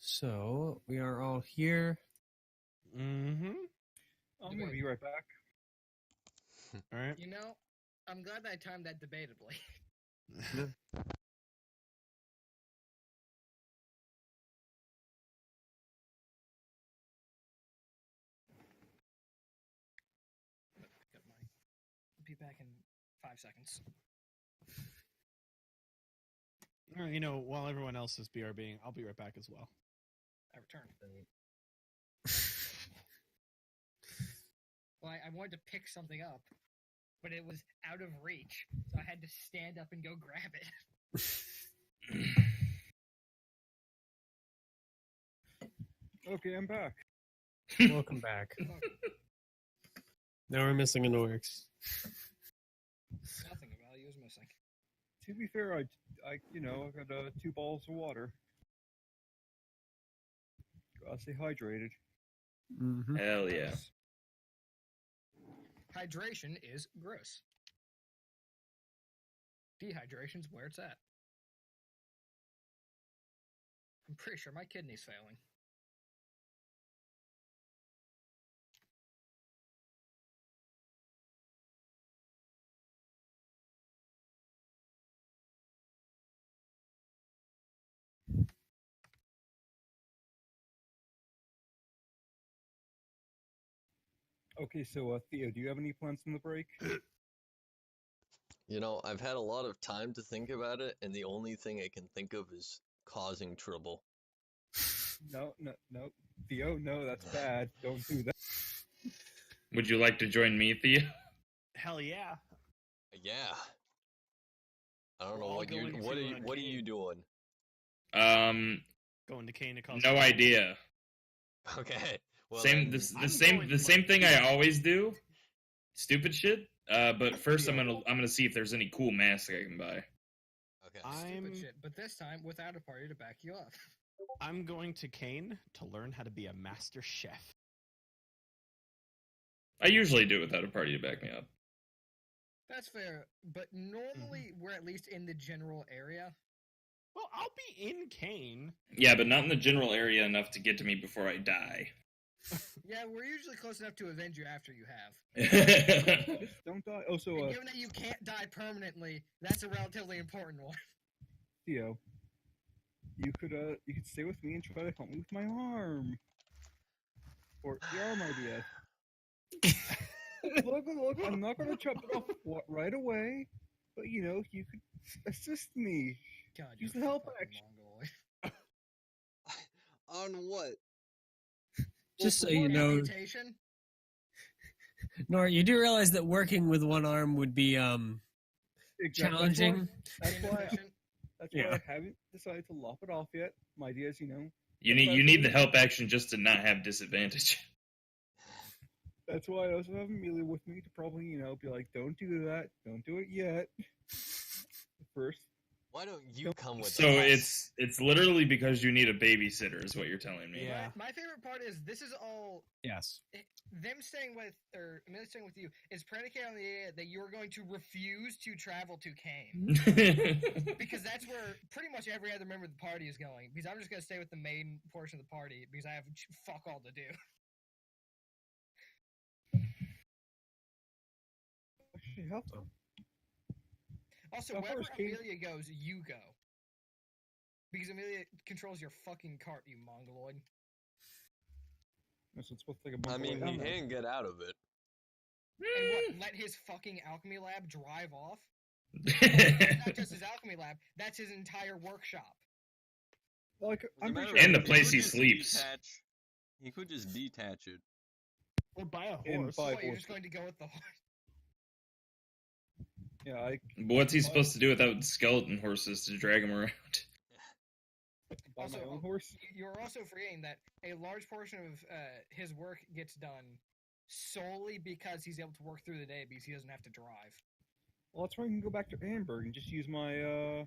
So we are all here. Mm-hmm. I'm gonna be right back. All right. You know, I'm glad I timed that debatably. I'll be back in 5 seconds. All right, while everyone else is BRBing, I'll be right back as well. I return. Well, I wanted to pick something up, but it was out of reach, so I had to stand up and go grab it. Okay, I'm back. Welcome back. Now we're missing an Oryx. Nothing of value is missing. To be fair, I got 2 balls of water. Gotta stay hydrated. Mm-hmm. Hell yeah. Hydration is gross. Dehydration's where it's at. I'm pretty sure my kidney's failing. Okay, so Theo, do you have any plans on the break? I've had a lot of time to think about it, and the only thing I can think of is causing trouble. No, Theo, no, that's bad. Don't do that. Would you like to join me, Theo? Hell yeah. Yeah. I don't We're know all what going to, what are Kane. you doing? Going to Kane to cause No trouble. idea. Okay. Well, Same then- the same thing I always do. Stupid shit. But first I'm gonna see if there's any cool masks I can buy. Okay. Stupid shit, but this time without a party to back you up. I'm going to Kane to learn how to be a master chef. I usually do it without a party to back me up. That's fair, but normally we're at least in the general area. Well, I'll be in Kane. Yeah, but not in the general area enough to get to me before I die. Yeah, we're usually close enough to avenge you after you have. Don't die. Oh, so And given that you can't die permanently, that's a relatively important one. Theo, you could stay with me and try to help me with my arm, or the arm idea. Look, I'm not gonna chop it off right away, but you could assist me. God, Use you're the help fucking action. mongoloid. On what? Just so For you know, amputation, Nora, you do realize that working with one arm would be Exactly. challenging. That's why inefficient. Yeah. I haven't decided to lop it off yet. My idea is, You need the help action just to not have disadvantage. that's why I also have Amelia with me to probably, be like, don't do that, don't do it yet. First, Why don't you come with So us? it's literally because you need a babysitter, is what you're telling me. Yeah. My favorite part is this is all Yes. them staying with, or Amelia staying with you, is predicated on the idea that you're going to refuse to travel to Kane. Because that's where pretty much every other member of the party is going. Because I'm just going to stay with the main portion of the party because I have fuck all to do. actually help them. Also, Of wherever course, Kane. Amelia goes, you go. Because Amelia controls your fucking cart, you mongoloid. So it's supposed to take a I bunch mean, of he can get out of it. And what, let his fucking alchemy lab drive off? Not just his alchemy lab, that's his entire workshop. Like, As a I'm matter pretty of And the fact, place could he just sleeps. He could just detach it. Or buy a And horse. buy- What, you're just going to go with the horse? Yeah, But what's he supposed to do without skeleton horses to drag him around? buy Also, my own horse. You're also forgetting that a large portion of his work gets done solely because he's able to work through the day because he doesn't have to drive. Well, that's why I can go back to Amberg and just use my the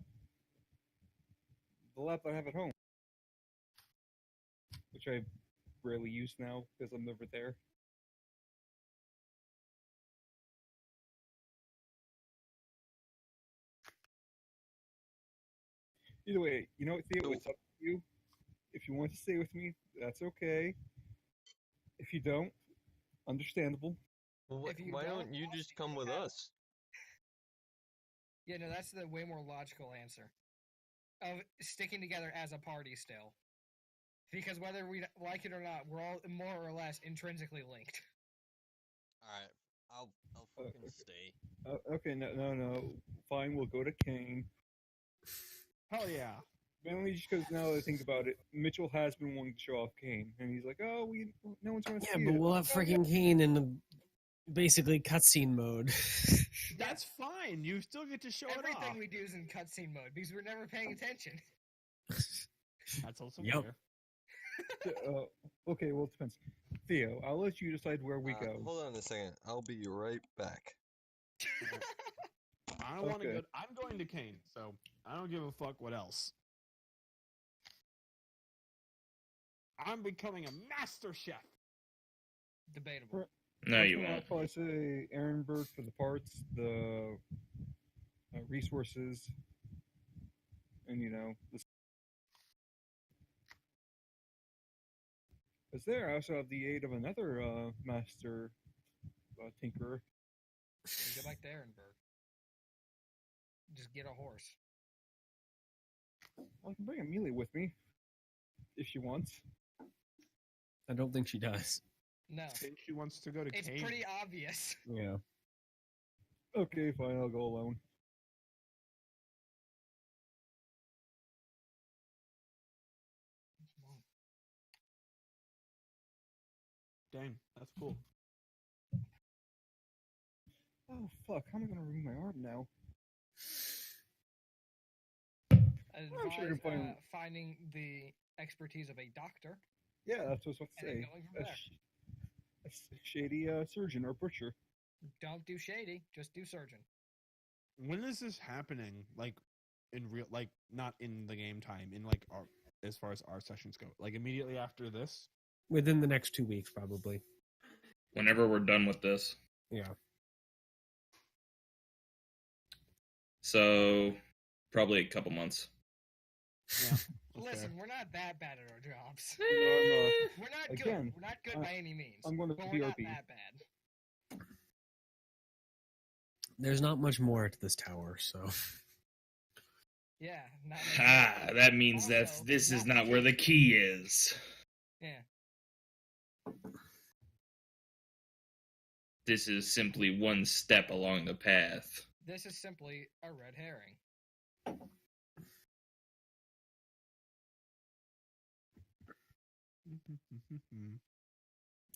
lab that I have at home, which I rarely use now because I'm never there. Either way, you know what, Theo, So- what's up with you If you want to stay with me, that's okay. If you don't, understandable. Well, If you why don't don't you want just to come with have- us? Yeah, no, that's the way more logical answer of sticking together as a party still. Because whether we like it or not, we're all more or less intrinsically linked. All right, I'll Okay. fucking stay. Okay, no. Fine, we'll go to Kane. Hell yeah. Mainly just because now that I think about it, Mitchell has been wanting to show off Kane, and he's like, "Oh, no one's gonna Yeah, see but it." we'll have Oh, yeah. freaking Kane in the basically cutscene mode. That's fine. You still get to show it Everything off. we do is in cutscene mode because we're never paying attention. That's also Yep. fair. Okay, well, it depends. Theo, I'll let you decide where we go. Hold on a second. I'll be right back. I don't want to Okay. go. I'm going to Kane, so I don't give a fuck what else. I'm becoming a master chef. Debatable. No, you Personally, won't. I'd probably say Ehrenberg for the parts, the resources, and Because there, I also have the aid of another master tinkerer. Go back to Ehrenberg. Just get a horse. I can bring Amelia with me if she wants. I don't think she does. No. I think she wants to go to It's Kane. pretty obvious. Yeah. Okay, fine. I'll go alone. Dang, that's cool. Oh fuck! How am I gonna ruin my arm now? I I'm sure you advise can find- finding the expertise of a doctor. Yeah, that's what I was about to And then say. going from there. A shady surgeon or butcher. Don't do shady, just do surgeon. When is this happening? Like in real, like not in the game time, in like our, as far as our sessions go, like immediately after this. Within the next 2 weeks, probably. Whenever we're done with this. Yeah. So, probably a couple months. Yeah. that's Listen, fair. we're not that bad at our jobs. No, We're not good. Again, We're not good I- by any means. I'm going to but we're not BRB. that bad. There's not much more to this tower, so. Yeah, not much Ah, better. that means Also, that this is not not where the much- key is. Yeah. This is simply one step along the path. This is simply a red herring.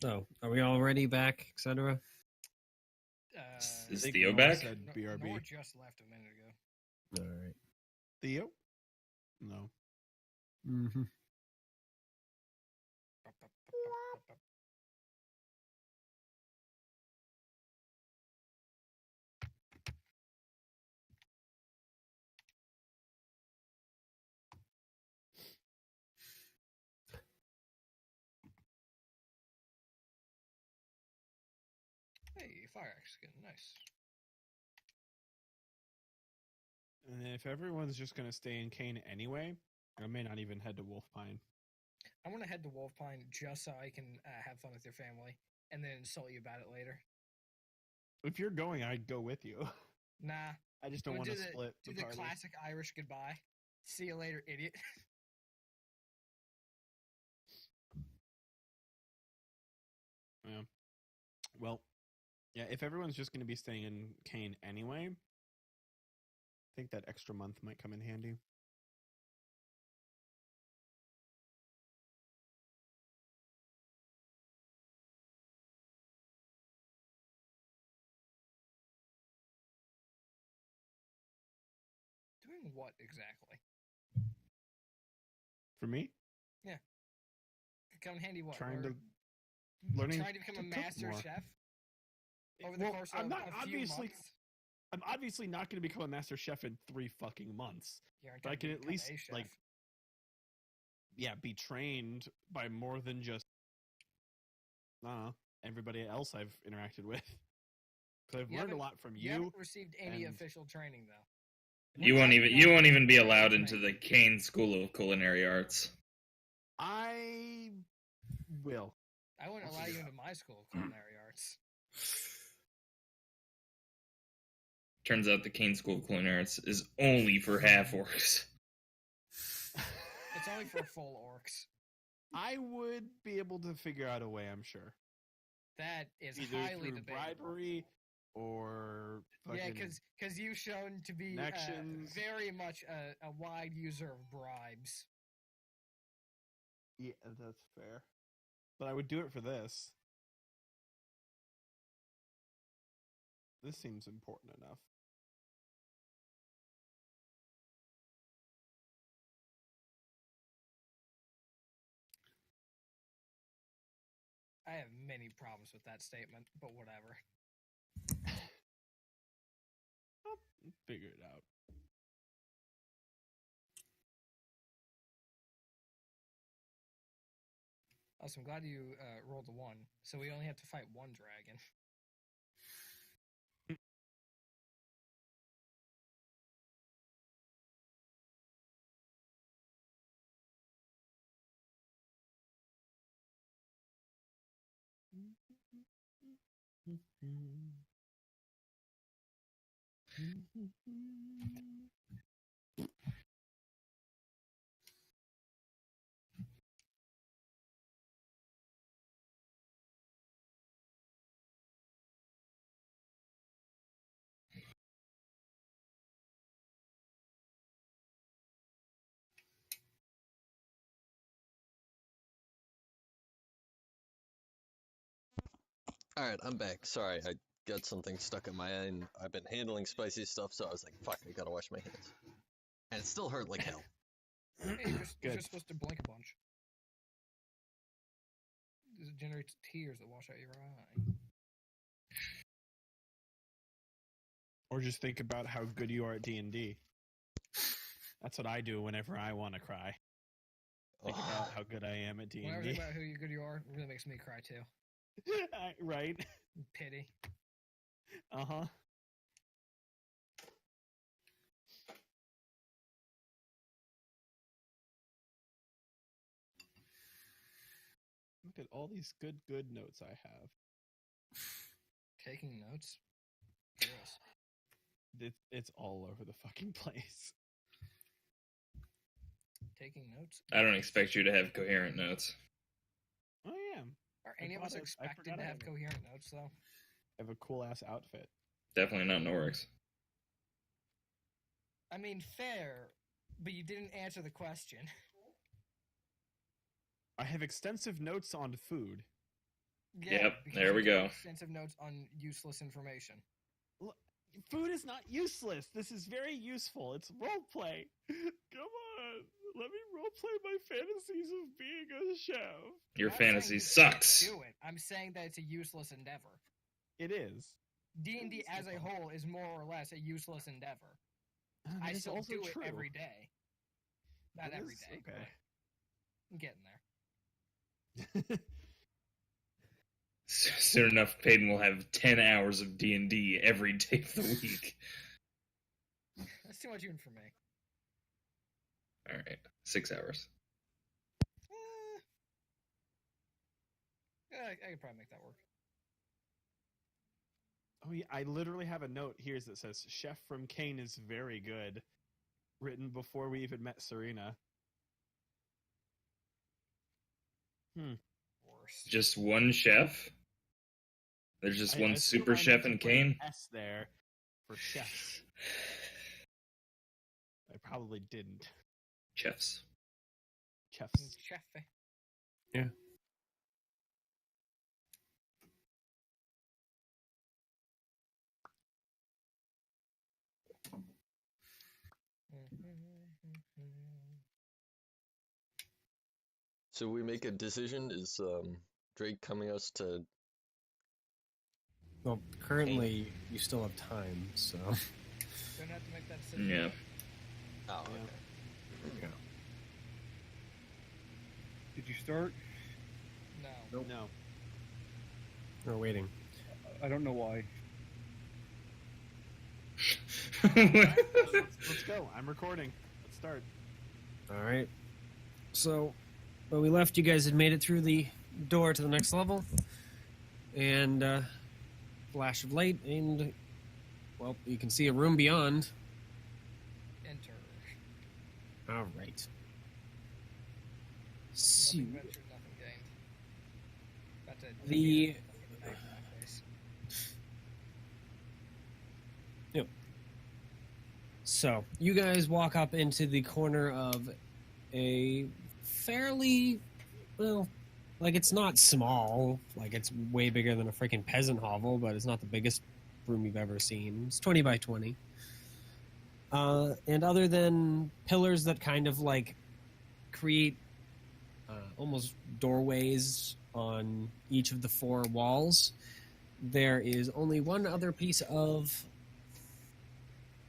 Oh, are we already back, etc.? Is think Theo Noah back? said No- BRB. Nor just left a minute ago. All right. Theo? No. Mm-hmm. Hey, fire axe skin, nice. And if everyone's just gonna stay in Kane anyway, I may not even head to Wolfpine. I want to head to Wolfpine just so I can have fun with your family, and then insult you about it later. If you're going, I'd go with you. Nah, I just don't We'll want to do the- split do the the party. classic Irish goodbye. See you later, idiot. Yeah. Well, yeah. If everyone's just going to be staying in Kane anyway, I think that extra month might come in handy. Doing what exactly? For me, Come in handy what? trying We're to learning trying to become a to cook master more. chef over the Well, course I'm of not a few obviously. months. I'm obviously not going to become a master chef in 3 fucking months. You aren't But I gonna can at become least a chef. like, yeah, be trained by more than just everybody else I've interacted with. Because I've You learned a haven't- lot from you you. haven't received any and- official training though. You won't even be allowed into the Kane School of Culinary Arts. will. I wouldn't We'll allow you figure it into my school of culinary arts. Turns out the Kane School of Culinary Arts is only for half orcs. It's only for full orcs. I would be able to figure out a way, I'm sure. That is Either highly through debatable. bribery or Yeah, fucking because you've shown to be connections. very much a wide user of bribes. Yeah, that's fair. But I would do it for this. This seems important enough. I have many problems with that statement, but whatever. I'll figure it out. Also, I'm glad you rolled a 1, so we only have to fight one dragon. All right, I'm back. Sorry, I got something stuck in my eye, and I've been handling spicy stuff, so I was like, "Fuck, I gotta wash my hands." And it still hurt like hell. Hey, you're Good. just supposed to blink a bunch. This generates tears that wash out your eye. Or just think about how good you are at D&D. That's what I do whenever I want to cry. Think about how good I am at Whenever I D&D. think about how good you are, it really makes me cry too. Right? Pity. Uh-huh. Look at all these good notes I have. Taking notes? Gross. It's all over the fucking place. Taking notes? I don't expect you to have coherent notes. I am. Are any of us I expected forgot to I have have it. coherent notes, though? I have a cool ass outfit. Definitely not Norix. I mean, fair, but you didn't answer the question. I have extensive notes on food. Yep, because there you we took go. Extensive notes on useless information. Food is not useless. This is very useful. It's role play. Come on. Let me role play my fantasies of being a chef. Your I'm not saying fantasy you sucks. shouldn't Do it. I'm saying that it's a useless endeavor. It is. D&D as a whole is more or less a useless endeavor. I That is still also do true. it every day. Not That every is- day. Okay. I'm getting there. Soon enough, Peyton will have 10 hours of D&D every day of the week. That's too much even for me. All right, 6 hours. Yeah, I could probably make that work. Oh yeah, I literally have a note here that says Chef from Kane is very good, written before we even met Serena. Worse. Just one chef? There's just I one assume super I meant chef to in put an Kane? S there for chefs. I probably didn't. Chefs. Chefs. Chefy. Yeah. So we make a decision. Is Drake coming us to? Well, currently you still have time, so Don't have to make that decision. Yeah. Oh, Yeah. okay. yeah. Did you start? No. No. We're waiting. I don't know why. Let's go. I'm recording. Let's start. All right. So, when we left, you guys had made it through the door to the next level, and flash of light, and well, you can see a room beyond. Enter. All right. So, Nothing ventured, nothing gained. About to The- get back in my face. so you guys walk up into the corner of a fairly, well, like it's not small, like it's way bigger than a freaking peasant hovel, but it's not the biggest room you've ever seen. It's 20 by 20. And other than pillars that kind of like create almost doorways on each of the four walls, there is only one other piece of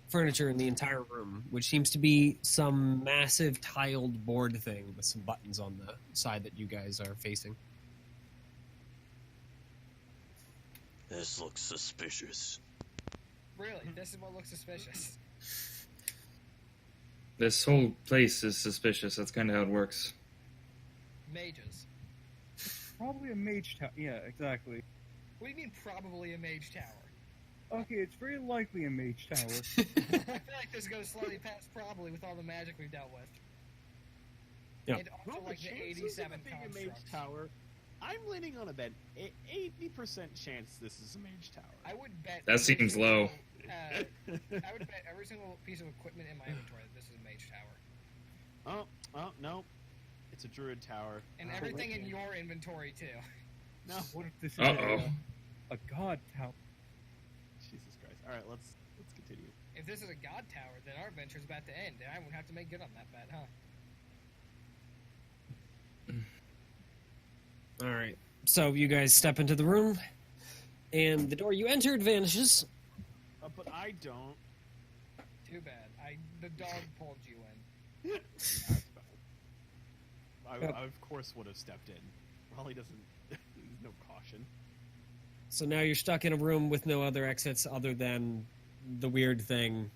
furniture in the entire room, which seems to be some massive tiled board thing with some buttons on the side that you guys are facing. This looks suspicious. Really, this is what looks suspicious. This whole place is suspicious. That's kind of how it works. Mages. Probably a mage tower. Yeah, exactly. What do you mean, probably a mage tower? Okay, it's very likely a mage tower. I feel like this goes slightly past probably with all the magic we've dealt with. Yeah. And also like the 87 being a mage construct. tower. I'm leaning on a bet. 80% chance this is a mage tower. I would bet. That every seems single, low. I would bet every single piece of equipment in my inventory that this is a mage tower. Oh no, it's a druid tower. And Oh, everything in okay. your inventory too. No, What if this is Uh-oh. a god tower? Jesus Christ! All right, let's continue. If this is a god tower, then our adventure's about to end, and I won't have to make good on that bet, huh? All right. So you guys step into the room, and the door you entered vanishes. But I don't. Too bad. The dog pulled you in. Yeah, it's fine. Yep. I of course would have stepped in. Well, he doesn't. There's no caution. So now you're stuck in a room with no other exits other than the weird thing,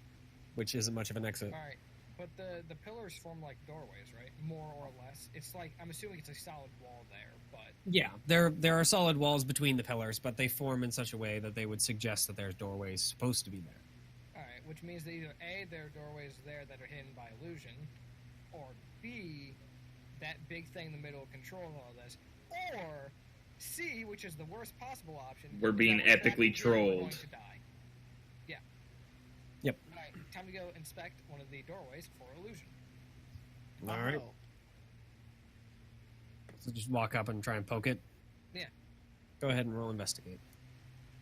which isn't much of an exit. All right, but the pillars form like doorways, right? More or less. It's like I'm assuming it's a solid wall there, but Yeah, there are solid walls between the pillars, but they form in such a way that they would suggest that there's doorways supposed to be there. all right, which means that either A, there are doorways there that are hidden by illusion, or B, that big thing in the middle controlling all this, or C, which is the worst possible option. We're is being that we're trapped epically in here and we're going trolled. to die. Yeah. Yep. All right, time to go inspect one of the doorways for illusion. All right. Oh, So just walk up and try and poke it. Yeah. Go ahead and roll investigate.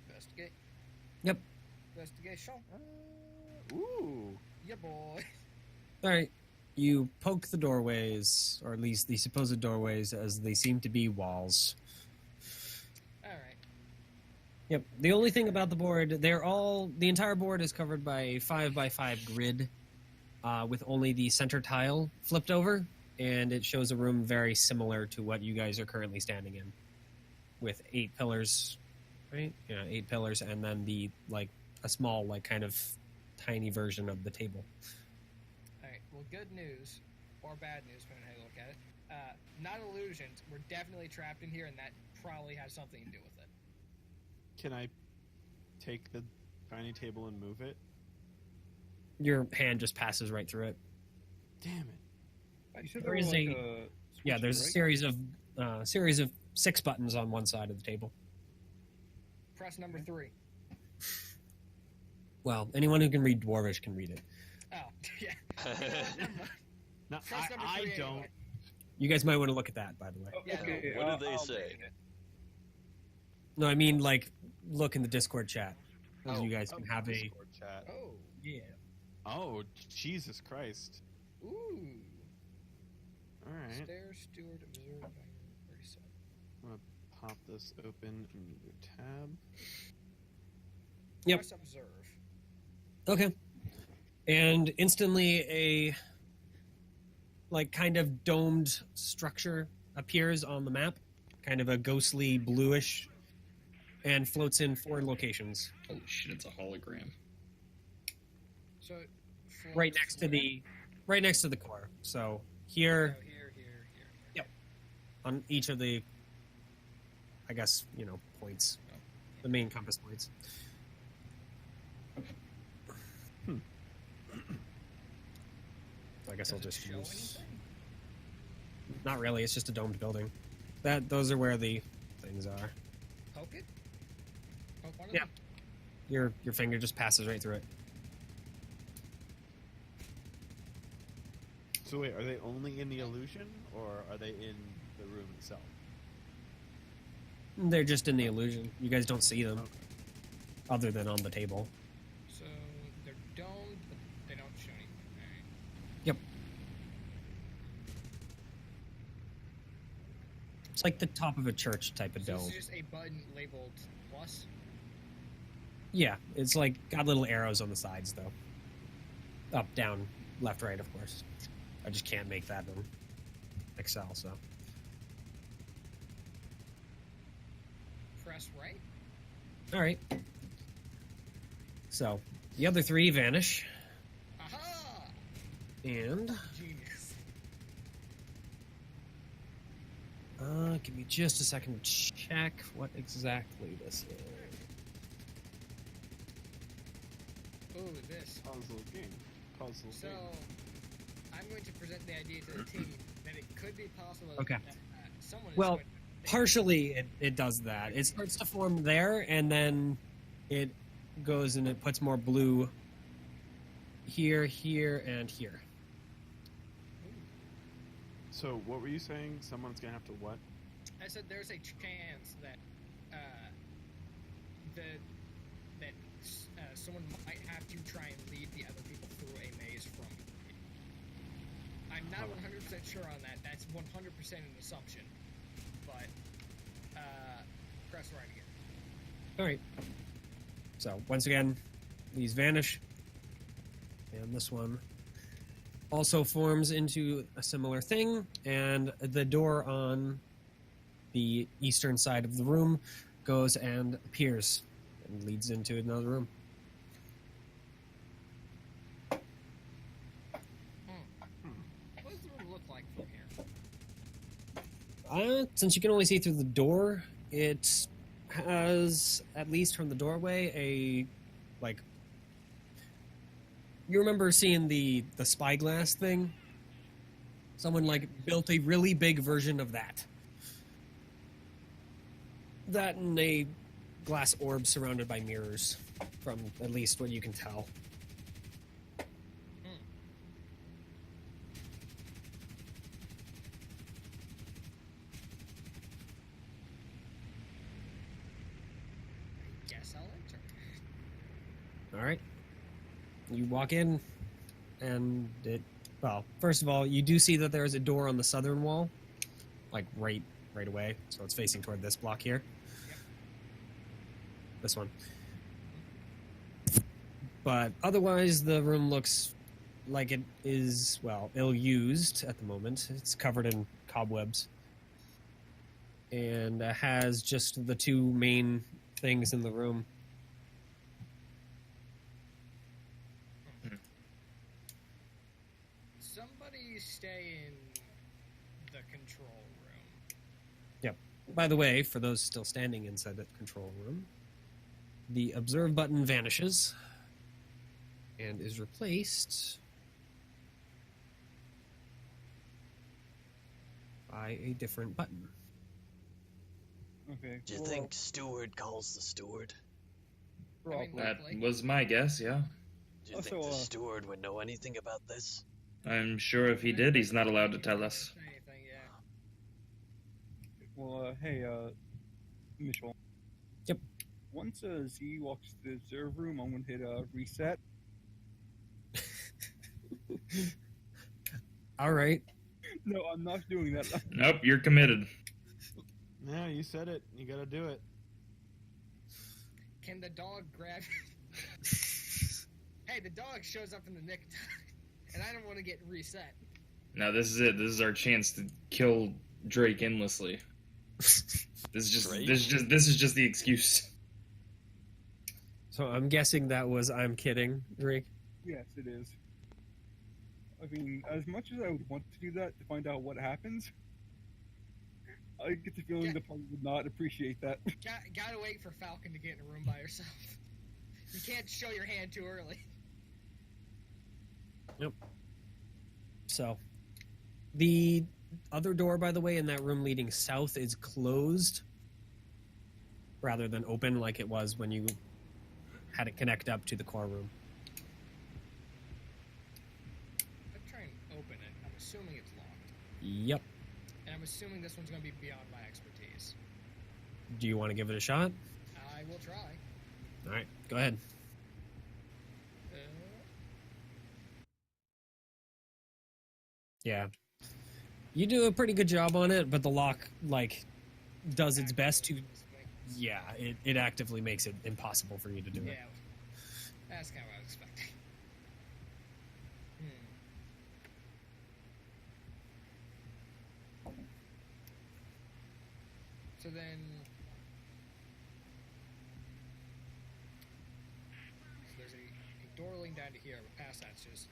Investigate. Yep. Investigation. ooh. Yeah, boy. All right. You poke the doorways, or at least the supposed doorways, as they seem to be walls. All right. Yep. The only thing about the board, the entire board is covered by a 5x5 grid, with only the center tile flipped over, and it shows a room very similar to what you guys are currently standing in, with 8 pillars, right? Yeah, 8 pillars, and then a small, kind of tiny version of the table. All right. Well, good news or bad news, depending on how you look at it. Not illusions. We're definitely trapped in here, and that probably has something to do with it. Can I take the tiny table and move it? Your hand just passes right through it. Damn it. You said There there is was a- like a Yeah, there's a switcher, series of 6 buttons on one side of the table. Press number 3. Well, anyone who can read Dwarvish can read it. Oh, yeah. Never mind. No, Press number I 3 don't. anyway. You guys might want to look at that, by the way. right? Yeah, Okay, what did they I'll say? read it. No, I mean, look in the Discord chat. Because Oh, you guys can have a... Discord chat. Oh. Yeah. Oh, Jesus Christ. Ooh. All right. Stairs, steward, observer, 37. Pop this open in the tab. Yep. Press observe. Okay. And instantly a kind of domed structure appears on the map, kind of a ghostly bluish, and floats in 4 locations. Holy shit, it's a hologram. So, Right next to the core. So here Here. on each of the I guess, points. The main compass points. I guess I'll Does it just show use. anything? Not really. It's just a domed building. Those are where the things are. Poke it? Poke one of Yeah. them? Your finger just passes right through it. So wait, are they only in the illusion, or are they in the room itself? They're just in the illusion. You guys don't see them, Okay. other than on the table. So they're domed, but they don't show anything. Alright. Yep. It's like the top of a church type of So this dome. is just a button labeled plus. Yeah, it's like got little arrows on the sides though. Up, down, left, right, of course. I just can't make that in Excel, so. Press right. All right. So the other three vanish, Aha! and Genius. give me just a second to check what exactly this is. Ooh, this. Puzzle game. Puzzle So, game. I'm going to present the idea to the team that it could be possible Okay. that someone is Well, going to partially it does that. It starts to form there, and then it goes and it puts more blue here, here, and here. So what were you saying? Someone's gonna have to what? I said there's a chance that someone might have to try and lead the other people through a maze from it. I'm not 100% sure on that. That's 100% an assumption. But press right again. All right. So once again, these vanish, and this one also forms into a similar thing, and the door on the eastern side of the room goes and appears and leads into another room. What does the room look like from here? Since you can only see through the door, it has, at least from the doorway, a, like, you remember seeing the spyglass thing? Someone, like, built a really big version of that. That and a glass orb surrounded by mirrors, from at least what you can tell. Guess I'll enter. All right. You walk in, and well, first of all, you do see that there is a door on the southern wall, like right away. So it's facing toward this block here. Yep. This one. But otherwise, the room looks like it is, well, ill-used at the moment. It's covered in cobwebs. And has just the two main things in the room. Somebody stay in the control room. By the way, for those still standing inside that control room, the observe button vanishes and is replaced by a different button. Okay. Do you think steward calls the steward? Probably. That Likely. was my guess, yeah. Do you think Also, the steward would know anything about this? I'm sure if he did, he's not allowed to tell us. Anything, yeah. Well, hey, Mitchell. Yep. Once Z walks to the observe room, I'm gonna hit reset. All right. No, I'm not doing that. Nope, you're committed. Yeah, you said it. You gotta do it. Can the dog grab? Hey, the dog shows up in the nick of time, and I don't want to get reset. Now this is it. This is our chance to kill Drake endlessly. This is just Drake? this is just the excuse. So I'm guessing that was I'm kidding, Drake. Yes, it is. I mean, as much as I would want to do that to find out what happens, I get the feeling Yeah. the party would not appreciate that. Gotta wait for Falcon to get in a room by herself. You can't show your hand too early. So, the other door, by the way, in that room leading south is closed rather than open like it was when you had it connect up to the core room. I'm trying to open it. I'm assuming it's locked. Yep. And I'm assuming this one's going to be beyond my expertise. Do you want to give it a shot? I will try. All right, go ahead. Uh, Yeah. You do a pretty good job on it, but the lock, like, does its best to. Yeah, it actively makes it impossible for you to do Yeah. it. That's kind of what I was expecting. Hmm. So then... So there's a door leading down to here, but past that's just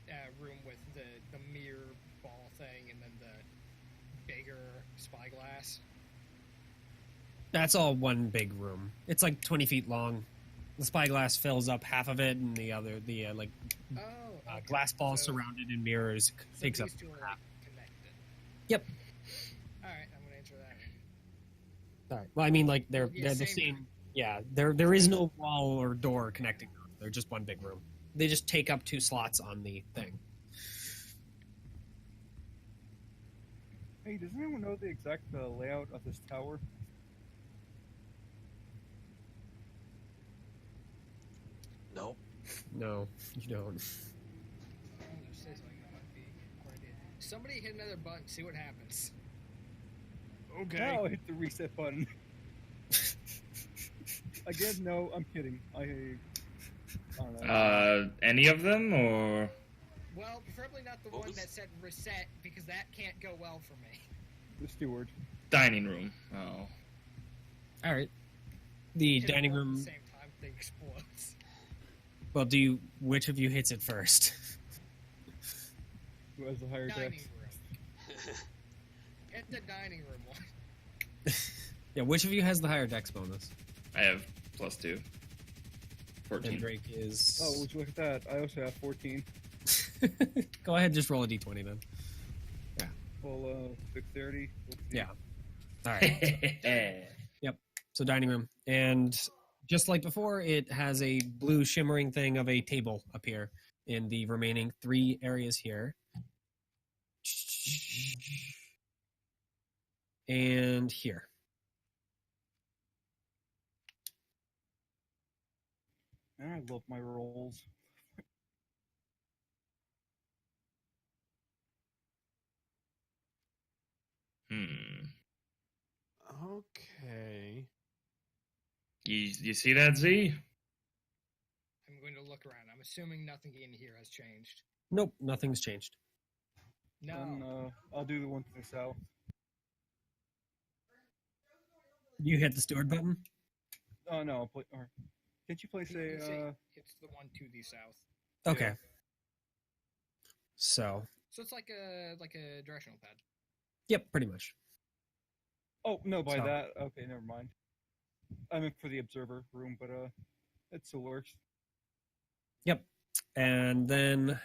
a room with the mirror ball thing and then the bigger spyglass. That's all one big room. It's like 20 feet long. The spyglass fills up half of it, and the Oh, okay. glass ball So- surrounded in mirrors so takes up these two are half. connected. Yep. Alright, I'm gonna answer that. All right. Well, I mean, like they're Yeah, the same. same. Yeah, there is no wall or door connecting them. They're just one big room. They just take up 2 slots on the thing. Hey, does anyone know the exact layout of this tower? No. No, you don't. I'm gonna say something that might be a good idea. Somebody hit another button, see what happens. Okay. Now hit the reset button. Again, no, I'm kidding. I don't know. Any of them or Well, preferably not the What one was- that said reset, because that can't go well for me. The steward. dining room? Oh, All right. The Hit it dining both room. At the same time, thing explodes. Well, which of you hits it first? Who has the higher Dining dex? room. Hit the dining room one. Yeah, which of you has the higher dex bonus? I have +2. And 14. Drake is. Oh, would you look at that? I also have 14. Go ahead, just roll a d20 then. Full dexterity. Let's see. Yeah. All right. So dining room, and just like before, it has a blue shimmering thing of a table appear in the remaining 3 areas here. And here. Man, I love my rolls. Okay. You see that, Z? I'm going to look around. I'm assuming nothing in here has changed. Nope, nothing's changed. No. Then, I'll do the one to the south. You hit the steward button? Oh no, or can't you place You see, a? it's the one to the south. Okay. So, So it's like a directional pad. yep, pretty much. Oh no, by So- that. Okay, never mind. I meant for the observer room, but it still works. Yep. And then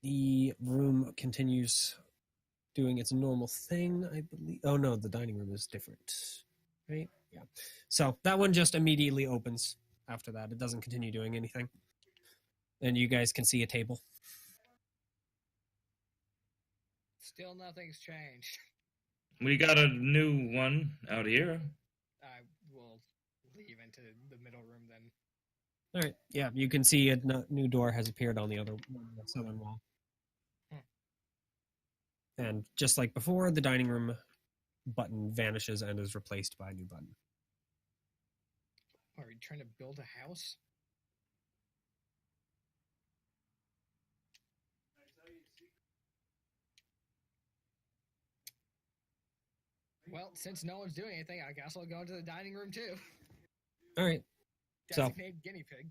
the room continues doing its normal thing, I believe. Oh no, the dining room is different. Right? Yeah. So that one just immediately opens after that. It doesn't continue doing anything. And you guys can see a table. Still nothing's changed. We got a new one out here. I will leave into the middle room then. All right. Yeah, you can see a new door has appeared on the southern wall. And just like before, the dining room button vanishes and is replaced by a new button. Are you trying to build a house? Well, since no one's doing anything, I guess I'll go into the dining room too. All right. So- Designated guinea pig.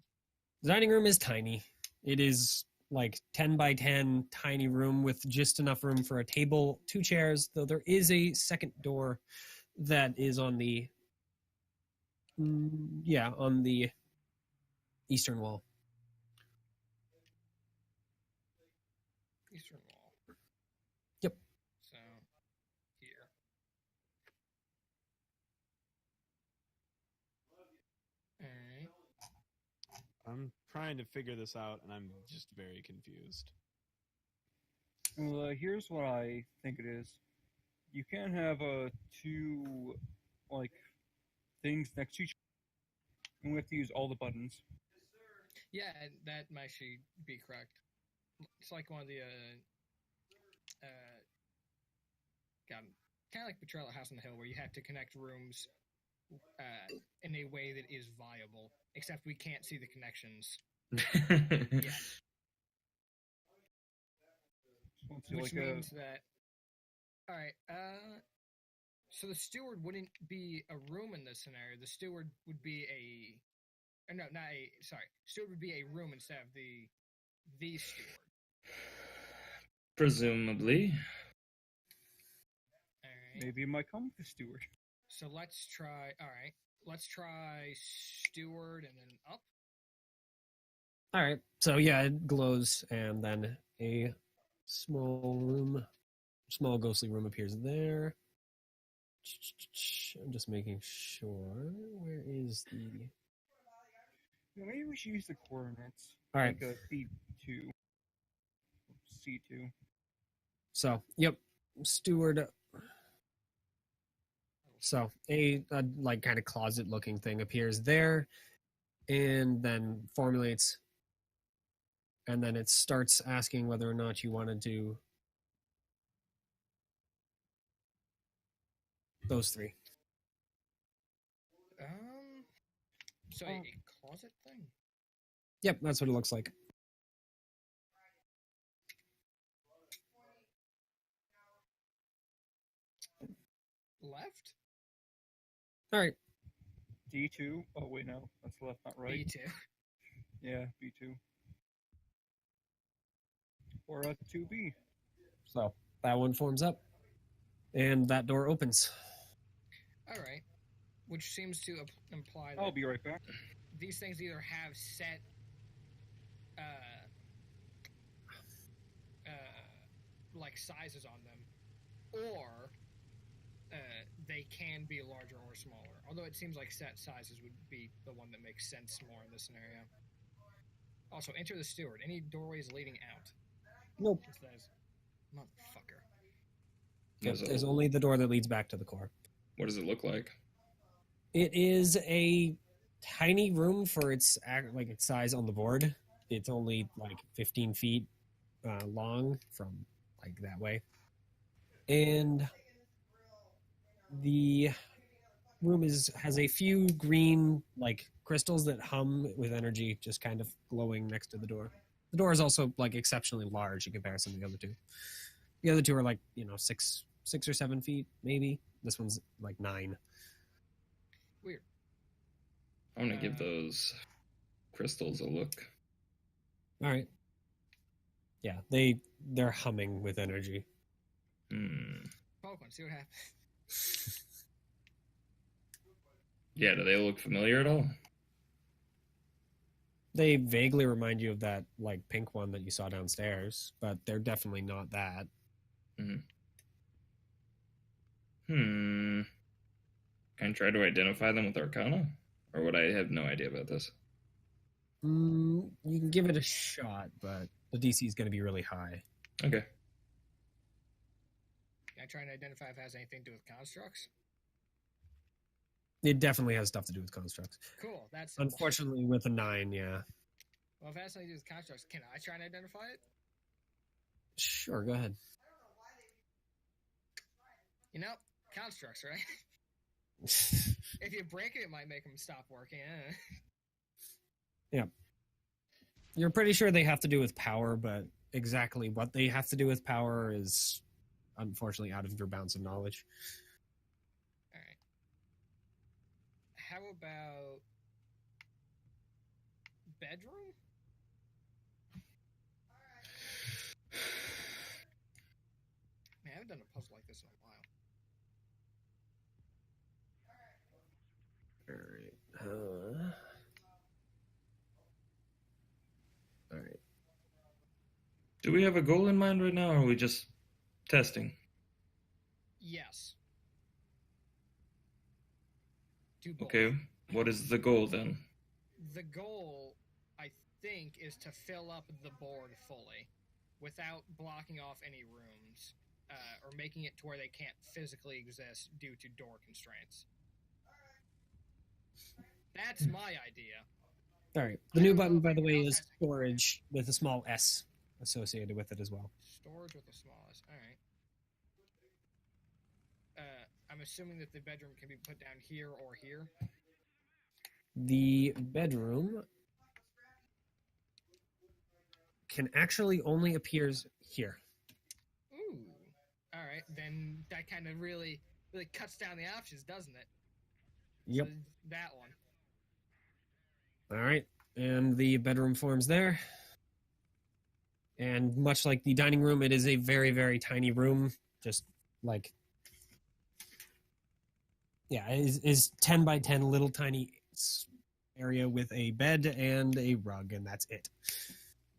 The dining room is tiny. It is like 10 by 10 tiny room with just enough room for a table, 2 chairs, though there is a second door that is on the on the eastern wall. Eastern wall. Yep. So here. Alright. I'm trying to figure this out, and I'm just very confused. Well, here's what I think it is. You can't have two like things next to each other, and we have to use all the buttons. Yeah, that might actually be correct. It's like one of the kind of like Betrayal at House on the Hill, where you have to connect rooms in a way that is viable. Except we can't see the connections. Yeah. Let's do Which like means that. All right. So the steward wouldn't be a room in this scenario. The steward would be a. No, not a. Sorry. Steward would be a room instead of the steward. Presumably. All right. maybe it might come with the steward. So let's try. All right. Let's try steward and then up. All right. So yeah, it glows, and then a small ghostly room appears there. I'm just making sure. Where is the? Maybe we should use the coordinates. All right. Like a C2. C2. So yep, steward. So a like kind of closet looking thing appears there, and then formulates, and then it starts asking whether or not you want to do those 3. So a closet thing. Yep, that's what it looks like. Left. All right. D2. Oh wait, no, that's left, not right. B2. Yeah, B2. Or 2B. So that one forms up, and that door opens. All right. Which seems to imply that I'll be right back. these things either have set like sizes on them, or they can be larger or smaller. Although it seems like set sizes would be the one that makes sense more in this scenario. Also, enter the steward. Any doorways leading out? Nope. It says, motherfucker. Yep, Is it- there's only the door that leads back to the core. What does it look like? It is a tiny room for its size on the board. It's only like 15 feet long from like that way, and the room has a few green like crystals that hum with energy, just kind of glowing next to the door. The door is also like exceptionally large in comparison to the other 2. The other 2 are like 6 or 7 feet maybe. This one's like 9. Weird. I'm gonna give those crystals a look. All right. Yeah, they're humming with energy. Poke one, see what happens. Yeah, do they look familiar at all? They vaguely remind you of that like pink one that you saw downstairs, but they're definitely not that. Can I try to identify them with Arcana? Or would I have no idea about this? You can give it a shot, but the DC is going to be really high. Okay. Can I try and identify if it has anything to do with constructs? It definitely has stuff to do with constructs. Cool. That's Unfortunately, with a 9, yeah. Well, if it has something to do with constructs, can I try and identify it? Sure, go ahead. Constructs, right? If you break it, it might make them stop working. Yeah. You're pretty sure they have to do with power, but exactly what they have to do with power is unfortunately out of your bounds of knowledge. All right. How about bedroom? Man, I haven't done a puzzle like this in a while. All right. All right. Do we have a goal in mind right now, or are we just testing? Yes. Do both. Okay, what is the goal then? The goal, I think, is to fill up the board fully without blocking off any rooms or making it to where they can't physically exist due to door constraints. That's my idea. All right. The new button, by the way, is storage with a small S associated with it as well. Storage with the smallest. All right. I'm assuming that the bedroom can be put down here or here. The bedroom can actually only appears here. Ooh. All right. Then that kind of really cuts down the options, doesn't it? Yep. So that one. All right. And the bedroom forms there. And much like the dining room, it is a very, very tiny room. Just like, yeah, it is 10 by 10, little tiny area with a bed and a rug, and that's it.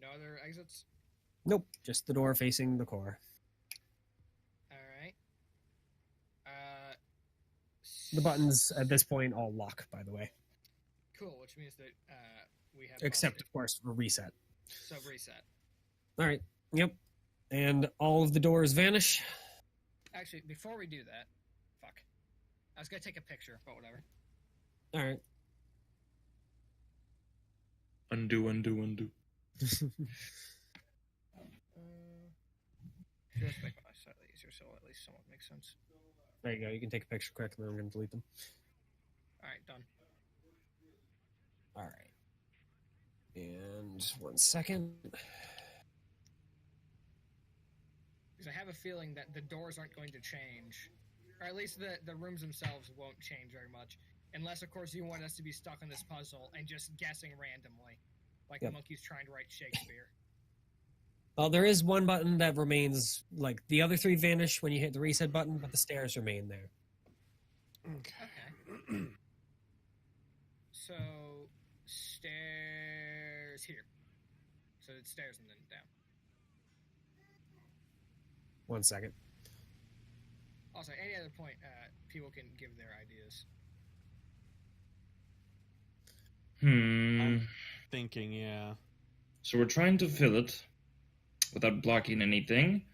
No other exits? Nope, just the door facing the core. All right. The buttons at this point all lock, by the way, Cool, which means that we have except of course for reset. sub reset. All right. Yep. And all of the doors vanish. Actually, before we do that, fuck. I was gonna take a picture, but whatever. All right. Undo, undo, undo. Just make my slightly easier, so at least somewhat makes sense. There you go. You can take a picture quick, and then I'm going to delete them. All right, done. All right. And 1 second. Because I have a feeling that the doors aren't going to change, or at least the rooms themselves won't change very much, unless, of course, you want us to be stuck on this puzzle and just guessing randomly, like Yep. monkeys trying to write Shakespeare. Well, there is one button that remains, like the other three vanish when you hit the reset button, but the stairs remain there. Okay. So, stairs here. So it's stairs and then down. 1 second. Also, any other point, people can give their ideas. Thinking, yeah. So we're trying to fill it without blocking anything.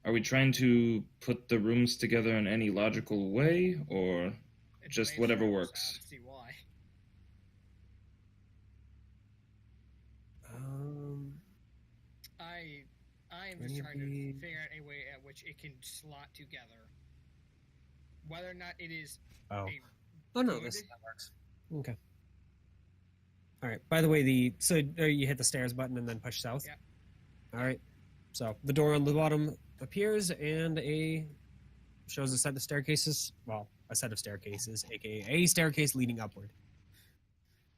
Are we trying to put the rooms together in any logical way, or It's just made whatever for us, works? I don't see why. I am just trying to Maybe- figure out a way at which it can slot together. Whether or not it is Oh. a Oh, no, good- that works. Okay. All right. By the way, you hit the stairs button and then push south? Yeah. All right. So the door on the bottom appears and shows a set of staircases. Well, a set of staircases, aka a staircase leading upward.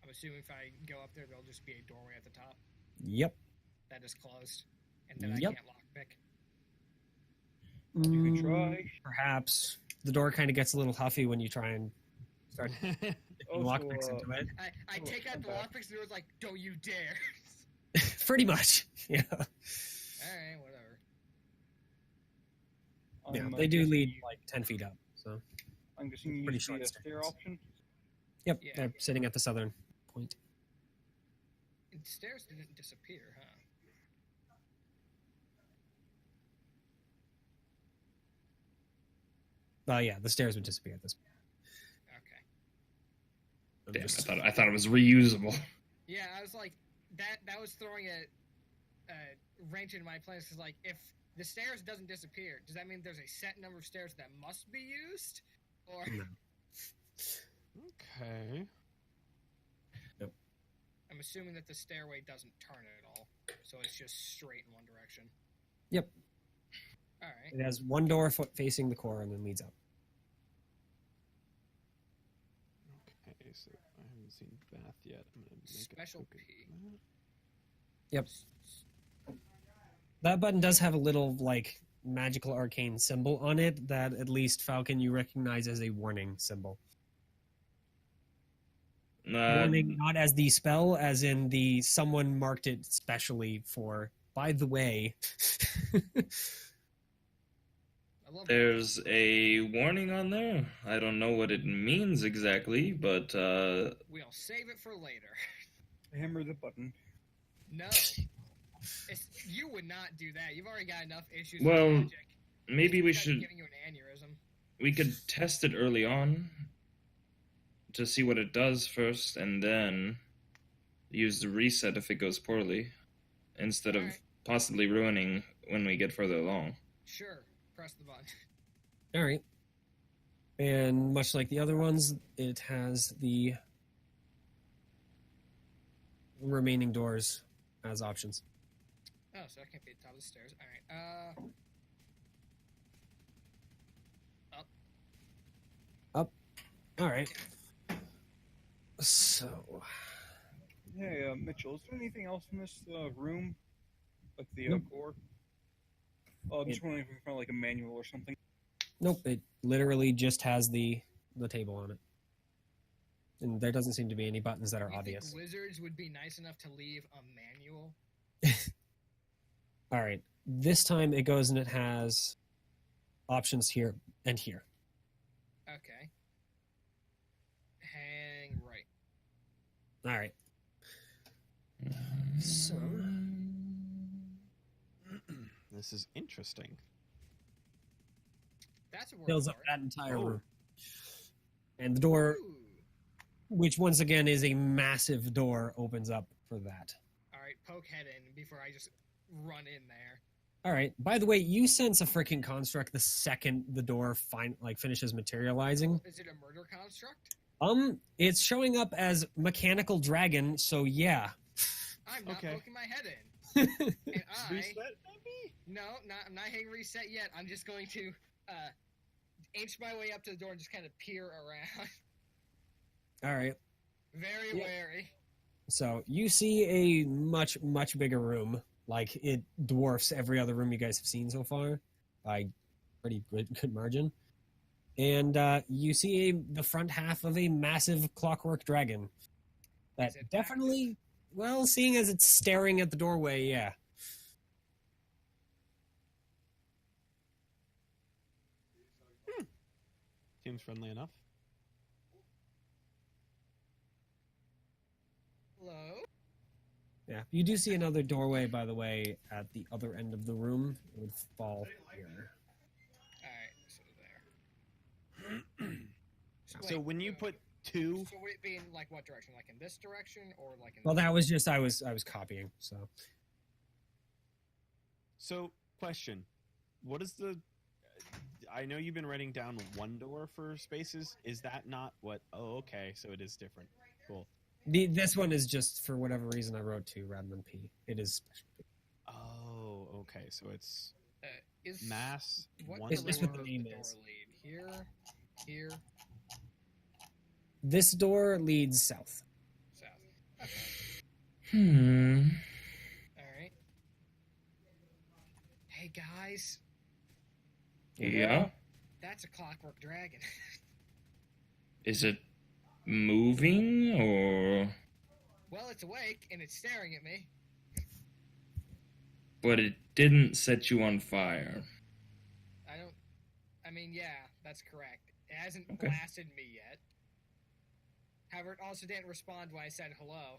I'm assuming if I go up there, there'll just be a doorway at the top Yep. that is closed, and then Yep. I can't lockpick. You can Mm, try. Perhaps the door kind of gets a little huffy when you try and start sticking Also, lockpicks into it. I Oh, take out I'm the back. lockpicks, and it was like, "Don't you dare!" Pretty much. Yeah. All right, whatever. Yeah. I'm, They do guessing lead you- like 10 feet up. So. I'm guessing you pretty use short the stair staircase. option. Yep. Yeah. They're sitting at the southern point. And stairs didn't disappear, huh? Yeah, the stairs would disappear at this point. Okay. I'm Damn, just- I thought it was reusable. Yeah, I was like, that was throwing a wrench in my plans, because, like, if the stairs doesn't disappear, does that mean there's a set number of stairs that must be used? Or No. Okay. I'm assuming that the stairway doesn't turn at all, so it's just straight in one direction. Yep. All right. It has one door facing the core and then leads up. Okay, so I haven't seen Bath yet. I'm gonna make Special a quick P. Yep. That button does have a little like magical arcane symbol on it that at least Falcon you recognize as a warning symbol. Warning not as the spell, as in the someone marked it specially for. By the way, I love There's a warning on there. I don't know what it means exactly, but We'll save it for later. Hammer the button. No. You would not do that. You've already got enough issues Well, with magic. maybe we It's should giving you an aneurysm. we could test it early on to see what it does first, and then use the reset if it goes poorly, instead of Alright. possibly ruining when we get further along. Sure. Press the button. all right. And much like the other ones, it has the remaining doors as options. Oh, so I can't be at the top of the stairs. Alright, All right. So, Hey, Mitchell, is there anything else in this room? Like the Nope. core? Oh, I'm just wondering if we can find like a manual or something. nope, it literally just has the table on it. And there doesn't seem to be any buttons that are you obvious. think wizards would be nice enough to leave a manual? All right. This time it goes and it has options here and here. Okay. Hang right. All right. So, This is interesting. That's a word fills for up it. that entire Oh. room. And the door, Ooh. which once again is a massive door, opens up for that. Alright, poke head in before I just run in there. All right. By the way, you sense a freaking construct the second the door finishes materializing. Is it a murder construct? It's showing up as mechanical dragon, so yeah. I'm not Okay. poking my head in. And Reset, maybe? No, I'm not hitting reset yet. I'm just going to inch my way up to the door and just kind of peer around. All right. Very Yeah. wary. So you see a much, much bigger room. Like it dwarfs every other room you guys have seen so far by pretty good margin. And you see the front half of a massive clockwork dragon. That Is it definitely, well, seeing as it's staring at the doorway, yeah. Seems friendly enough. Hello? Yeah. You do see another doorway, by the way, at the other end of the room. It would fall here. Alright, so there. So when you put two, So would it be in like what direction? Like in this direction or like in Well, this that was just I was copying. So so question, what is the? I know you've been writing down one door for spaces. Is that not what? Oh, okay. So it is different. Cool. this one is just for whatever reason I wrote 2 rather than P. It is special P. Oh, okay. So it's is mass. what one It's just what the door name does is. door lead? Here, This door leads south. south. Okay. Hmm. Alright. Hey guys, Yeah. that's a clockwork dragon. Is it moving or? Well, it's awake and it's staring at me. But it didn't set you on fire. I mean, yeah, that's correct. It hasn't Okay. blasted me yet. However, it also didn't respond when I said hello.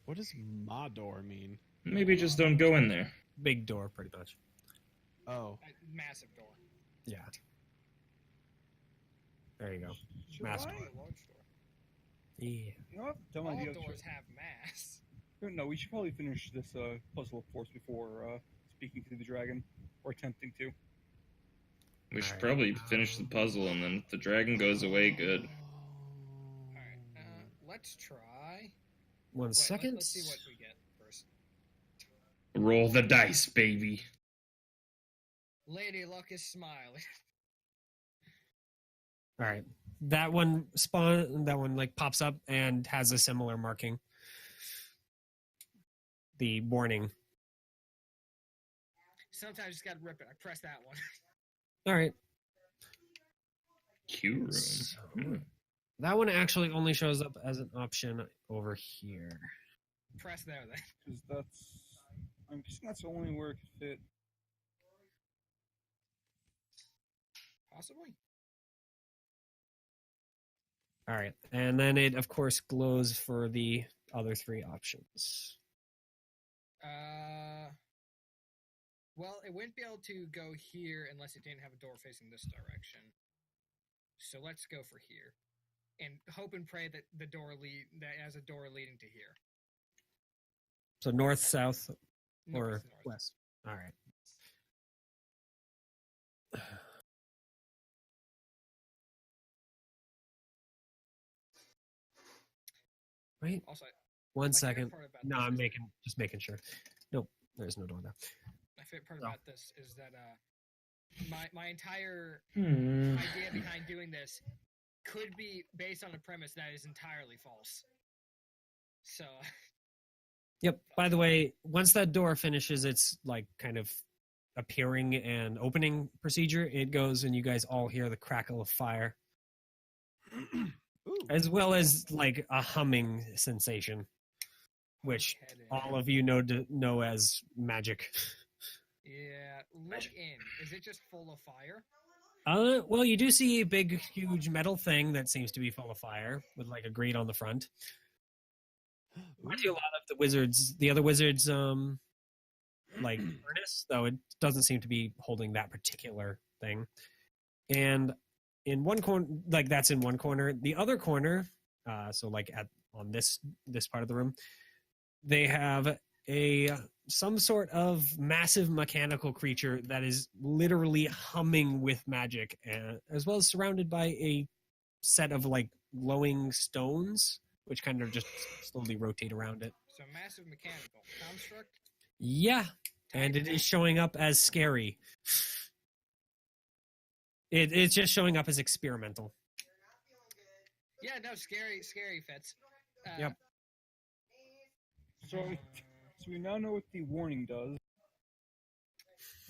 What does ma door mean? Maybe just don't go in there. Big door, pretty much. Oh, A massive door. Yeah. There you go. Should Master. I? A large door. Yeah. You know, I have a dumb All idea. doors have mass. No, we should probably finish this puzzle, of course, before speaking to the dragon, or attempting to. We should Alright. probably finish the puzzle, and then if the dragon goes away, good. Alright, let's try. 1 Wait, second. Let's see what we get first. Roll the dice, baby. Lady Luck is smiling. All right. That one like pops up and has a similar marking. The warning. sometimes you just gotta rip it. I press that one. All right. Q room. So- Hmm. That one actually only shows up as an option over here. Press there then. Because I'm guessing that's only where it could fit. Possibly. All right. And then it, of course, glows for the other three options. Well, it wouldn't be able to go here unless it didn't have a door facing this direction. So let's go for here, and hope and pray that that has a door leading to here. So north, south, or North. west. All right. Wait Also, one my favorite second. part about No, this I'm is- just making sure. Nope, there's no door there. My favorite part Oh. about this is that my entire Hmm. idea behind doing this could be based on a premise that is entirely false. So Yep. By the way, once that door finishes its like kind of appearing and opening procedure, it goes and you guys all hear the crackle of fire, Ooh. as well as like a humming sensation, which head in. all of you know as magic. Yeah, look in. Is it just full of fire? Well, you do see a big, huge metal thing that seems to be full of fire with like a grate on the front. I do a lot of the other wizards, like furnace, though it doesn't seem to be holding that particular thing. And in one corner, like that's in one corner. The other corner, so like on this part of the room, they have some sort of massive mechanical creature that is literally humming with magic, as well as surrounded by a set of like glowing stones, which kind of just slowly rotate around it. So massive mechanical construct. Yeah, and it is showing up as scary. It's just showing up as experimental. Yeah, no, scary fits. Yep. So we now know what the warning does.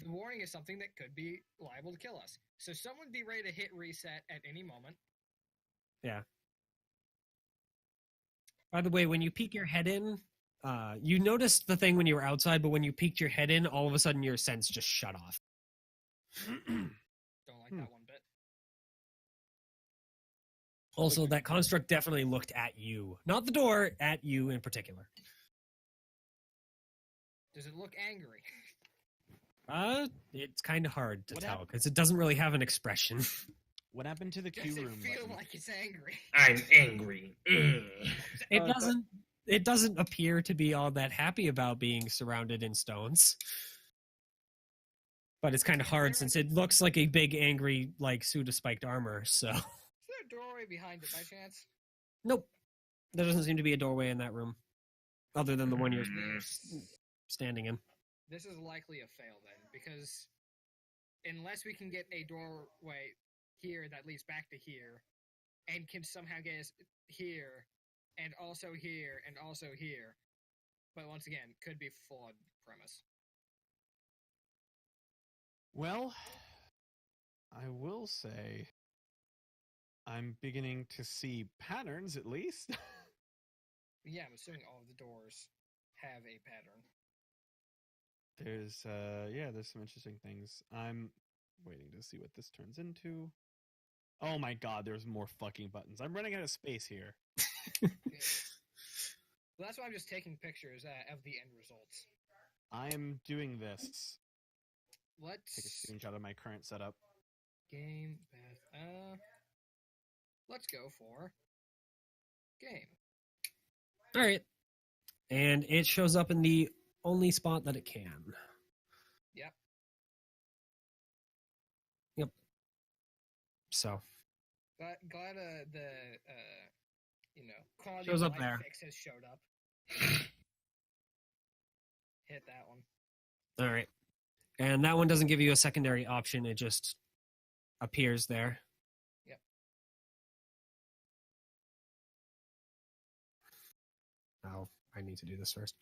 The warning is something that could be liable to kill us. So someone be ready to hit reset at any moment. By the way, when you peek your head in, you noticed the thing when you were outside, but when you peeked your head in, all of a sudden your sense just shut off. Don't like that one bit. Also, that construct definitely looked at you. Not the door, at you in particular. Does it look angry? It's kind of hard to What tell happened? because it doesn't really have an expression. What happened to the Does Q it room feel button? like it's angry? I'm angry. Ugh. It doesn't appear to be all that happy about being surrounded in stones. But it's kind of hard since it looks like a big angry like suit of spiked armor, so Is there a doorway behind it by chance? nope. There doesn't seem to be a doorway in that room. Other than the one you're standing in. This is likely a fail then, because unless we can get a doorway here that leads back to here, and can somehow get us here, and also here, and also here, but once again, could be flawed premise. Well, I will say I'm beginning to see patterns at least. Yeah, I'm assuming all of the doors have a pattern. There's some interesting things. I'm waiting to see what this turns into. Oh my god, there's more fucking buttons. I'm running out of space here. Yeah. Well, that's why I'm just taking pictures of the end results. I'm doing this. Take a Let's screenshot of my current setup. game path. Let's go for game. All right. And it shows up in the only spot that it can. Yep. Yep. So, Glad the quality Shows of up life there. fix has showed up. Hit that one. all right. And that one doesn't give you a secondary option. It just appears there. Yep. Oh, I need to do this first.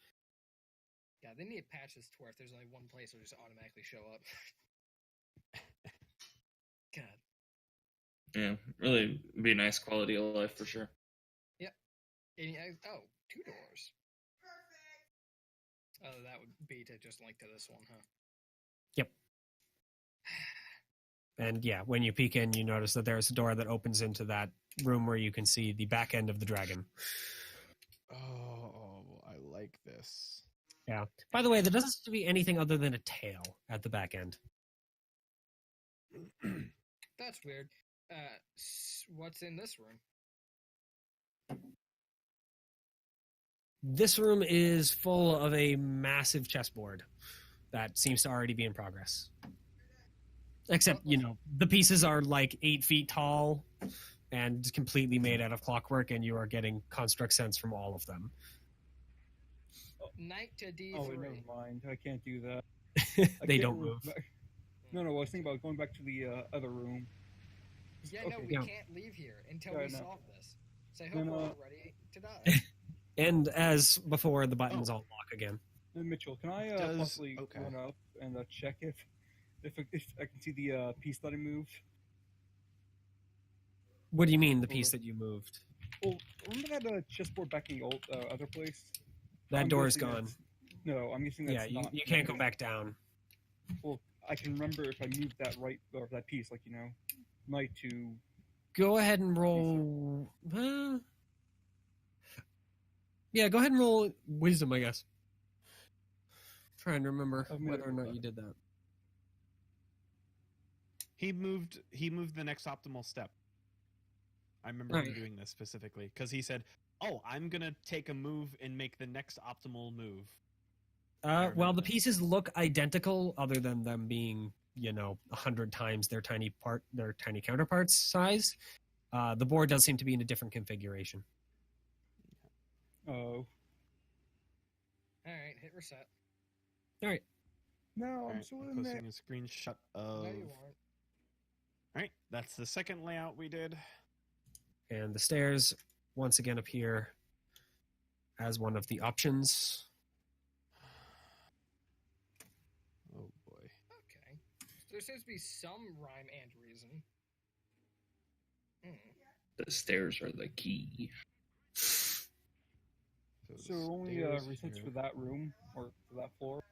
Yeah, they need to patch this to where if there's only one place, it'll just automatically show up. God. Yeah, really be nice quality of life for sure. Oh, 2 doors. Oh, that would be to just link to this one, huh? Yep. And yeah, when you peek in, you notice that there's a door that opens into that room where you can see the back end of the dragon. Oh, I like this. Yeah. By the way, there doesn't seem to be anything other than a tail at the back end. That's weird. What's in this room? This room is full of a massive chessboard that seems to already be in progress. Except, the pieces are like 8 feet tall and completely made out of clockwork, and you are getting construct sense from all of them. Knight to D3. Oh, wait, never mind. I can't do that. I They can't don't move move. back. No, I was thinking about going back to the other room. Yeah, no, Okay. we Yeah. can't leave here until Yeah, we no. solve this. So I No, hope no. we're all ready to die. And as before, the buttons all lock again. Mitchell, can I Does- possibly okay. run up and check if I can see the piece that I moved? What do you mean, the piece that you moved? Well, remember that chessboard back in the old other place? That I'm door is guessing gone. No, I'm guessing that's Yeah, you, not. you can't go back down. Well, I can remember if I moved that or that piece, knight to. Go ahead and roll. Yeah, go ahead and roll wisdom, I guess. Trying to remember I've made whether it or not roll you did that. He moved the next optimal step. I remember him Right. doing this specifically because he said, "Oh, I'm gonna take a move and make the next optimal move." Well, remember the that. pieces look identical, other than them being, 100 times their tiny counterparts size. The board does seem to be in a different configuration. Oh. Alright, hit reset. All right. No, All I'm right, still I'm in there. posting a screenshot of. No, you aren't. All right, that's the second layout we did. And the stairs once again appear as one of the options. Oh boy. Okay. So there seems to be some rhyme and reason. The stairs are the key. the So only stairs resets here. for that room or for that floor.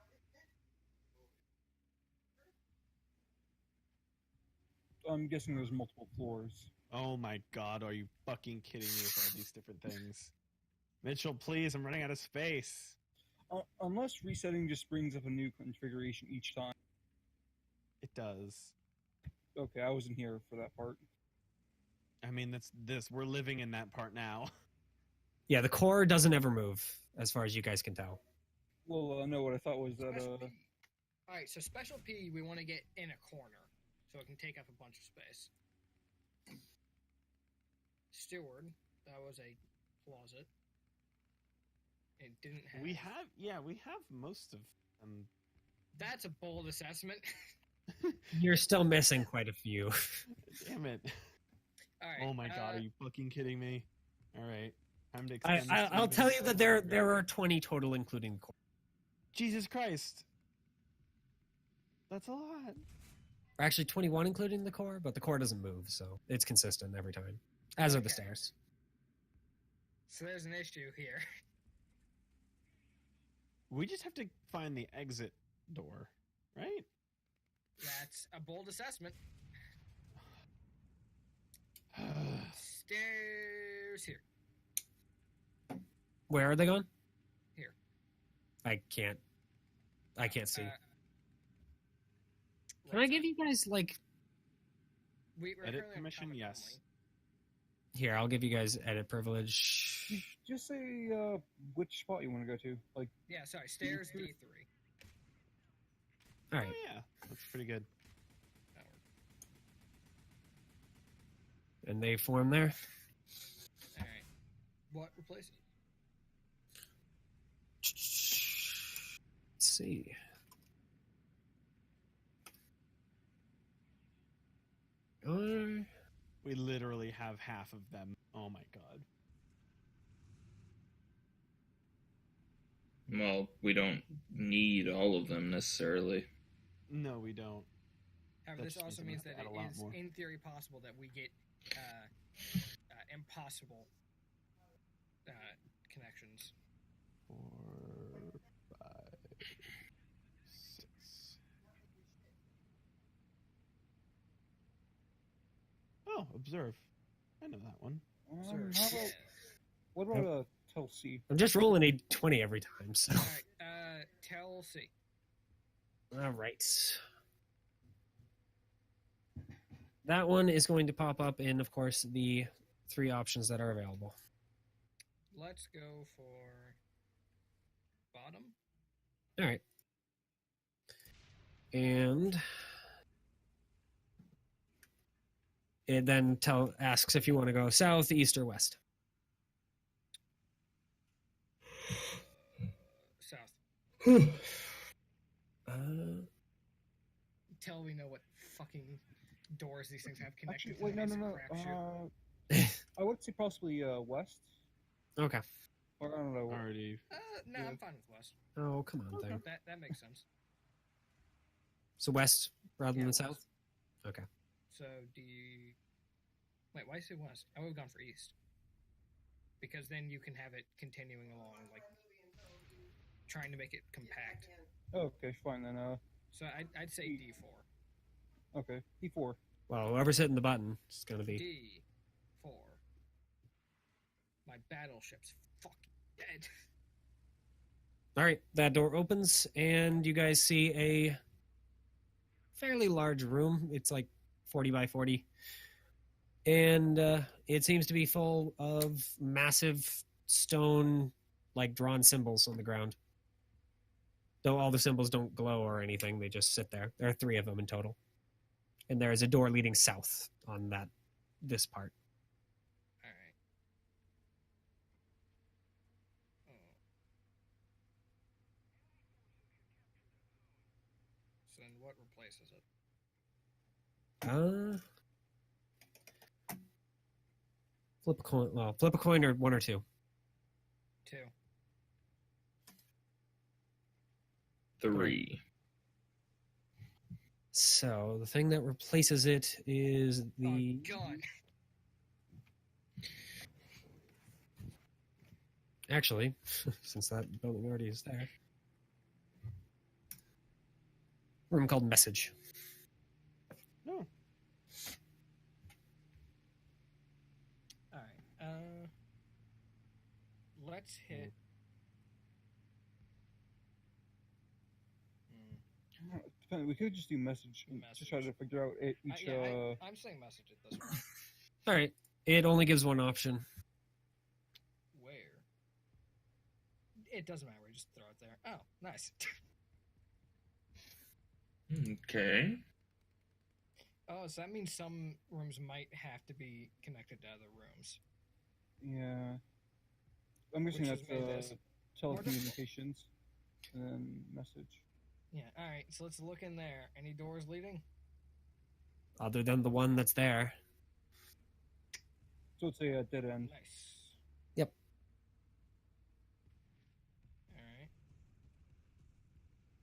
I'm guessing there's multiple floors. Oh my god, are you fucking kidding me with all these different things? Mitchell, please, I'm running out of space. Unless resetting just brings up a new configuration each time. It does. Okay, I wasn't here for that part. I mean, that's this. We're living in that part now. Yeah, the core doesn't ever move, as far as you guys can tell. Well, no, what I thought was that Special P. Alright, so special P we want to get in a corner, so it can take up a bunch of space. Steward, that was a closet. It didn't have. We have most of them. That's a bold assessment. You're still missing quite a few. Damn it. Alright. Oh my god, are you fucking kidding me? Alright. Time to I, extend I, this I'll even tell you that further. there are 20 total, including the core. Jesus Christ. That's a lot. Or actually, 21 including the core, but the core doesn't move, so it's consistent every time. As are the Okay. stairs. So there's an issue here. We just have to find the exit door, right? That's a bold assessment. Stairs here. Where are they going? Here. I can't see. Can I right give side. you guys, We're Edit currently on permission? comic Yes. Here, I'll give you guys edit privilege. just say which spot you want to go to. Like, only. Yeah, sorry. Stairs D3. D3. All right. Oh yeah, that's pretty good. That worked. And they form there. All right. What replaces? Let's see. We literally have half of them. Oh my god. Well, we don't need all of them necessarily. No, we don't. However, That this just also means means we that have to it add a lot is, more. in theory, possible that we get impossible connections. 4, 5, 6. Oh, observe. I know that one. Sir, How about, yeah. what about tell C? I'm just rolling a 20 every time, so. All right. Tell C. All right. That one is going to pop up in, of course, the 3 options that are available. Let's go for bottom. All right. And it then asks if you want to go south, east, or west. South. Uh, Until we know what fucking doors these things have connected Actually, to. wait, no, it's no, a no. crapshoot. I would say possibly west. okay. Or I don't know. Already. No, I'm fine with west. Oh, come on, thing. That makes sense. So west rather Yeah, than west. south? Okay. So do you... Wait, why say west? I would have gone for east. Because then you can have it continuing along, like trying to make it compact. Oh, okay, fine then. So I'd say D4. Okay, D4. Well, whoever's hitting the button is going to be. D4. My battleship's fucking dead. All right, that door opens, and you guys see a fairly large room. It's like 40 by 40. And it seems to be full of massive stone, like drawn symbols on the ground. Though all the symbols don't glow or anything, they just sit there. There are 3 of them in total. And there is a door leading south on this part. All right. Oh. So then what replaces it? Flip a coin. Well, flip a coin or 1 or 2. 2. 3. So the thing that replaces it is the. Oh, God. Actually, since that building already is there. Room called Message. No. All right. Let's hit. We could just do message and just try to figure out each. I'm saying message at this point. All right. It only gives 1 option. Where? It doesn't matter. We just throw it there. Oh, nice. Okay. Oh, so that means some rooms might have to be connected to other rooms. Yeah. I'm guessing Which that's has made this more telecommunications and then message. Yeah. All right. So let's look in there. Any doors leading? Other than the one that's there. So it's a dead end. Nice. Yep. All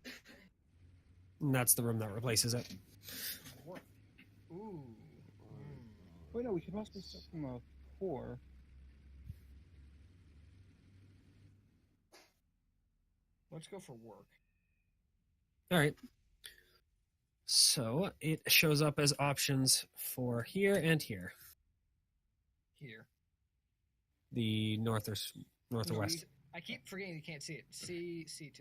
right. And that's the room that replaces it. Ooh. Wait, no, we could possibly start from a 4. Let's go for work. All right. So it shows up as options for here and here. Here. The north or north or No, west. I keep forgetting you can't see it. C2.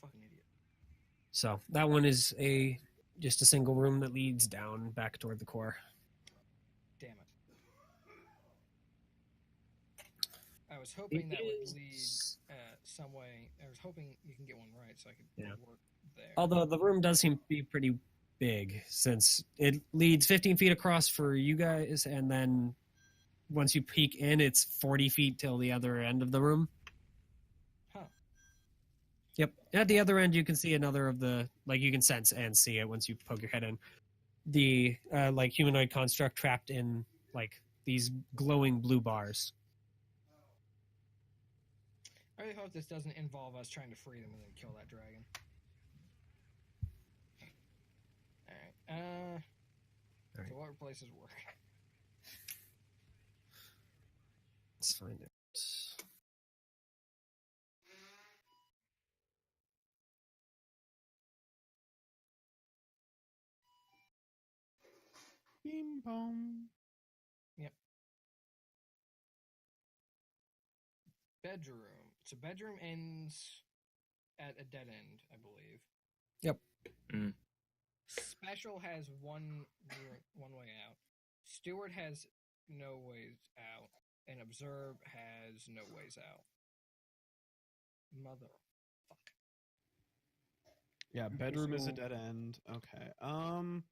Fucking idiot. So that one is just a single room that leads down back toward the core. Damn it. I was hoping that would lead some way. I was hoping you can get one right so I could Yeah. work there. Although the room does seem to be pretty big, since it leads 15 feet across for you guys, and then once you peek in, it's 40 feet till the other end of the room. Huh. Yep. At the other end, you can see another of the, like, you can sense and see it once you poke your head in. The, like, humanoid construct trapped in, like, these glowing blue bars. really hope this doesn't involve us trying to free them and then kill that dragon. Alright, Alright. so what replaces work? Let's find it. Bing bong. Bedroom. So bedroom ends at a dead end, I believe. Yep. Mm. Special has one way out. Steward has no ways out, and Observe has no ways out. Motherfuck. Yeah, Okay, bedroom is a so- dead end. Okay.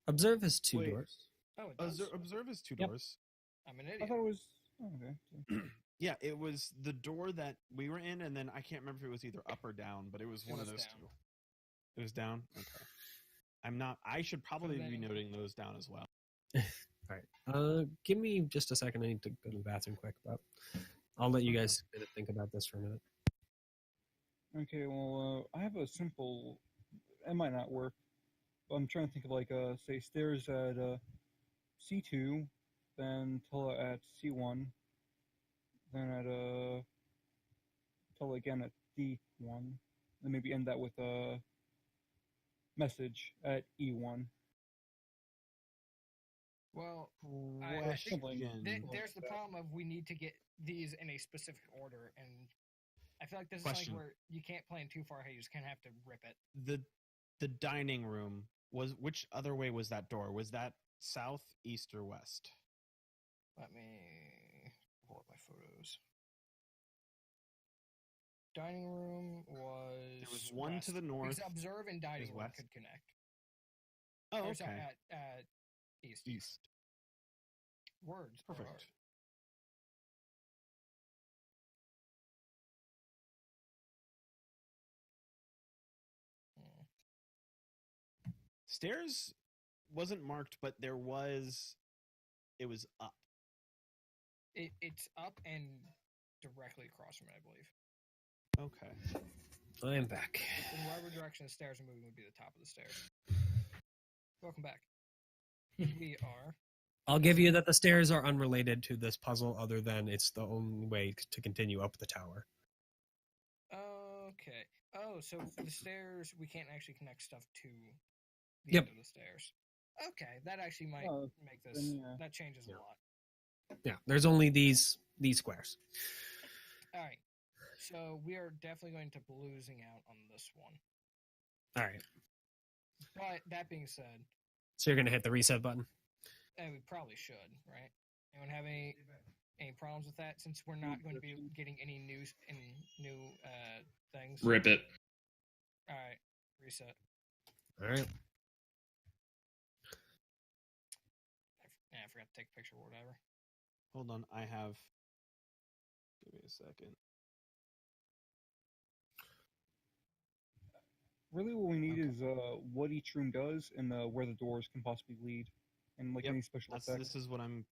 Observe has two Wait. doors. Oh, it does. Observe is two Yep. doors. I'm an I idiot. thought it was. Oh, okay. So- Yeah, it was the door that we were in, and then I can't remember if it was either up or down, but it was It one was of those down. two. It was down? Okay. I'm not. I should probably be then- noting those down as well. All right. Give me just a second. I need to go to the bathroom quick, but I'll let you guys kind of think about this for a minute. Okay, well, I have a simple. It might not work, but I'm trying to think of like, say, stairs at C2, then Tulla at C1, then at Tulla again at D1, then maybe end that with a message at E1. Well, I think Question. there's the problem of we need to get these in a specific order, and I feel like this Question. is like where you can't plan too far ahead. You just kind of have to rip it. The dining room was which other way was that door? Was that south, east, or west? Let me pull up my photos. Dining room was. There was one to west, the north. Because Observe and dining is room west. could connect. Oh, Or sorry, okay. at east. East. Words. Perfect. Stairs wasn't marked, but there was. It was up. It's up and directly across from it, I believe. Okay. I am back. In whatever direction the stairs are moving would be the top of the stairs. Welcome back. We are. I'll give you that the stairs are unrelated to this puzzle, other than it's the only way to continue up the tower. Okay. Oh, so for the stairs, we can't actually connect stuff to the Yep. end of the stairs. Okay, that actually might Oh, make this. then, yeah. That changes Yeah. a lot. Yeah, there's only these squares. All right. So we are definitely going to be losing out on this one. All right. But that being said, So you're gonna hit the reset button. we probably should, right? Anyone have any problems with that? Since we're not going to be getting any new things. Rip it. All right. Reset. All right. I forgot to take a picture or whatever. Hold on. I have. Give me a second. Really, what we need Okay. is what each room does and where the doors can possibly lead, and like Yep, any special effects. This is what I'm.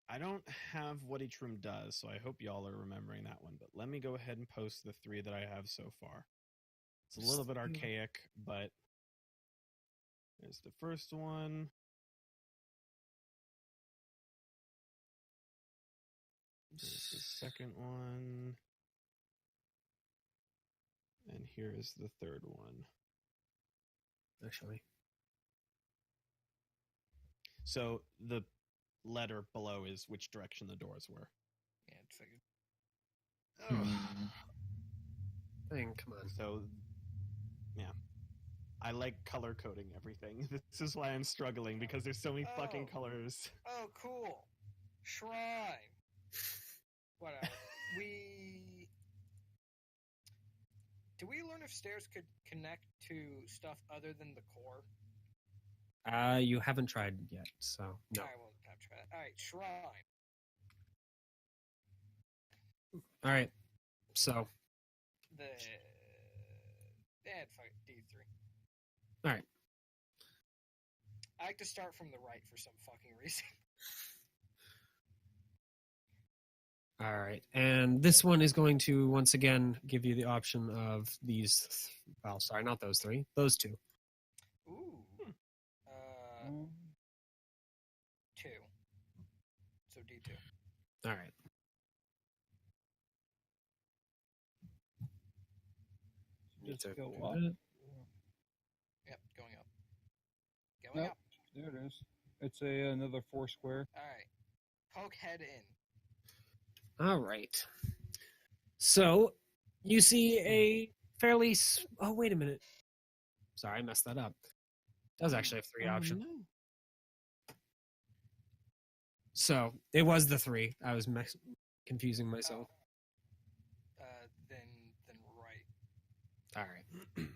I don't have what each room does, so I hope y'all are remembering that one. But let me go ahead and post the 3 that I have so far. It's a little bit archaic, but there's the first one. There's the second one. And here is the third one. Actually, So the letter below is which direction the doors were. Yeah, it figured. Hmm. thing. Come on. So, yeah. I like color coding everything. This is why I'm struggling, because there's so many fucking Oh. colors. Oh, cool. Shrine. Whatever. Did we learn if stairs could connect to stuff other than the core? You haven't tried yet, so no. I will have to try that. All right, shrine. All right. So Fuck D3. All right. I like to start from the right for some fucking reason. All right. And this one is going to once again give you the option of these. Well, sorry, not those three. Those two. Ooh. Um, 2. So D2. All right. just Need to go do up. that. Yep, going up. Going Nope. up. There it is. It's another 4 square. All right. Poke head in. All right. So you see a fairly. Oh, wait a minute. Sorry, I messed that up. It does actually have 3 options. No. So it was the 3. I was confusing myself. Then right. All right.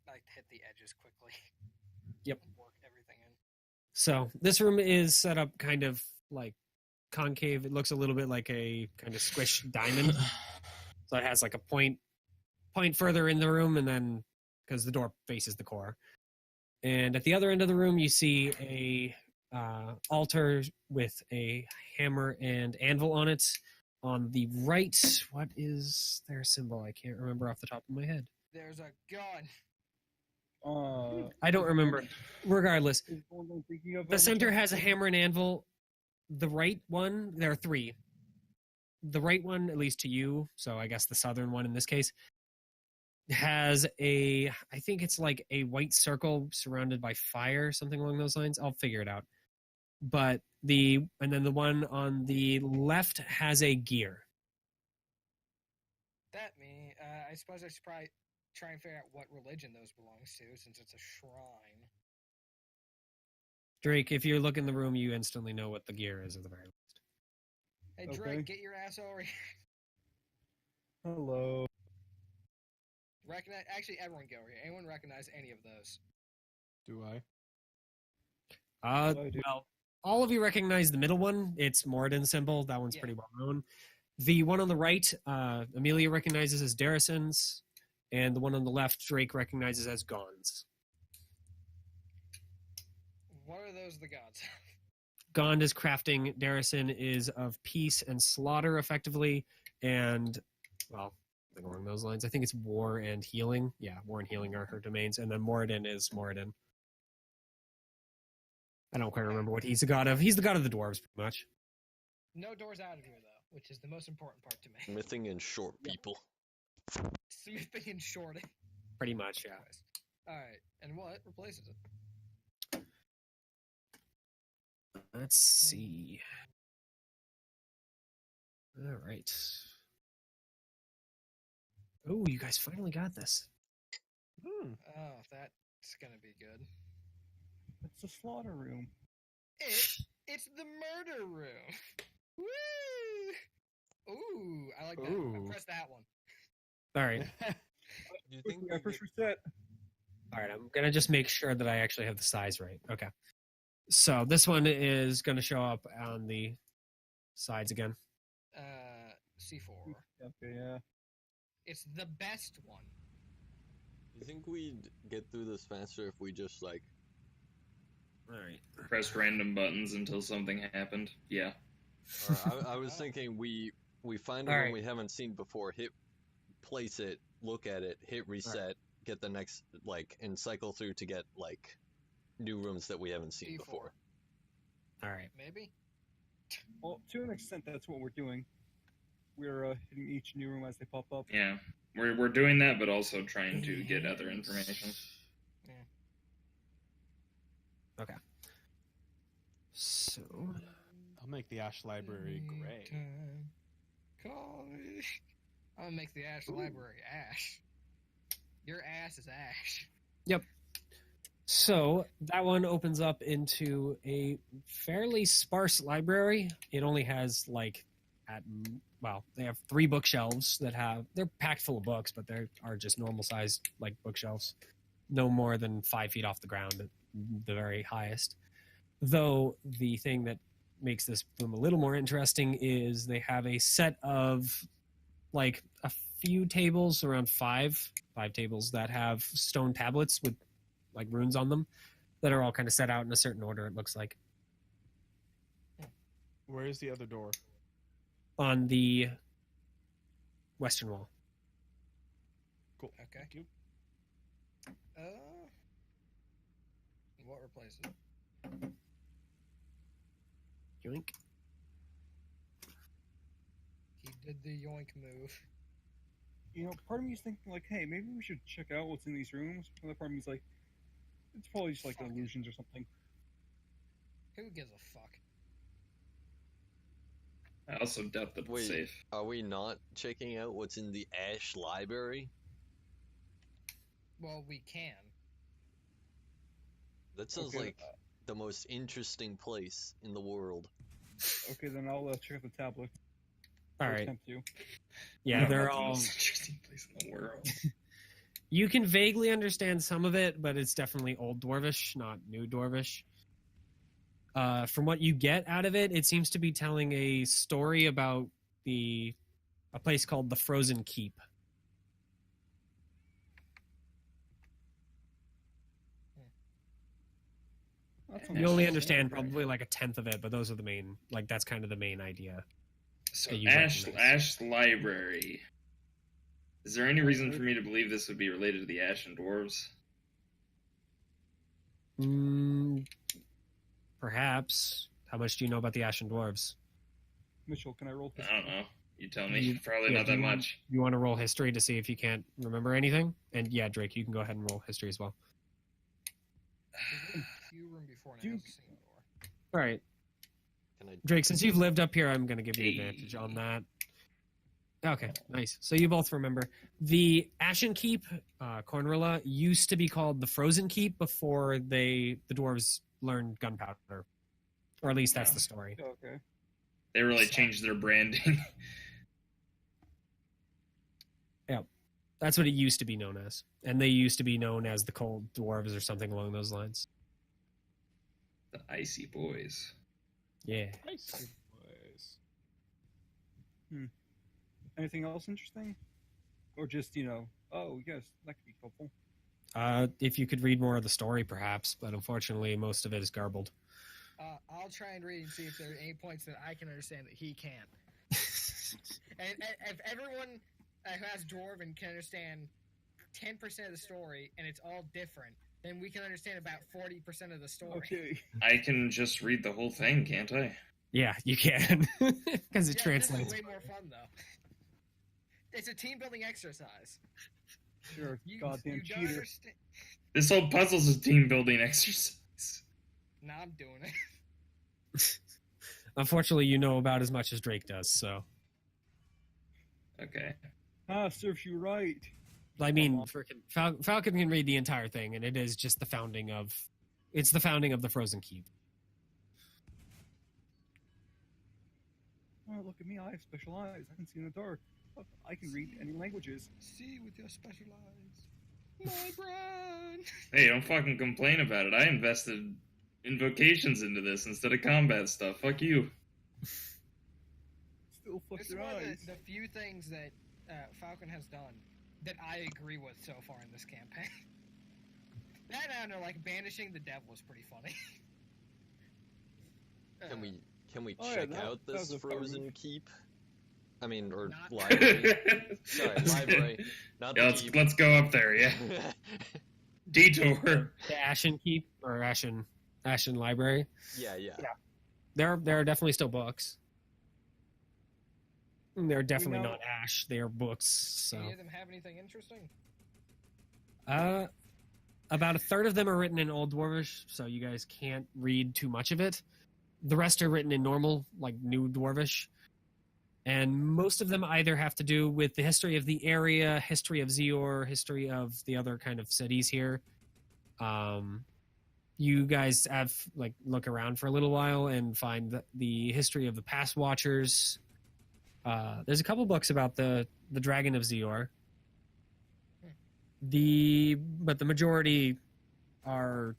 I hit the edges quickly. Yep. And work everything in. So this room is set up kind of like concave. It looks a little bit like a kind of squished diamond. So it has like a point further in the room, and then because the door faces the core. And at the other end of the room, you see a altar with a hammer and anvil on it. On the right, what is their symbol? I can't remember off the top of my head. There's a gun. I don't remember. Regardless, Is the one I'm thinking of the center has a hammer and anvil. The right one, there are 3. The right one, at least to you, so I guess the southern one in this case, has I think it's like a white circle surrounded by fire, something along those lines. I'll figure it out. But and then the one on the left has a gear. That me. I suppose I should probably try and figure out what religion those belongs to, since it's a shrine. Drake, if you look in the room, you instantly know what the gear is at the very least. Hey Okay. Drake, get your ass over here. Hello. Recognize. Actually, everyone get over here. Anyone recognize any of those? Do I? Uh, I do. well, all of you recognize the middle one. It's Moradin's symbol. That one's Yeah. pretty well known. The one on the right, Amelia recognizes as Darison's, and the one on the left, Drake recognizes as Gond's. What are those the gods? Gond is crafting. Darison is of peace and slaughter, effectively, and well, something along those lines. I think it's war and healing. Yeah, war and healing are her domains, and then Moradin is Moradin. I don't quite remember what he's the god of. He's the god of the dwarves, pretty much. No doors out of here though, which is the most important part to me. Smithing and short people. Smithing and shorting. Pretty much, yeah. All right, and what replaces it? Let's see. All right. Oh, you guys finally got this. Hmm. Oh, that's gonna be good. It's the slaughter room. It's the murder room. Woo! Ooh, I like that. Ooh. I pressed that one. All right. Do you think I first reset. All right, I'm gonna just make sure that I actually have the size right. Okay. So this one is gonna show up on the sides again. C4. Okay, yeah. It's the best one. you think we'd get through this faster if we just like All right. Pressed random buttons until something happened. Yeah. I was thinking we find a All room right. we haven't seen before, place it, look at it, hit reset, get the next and cycle through to get new rooms that we haven't seen D4. before. All right. Maybe. Well, to an extent, that's what we're doing. We're hitting each new room as they pop up. Yeah. We're doing that, but also trying to get other information. Okay. So I'll make the Ash Library gray. Time. Call me. I'm gonna make the Ash Library ash. Your ass is ash. So that one opens up into a fairly sparse library. It only has they have 3 bookshelves they're packed full of books, but they are just normal sized bookshelves, no more than 5 feet off the ground at the very highest. Though the thing that makes this room a little more interesting is they have a set of a few tables, around five tables that have stone tablets with runes on them that are all kind of set out in a certain order, it looks like. Where is the other door? on the western wall. Cool. Okay. Thank you. What replaces it? Yoink. He did the yoink move. You know, part of me is thinking like, hey, maybe we should check out what's in these rooms. Another part of me is like, it's probably just like Fuck it. illusions or something. Who gives a fuck? I also doubt that Wait. it's safe. Are we not checking out what's in the Ash Library? Well, we can. That sounds Okay, like the most interesting place in the world. Okay, then I'll check out the tablet. All Or right. attempt to. Yeah, No, they're that's the all. most interesting place in the world. You can vaguely understand some of it, but it's definitely Old Dwarvish, not New Dwarvish. From what you get out of it, it seems to be telling a story about a place called the Frozen Keep. That's You only nice. understand probably like a tenth of it, but those are the main. Like that's kind of the main idea. So that you Ash recognize. Library. Is there any reason for me to believe this would be related to the Ashen Dwarves? Perhaps. How much do you know about the Ashen Dwarves? Mitchell, can I roll? I don't know. You tell me. You- Probably yeah, not do that you want- much. You want to roll history to see if you can't remember anything? And yeah, Drake, you can go ahead and roll history as well. There's a queue room before and it has a single door. All right, Can I? Drake, since you've lived up here, I'm going to give you advantage on that. Okay, nice. So you both remember. The Ashen Keep, Cornrilla, used to be called the Frozen Keep before the dwarves learned gunpowder. Or at least that's the story. Okay. They really changed their branding. That's what it used to be known as. And they used to be known as the Cold Dwarves or something along those lines. The Icy Boys. Yeah. Nice. Boys. Anything else interesting? Or just, you know, oh, yes, that could be helpful. If you could read more of the story, perhaps, but unfortunately, most of it is garbled. I'll try and read and see if there are any points that I can understand that he can't. And if everyone who has Dwarven can understand 10% of the story and it's all different, then we can understand about 40% of the story. Okay. I can just read the whole thing, can't I? Yeah, you can, because it Yeah, translates. This is way more fun, though. It's a team building exercise. Sure, You, goddamn you don't cheater. understand. This whole puzzle's a team building exercise. Nah, I'm doing it. Unfortunately, you know about as much as Drake does, so. Okay. Ah, serves you right. I mean, Falcon can read the entire thing, and it is just the founding of. It's the founding of the Frozen Keep. Oh, look at me, I have special eyes. I can see in the dark. Look, I can read any languages. See with your special eyes. My brain. Hey, don't fucking complain about it. I invested invocations into this instead of combat stuff. Fuck you. Still fuck This is your one of eyes. the few things that Falcon has done that I agree with so far in this campaign. That and like banishing the devil was pretty funny. Can we Oh, yeah, check that- out that this was a fun frozen move. keep? I mean, or Not- library. Sorry, library. Not Yeah, the keep. let's go up there, yeah. Detour. The Ashen Keep or Ashen Library. yeah. There are definitely still books. They're definitely know- not ash. They are books. So, Any of them have anything interesting? about a third of them are written in Old Dwarvish, so you guys can't read too much of it. The rest are written in normal, like New Dwarvish, and most of them either have to do with the history of the area, history of Zior, history of the other kind of cities here. You guys have like look around for a little while and find the history of the Past Watchers. There's a couple books about the Dragon of Zior. But the majority are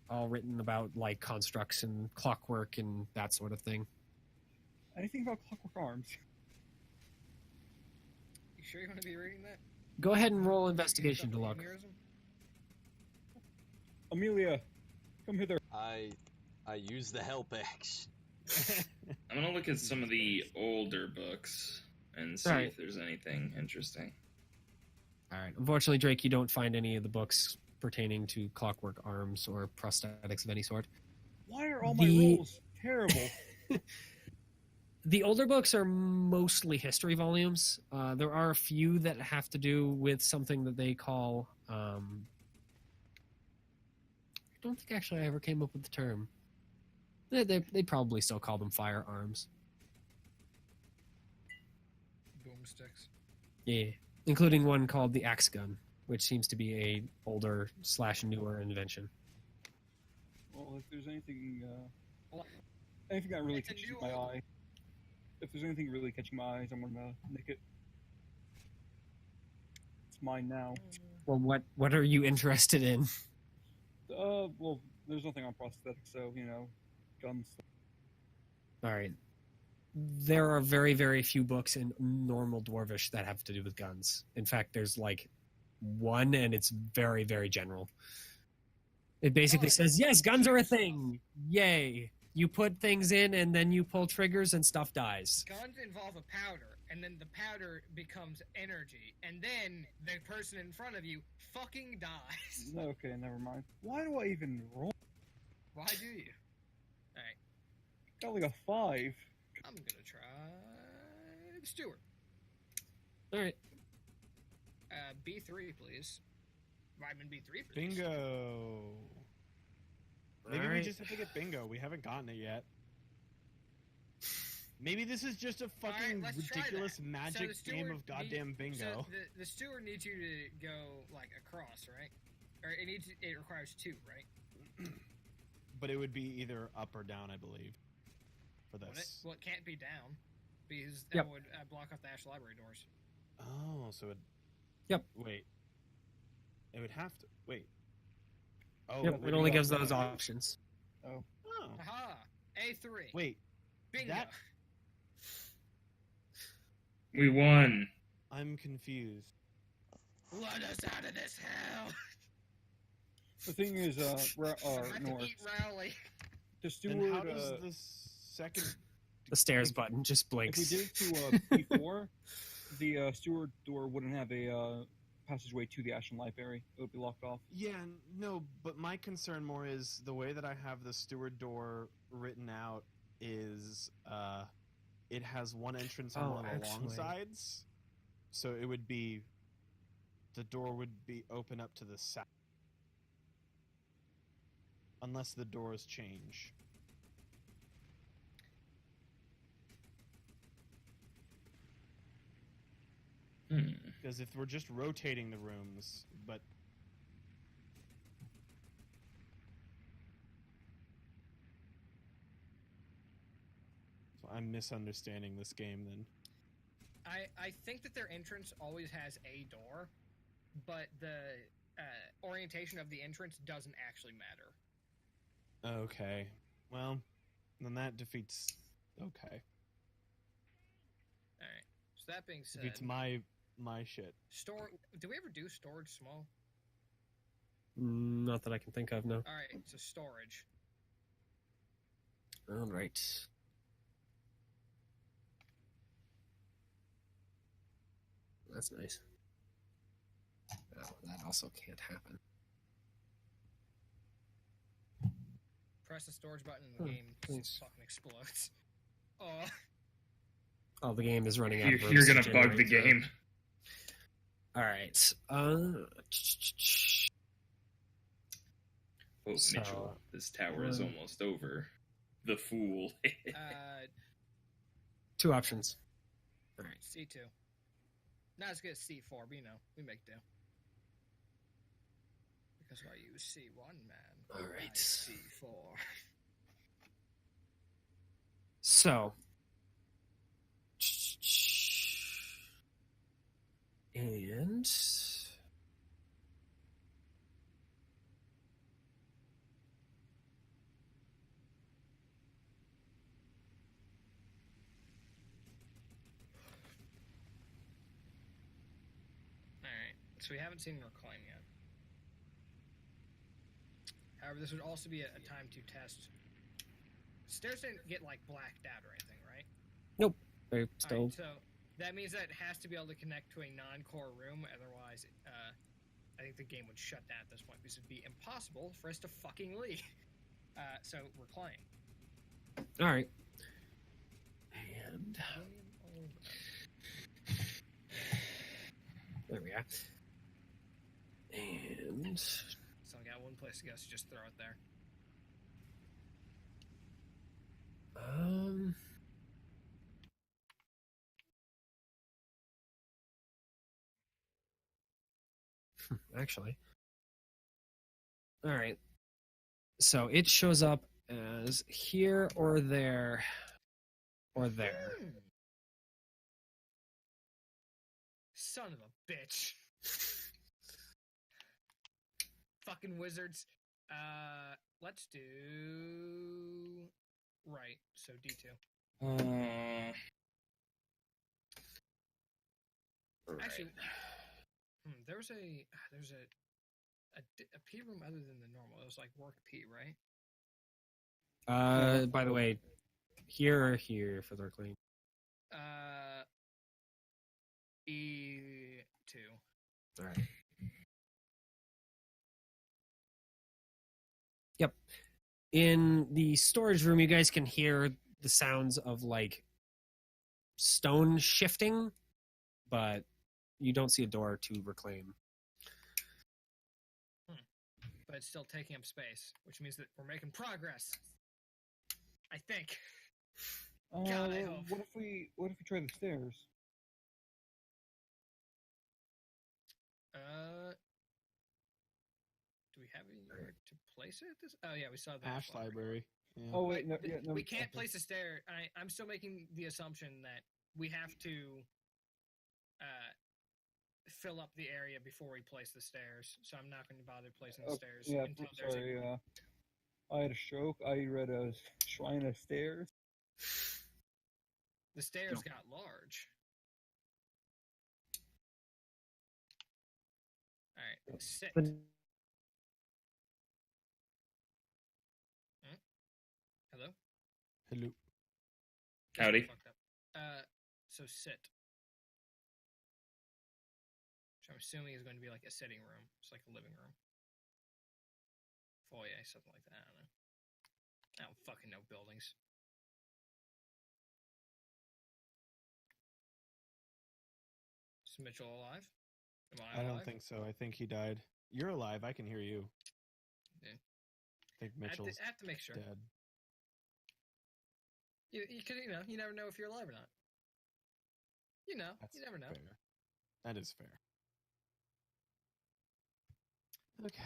all written about like constructs and clockwork and that sort of thing. Anything about Clockwork Arms? You sure you want to be reading that? Go ahead and roll investigation to look. Aneurysm? Amelia, come hither. I use the help action. I'm gonna look at some of the older books and see Alright. if there's anything interesting. All right. Unfortunately, Drake, you don't find any of the books pertaining to clockwork arms or prosthetics of any sort. Why are all my The- rolls terrible? The older books are mostly history volumes. There are a few that have to do with something that they call. I don't think actually I ever came up with the term. They probably still call them firearms. Boomsticks. Yeah, including one called the axe gun, which seems to be a older / newer invention. Well, if there's anything that really It's a catches new my one. eye, if there's anything really catching my eyes, I'm gonna nick it. It's mine now. Well, what are you interested in? Well, there's nothing on prosthetics, so guns. All right. There are very, very few books in normal Dwarvish that have to do with guns. In fact, there's like one, and it's very, very general. It basically says, yes, guns are a thing. Yay. You put things in, and then you pull triggers, and stuff dies. Guns involve a powder, and then the powder becomes energy, and then the person in front of you fucking dies. Okay, never mind. Why do I even roll? Why do you? Alright, Got like a 5. I'm gonna try Stewart. All right. B3, please. Vitamin B3, please. Bingo. Maybe we Alright. just have to get bingo. We haven't gotten it yet. Maybe this is just a fucking let's try ridiculous that. magic the game steward of goddamn bingo. So the steward needs you to go like across, right? Or it requires 2, right? But it would be either up or down, I believe, for Would it? this. Well, it can't be down because Yep. that would block off the Ash Library doors. Oh, so it. Yep. Wait. It would have to. Wait. Oh, Yep, would it only be gives up those or down. options. Oh. Aha! A3. Wait. Bingo. that- We won. I'm confused. Let us out of this hell! The thing is, I have North, to eat Rowley. the Then steward. how does the second? The stairs button just If we blinks. did it to P4, the steward door wouldn't have a passageway to the Ashen Library. It would be locked off. Yeah, no, but my concern more is the way that I have the steward door written out is it has one entrance on Oh, one of the long actually. sides. So it would be the door would be open up to the south. Unless the doors change. Because if we're just rotating the rooms, but so I'm misunderstanding this game then. I think that their entrance always has a door, but the orientation of the entrance doesn't actually matter. Okay. Well, then that defeats okay. Alright. So that being said, Defeats my shit. do we ever do storage small? Not that I can think of, no. Alright, so storage. All right. That's nice. Oh, that also can't happen. Press the storage button and the game thanks. fucking explodes. Oh, Oh, the game is running out. You're, of you're rooms gonna to bug the generate, game. All right. Oh, So, Mitchell, this tower is almost over. The fool. two options. All right. C2. Not as good as C4, but we make do. Because I use C1, man. All I right. C4. So. And. Alright, so we haven't seen Reclaim yet. However, this would also be a time to test stairs didn't get like blacked out or anything, right? They're All still. right, so that means that it has to be able to connect to a non-core room. Otherwise, I think the game would shut down at this point because it'd be impossible for us to fucking leave. So we're playing. All right. And there we are. And So I got one place to go, so just throw it there. actually, all right. So it shows up as here or there or there. Son of a bitch. Fucking wizards. Let's do right. So D2. Actually, there's a P room other than the normal. It was like work P, right? By the way, here or here for their clean. E2. All right. Yep. In the storage room, you guys can hear the sounds of like stone shifting, but you don't see a door to reclaim. But it's still taking up space, which means that we're making progress. I think. God, I hope. What if we try the stairs? Do we have anywhere to place it? Oh yeah, we saw the Ash library. Yeah. Oh wait, no, But yeah, no. we can't okay. place a stair. I'm still making the assumption that we have to fill up the area before we place the stairs. So I'm not going to bother placing the stairs Yeah, until there's sorry. a... I had a stroke. I read a shrine of stairs. The stairs got large. All right, sit. Hello? Hello. Howdy. Fucked up. So sit. Which I'm assuming is going to be like a sitting room. It's like a living room. Foyer, something like that. I don't know. I don't fucking know buildings. Is Mitchell alive? Am I I alive? don't think so. I think he died. You're alive. I can hear you. Yeah. I think Mitchell's I have to make sure. dead. You never know if you're alive or not. You know, That's you never know. fair. That is fair. Okay.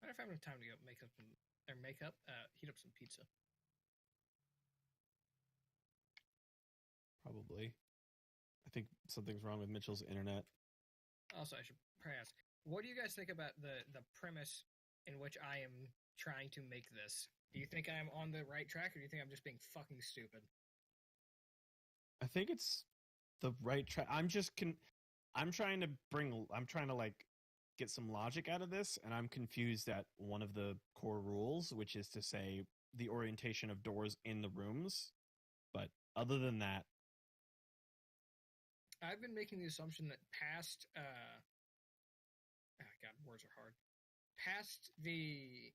I wonder if I have enough time to go heat up some pizza. Probably. I think something's wrong with Mitchell's internet. Also, I should probably ask, what do you guys think about the premise in which I am trying to make this? Do you think I'm on the right track, or do you think I'm just being fucking stupid? I think it's the right track. I'm trying to like get some logic out of this, and I'm confused at one of the core rules, which is to say the orientation of doors in the rooms. But other than that, I've been making the assumption that past words are hard. Past the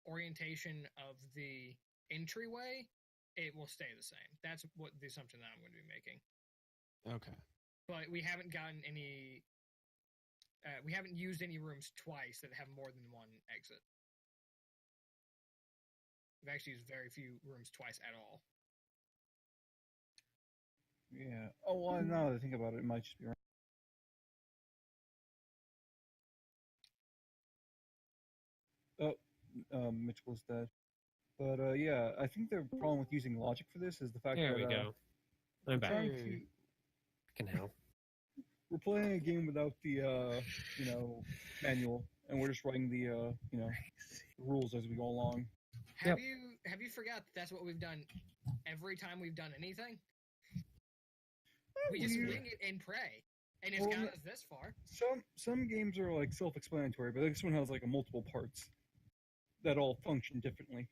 orientation of the entryway, it will stay the same. That's what the assumption that I'm going to be making. okay. But we haven't gotten any. We haven't used any rooms twice that have more than one exit. We've actually used very few rooms twice at all. Yeah. Oh, well, now that I think about it, it might just be right. Oh, Mitchell's dead. But yeah, I think the problem with using logic for this is the fact There that we go. I'm back. trying Hey. to, Fucking hell. we're playing a game without the manual, and we're just writing the rules as we go along. Have you forgot that that's what we've done every time we've done anything? We just wing it and pray. And it's Well, got no- us this far. Some games are like self-explanatory, but this one has like a multiple parts that all function differently.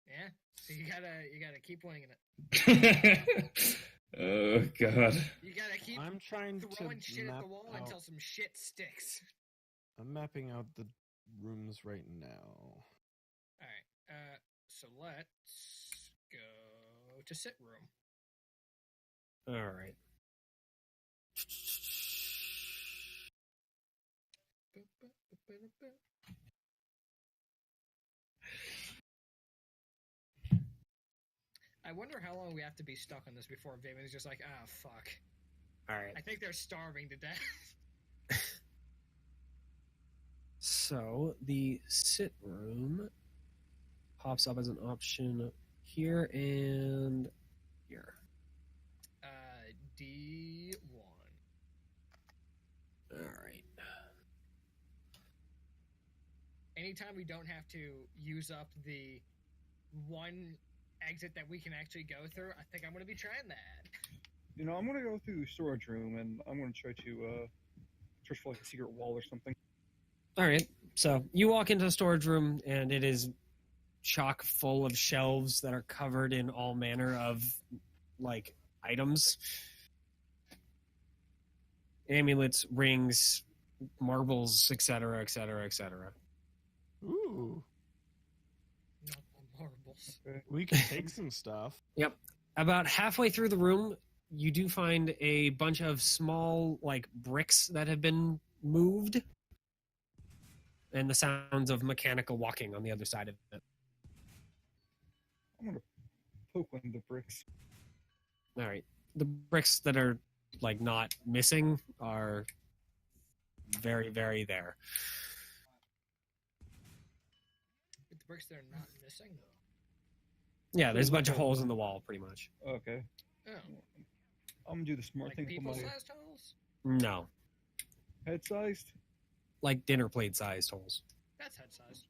Yeah. So you gotta keep winging it. Oh god. You gotta keep I'm trying to throwing shit at map the wall out. until some shit sticks. I'm mapping out the rooms right now. Alright. So let's go to sit room. All right. I wonder how long we have to be stuck on this before Damon's just like, ah, fuck. All right. I think they're starving to death. So the sit room pops up as an option here and here. D1. All right. Anytime we don't have to use up the one exit that we can actually go through, I think I'm going to be trying that. You know, I'm gonna go through storage room and I'm gonna try to search for like a secret wall or something. All right. So you walk into the storage room, and it is chock full of shelves that are covered in all manner of like items, amulets, rings, marbles, etc., etc., etc. Ooh, Not the marbles. we can take some stuff. About halfway through the room, you do find a bunch of small like bricks that have been moved, and the sounds of mechanical walking on the other side of it. I'm gonna poke one of the bricks. All right. The bricks that are like not missing are very, very there. But the bricks that are not missing? Yeah, there's a bunch of holes in the wall, pretty much. Okay. Oh. I'm gonna do the smart Like thing. Put my people-sized holes? No, head sized. like dinner plate sized holes. That's head-sized.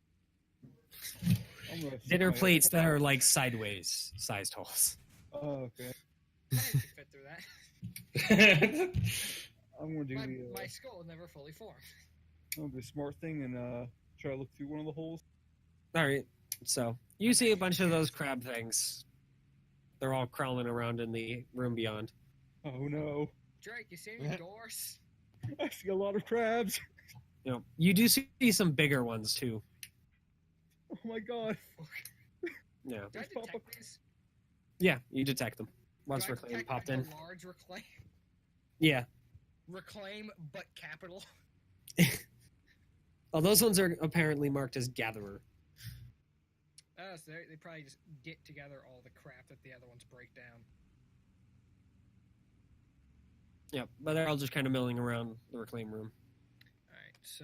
I'm gonna stick Dinner my- plates that are like sideways sized holes. Oh, okay. I could fit through that. I'm gonna do My, the my skull never fully formed. I'm gonna do the smart thing and try to look through one of the holes. All right. So you see a bunch of those crab things. They're all crawling around in the room beyond. Oh no! Drake, you see any doors? I see a lot of crabs. You know, you do see some bigger ones too. Oh my god! Yeah. Do I Just pop detect these? Yeah, you detect them. Once Do I Reclaim detect, popped like, in. a large reclaim? Yeah. Reclaim, but capital. Oh, those ones are apparently marked as Gatherer. Oh, so they probably just get together all the crap that the other ones break down. Yep, but they're all just kind of milling around the Reclaim room. Alright, so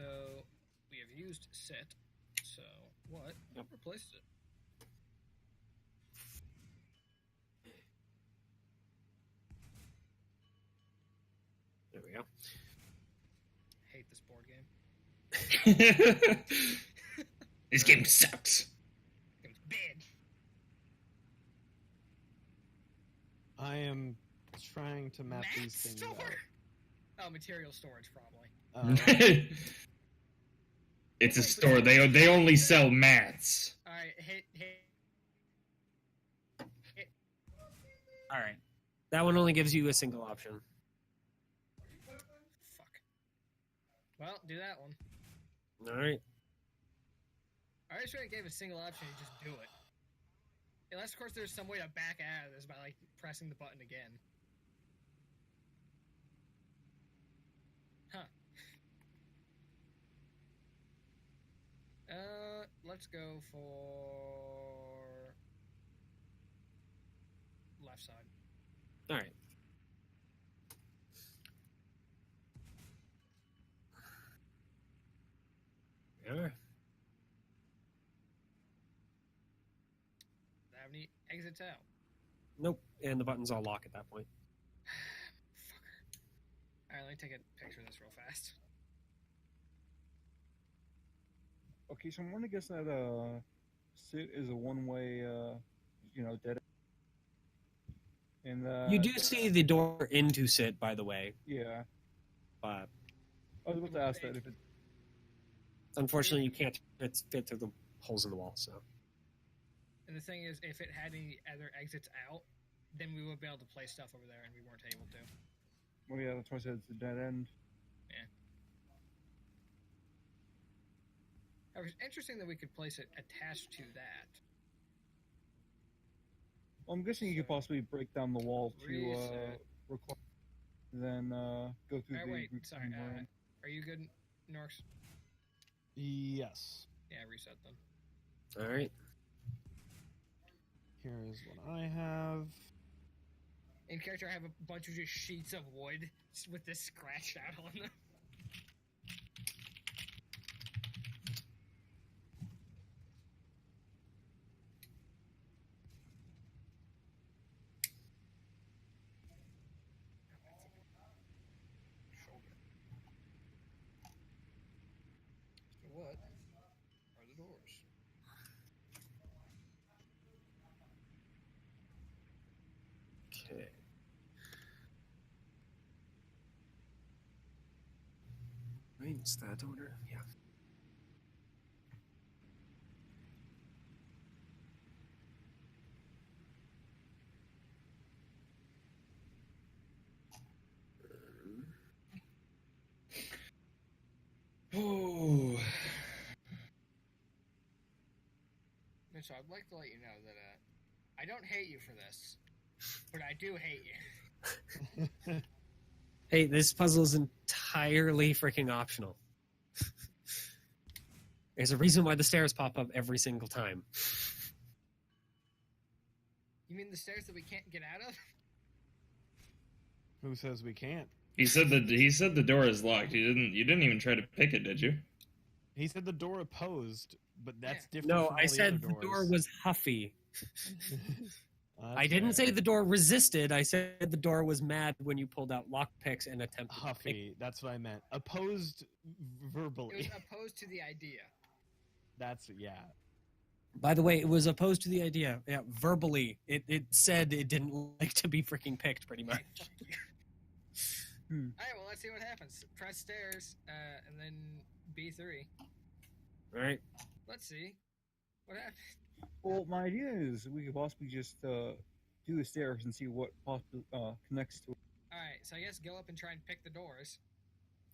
we have used sit. So what? Yep. Replaced it. There we go. Hate this board game. This game sucks. It was bad. I am trying to map Mat these things store? out. Oh, material storage probably. It's a store. They only sell mats. Alright, hit. All right. That one only gives you a single option. Fuck. Well, do that one. All right. I just really gave a single option and just do it. Unless, of course, there's some way to back out of this by, like, pressing the button again. Huh. Let's go for left side. All right. Yeah. Have any exits out? Nope. And the buttons all lock at that point. Fucker. Alright, let me take a picture of this real fast. Okay, so I'm gonna guess that sit is a one-way, dead. And You do see the door into Sit, by the way. Yeah. but I was about to ask that if it. unfortunately, you can't fit through the holes in the wall. So And the thing is, if it had any other exits out, then we would be able to place stuff over there, and we weren't able to. Well, yeah, that's why I said it's a dead end. It was interesting that we could place it attached to that. Well, I'm guessing you could possibly break down the wall to Reset. record, then go through Alright, the wait, group sorry. room. Are you good, Norks? Yes. Yeah, reset them. all right. Here is what I have. In character, I have a bunch of just sheets of wood with this scratched out on them. So what are the doors? Okay. Right, is that order? Yeah. Oh. So I'd like to let you know that I don't hate you for this, but I do hate you. Hey, this puzzle is entirely freaking optional. There's a reason why the stairs pop up every single time. You mean the stairs that we can't get out of? Who says we can't? He said the door is locked. You didn't even try to pick it, did you? He said the door opposed, but that's different. No, from I all said the the other door doors. was huffy. I That's didn't fair. say the door resisted. I said the door was mad when you pulled out lockpicks and attempted to pick. Huffy. That's what I meant. Opposed It verbally. was opposed to the idea. That's yeah. By the way, it was opposed to the idea. Yeah, verbally, it said it didn't like to be freaking picked, pretty much. Alright, well, let's see what happens. Press stairs, and then B3. All right. Let's see what happens. Well, my idea is we could possibly just do the stairs and see what possibly connects to it. Alright, so I guess go up and try and pick the doors.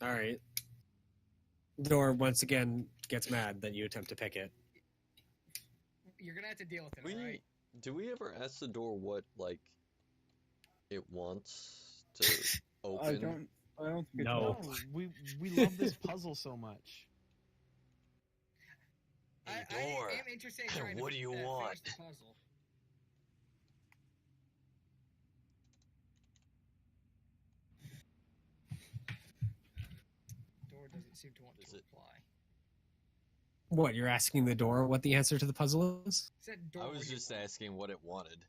All right. The door once again gets mad that you attempt to pick it. You're gonna have to deal with it, alright? Do we ever ask the door what like it wants to open? I don't think it's No. No, we love this puzzle so much. Hey, I door. am interested in trying What to do you finish want? the puzzle. Door doesn't seem to want Is to it- reply. What, you're asking the door what the answer to the puzzle is? Said door. I what was do you just want? asking what it wanted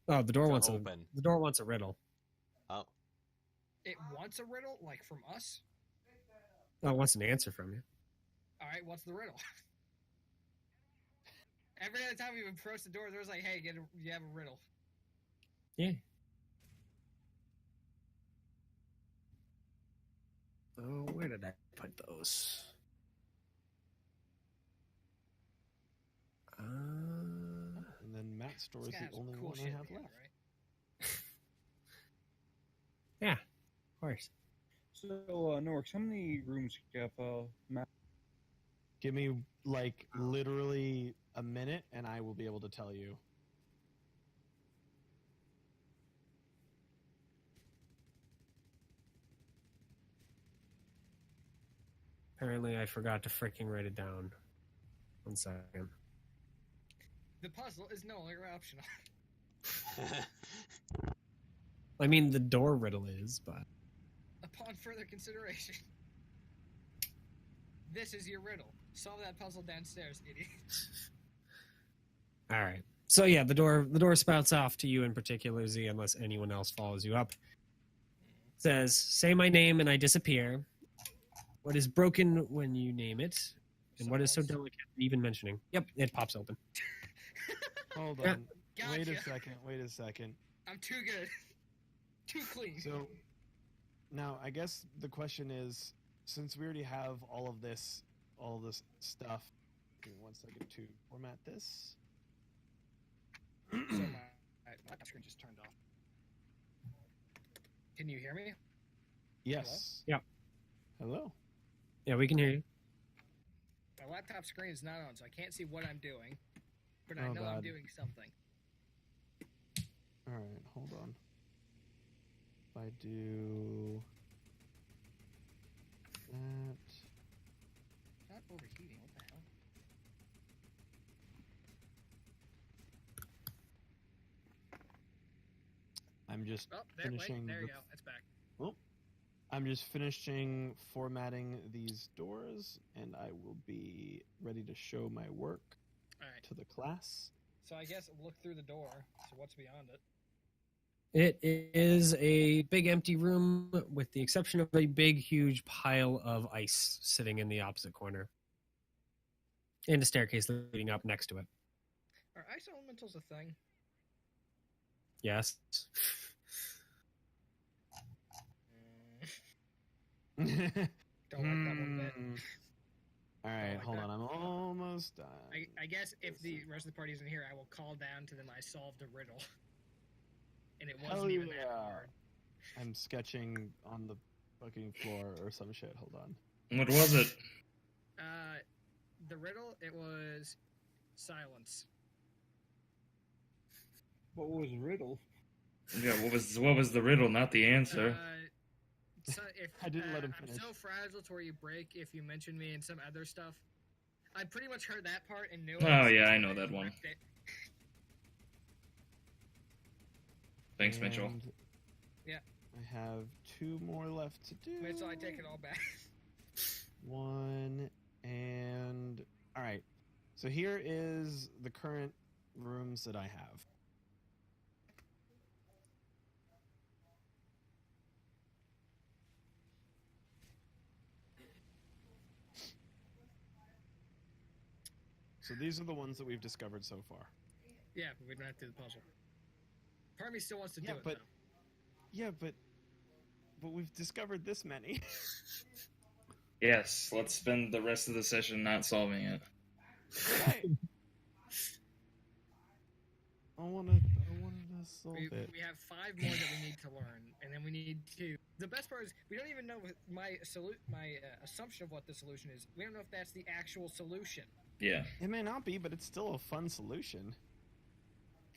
Oh, the door to wants open. the door wants a riddle. Oh, It wants a riddle, like from us. Oh, it wants an answer from you. All right, what's the riddle? Every other time we've approached the door, there's like, "Hey, you have a riddle." Yeah. Oh, where did I put those? And then Matt's store This is guy the has some only cool one shit I have in here, left. right? Yeah, of course. So, Norix, how many rooms do you have mapped? Give me like literally a minute, and I will be able to tell you. Apparently, I forgot to freaking write it down. 1 second. The puzzle is no longer optional. I mean, the door riddle is, but Upon further consideration, this is your riddle. Solve that puzzle downstairs, idiot. all right. So yeah, the door spouts off to you in particular, Z, unless anyone else follows you up. Says, "Say my name and I disappear. What is broken when you name it, and what is so Someone's- delicate even mentioning?" Yep, it pops open. Hold Yeah. on. Wait a Gotcha. second. Wait a second. I'm too good. Too clean. So, Now, I guess the question is, since we already have all this stuff, give me 1 second to format this. So my screen just turned off. Can you hear me? Yes. Yeah. Hello. Yeah, we can hear you. My laptop screen is not on, so I can't see what I'm doing. But I Oh, know I'm God. doing something. All right, hold on. If I do that. Not overheating. What the hell? I'm just Oh, there, wait, finishing. there you go. It's back. I'm just finishing formatting these doors, and I will be ready to show my work All right. to the class. So I guess look through the door. So what's beyond it? It is a big empty room with the exception of a big, huge pile of ice sitting in the opposite corner. And a staircase leading up next to it. Are ice elementals a thing? Yes. Don't like that one bit. All right, like hold that. on. I'm almost done. I guess if the rest of the party isn't here, I will call down to them. I solved a riddle, and it wasn't Hell even that yeah. hard. I'm sketching on the fucking floor or some shit. Hold on. What was it? The riddle, it was silence. What was riddle? Yeah, what was the riddle, not the answer? So if I didn't let him I'm finish. so fragile to where you break if you mention me and some other stuff. I pretty much heard that part and knew it. Oh, so yeah, I I know that one. correct it. Thanks, Mitchell. And Yeah. I have 2 more left to do. Mitchell, I take it all back. 1 and all right. So here is the current rooms that I have. So these are the ones that we've discovered so far. Yeah, but we don't have to do the puzzle. Part of me still wants to Yeah, do it, but- though. Yeah, but we've discovered this many. Yes, let's spend the rest of the session not solving it. Right. I wanted to solve We it. have 5 more that we need to learn, and then we need to. The best part is we don't even know what my assumption of what the solution is. We don't know if that's the actual solution. Yeah, It may not be, but it's still a fun solution.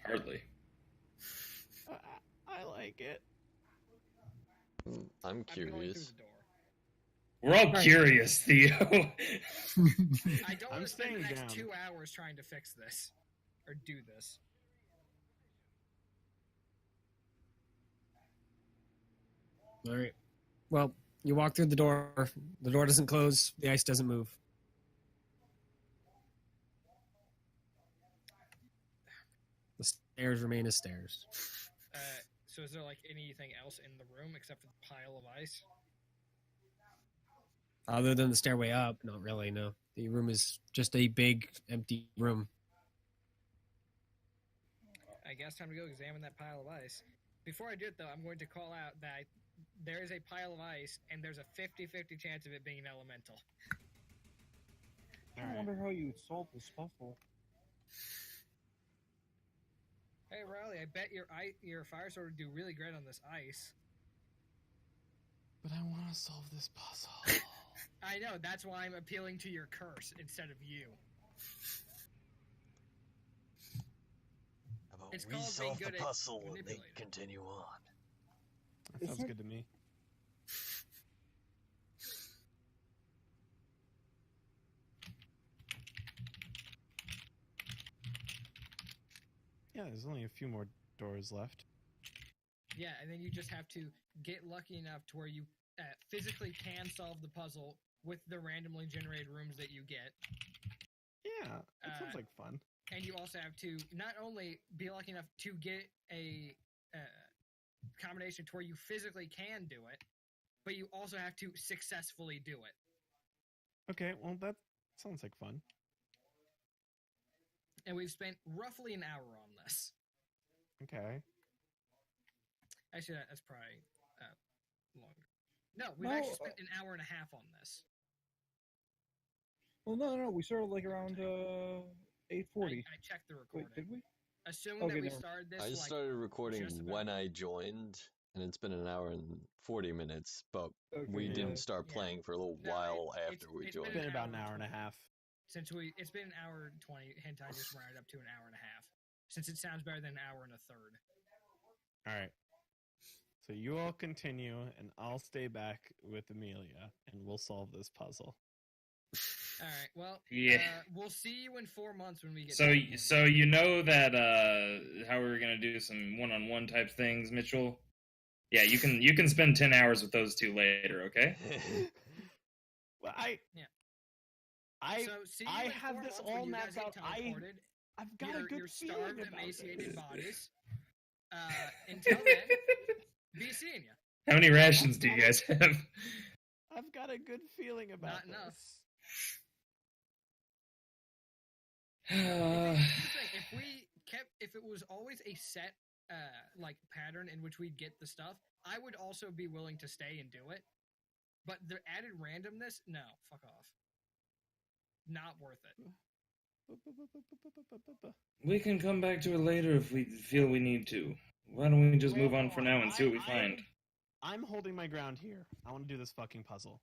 hardly. I like it. I'm I'm going through curious. the door. We're all Right. curious, Theo. I don't I'm want to spend the staying next down. 2 hours trying to fix this or do this. All right. Well, you walk through the door. The door doesn't close. The ice doesn't move. The stairs remain as stairs. So is there like anything else in the room except for the pile of ice? Other than the stairway up, not really, no. The room is just a big, empty room. I guess time to go examine that pile of ice. Before I do it, though, I'm going to call out that there is a pile of ice, and there's a 50-50 chance of it being an elemental. I wonder how you would solve this puzzle. Hey, Riley, I bet your fire sword would do really great on this ice. But I want to solve this puzzle. I know, that's why I'm appealing to your curse instead of you. How about It's we called being solve the good at puzzle and they manipulating. continue on? That Is sounds it- good to me. Yeah, there's only a few more doors left. Yeah, and then you just have to get lucky enough to where you physically can solve the puzzle with the randomly generated rooms that you get. Yeah, that sounds Uh, like fun. And you also have to not only be lucky enough to get a combination to where you physically can do it, but you also have to successfully do it. Okay, well that sounds like fun. And we've spent roughly an hour on this. Okay. Actually, that's probably longer. No, we've No, actually spent an hour and a half on this. Well, no. We started like around 8:40. I checked the Wait, recording. did we? Assuming Okay, that we never- started this I like started recording just about- when I joined, and it's been an hour and 40 minutes, but Okay, we yeah. didn't start Yeah. playing for a little No, while it's- after we it's joined. It's been about an hour and a half. since it's been an hour and 20. Hentai just rounded up to an hour and a half. Since it sounds better than an hour and a third. All right. So you all continue, and I'll stay back with Amelia, and we'll solve this puzzle. All right. Well, Yeah. we'll see you in 4 months when we get. So, to recording. so you know that how we were gonna do some one-on-one type things, Mitchell? Yeah, you can spend 10 hours with those two later, okay? Well, Yeah. I So see you I in have 4 this months when all you guys mapped get out. teleported. I've got a good your feeling starved, about emaciated this. bodies. Until then, be seeing you. How many rations do you guys have? I've got a good feeling about Not enough. this. Here's the thing, if it was always a set like pattern in which we'd get the stuff, I would also be willing to stay and do it. But the added randomness, no, fuck off. Not worth it. We can come back to it later if we feel we need to. Why don't we just move on for now and see what we find? I'm holding my ground here. I want to do this fucking puzzle.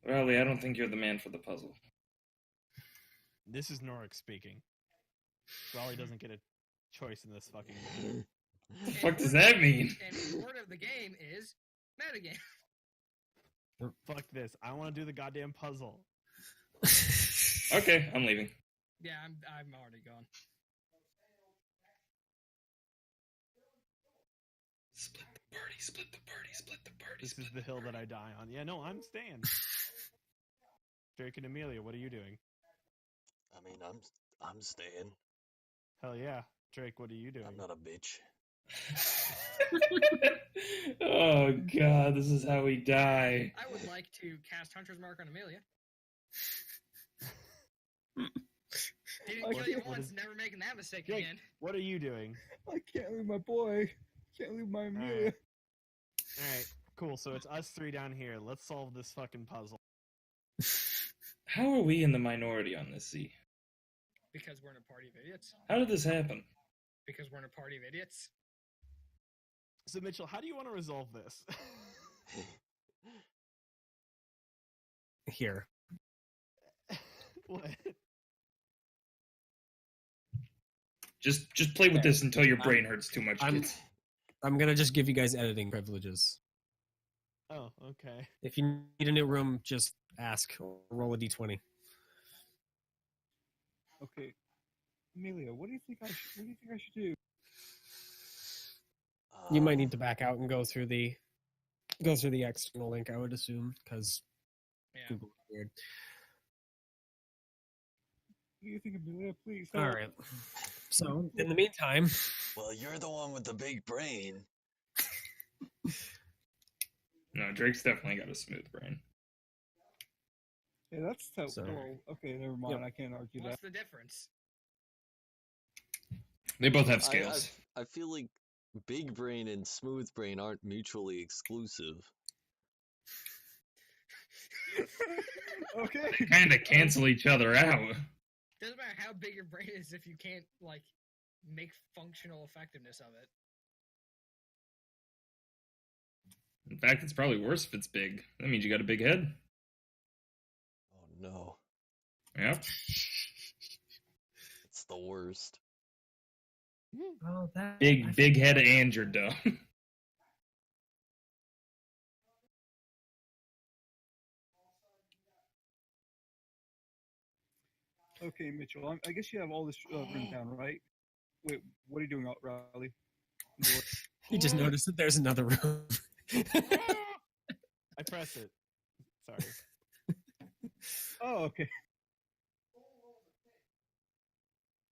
Riley, I don't think you're the man for the puzzle. This is Norik speaking. Raleigh doesn't get a choice in this fucking game. The fuck does that mean? And the word of the game is metagame. Fuck this. I want to do the goddamn puzzle. Okay, I'm leaving. Yeah, I'm already gone. Split the party, split the party, split the party. This is the hill that I die on. Yeah, no, I'm staying. Drake and Amelia, what are you doing? I mean, I'm staying. Hell yeah. Drake, what are you doing? I'm not a bitch. Oh god, this is how we die. I would like to cast Hunter's Mark on Amelia. Didn't I kill you can't- once, never making that mistake Jake. again. What are you doing? I can't leave my boy. Can't leave my Amelia. Alright, cool. So it's us three down here. Let's solve this fucking puzzle. How are we in the minority on this, Z? Because we're in a party of idiots. How did this happen? Because we're in a party of idiots. So, Mitchell, how do you want to resolve this? Here. What? Just play with this until your brain hurts too much, I'm- kids. I'm gonna just give you guys editing privileges. Oh, okay. If you need a new room, just ask or roll a d20. Okay, Amelia, what do you think I should do? You might need to back out and go through the external link, I would assume, because Yeah. Google is weird. What do you think, Amelia? Please. All help. right. So in the meantime, Well, you're the one with the big brain. No, Drake's definitely got a smooth brain. Yeah, that's so. So- Oh, okay, never mind. Yep. I can't argue What's that. the difference? They both have scales. I feel like big brain and smooth brain aren't mutually exclusive. Okay. Kind of cancel each other out. Doesn't matter how big your brain is if you can't like make functional effectiveness of it. In fact, it's probably worse if it's big. That means you got a big head. Oh no, Yep. it's the worst. oh, that Big head and you're dumb. Okay, Mitchell. I guess you have all this written down, right? Wait, what are you doing, Riley? You just noticed that there's another room. I press it. Sorry. Oh, okay.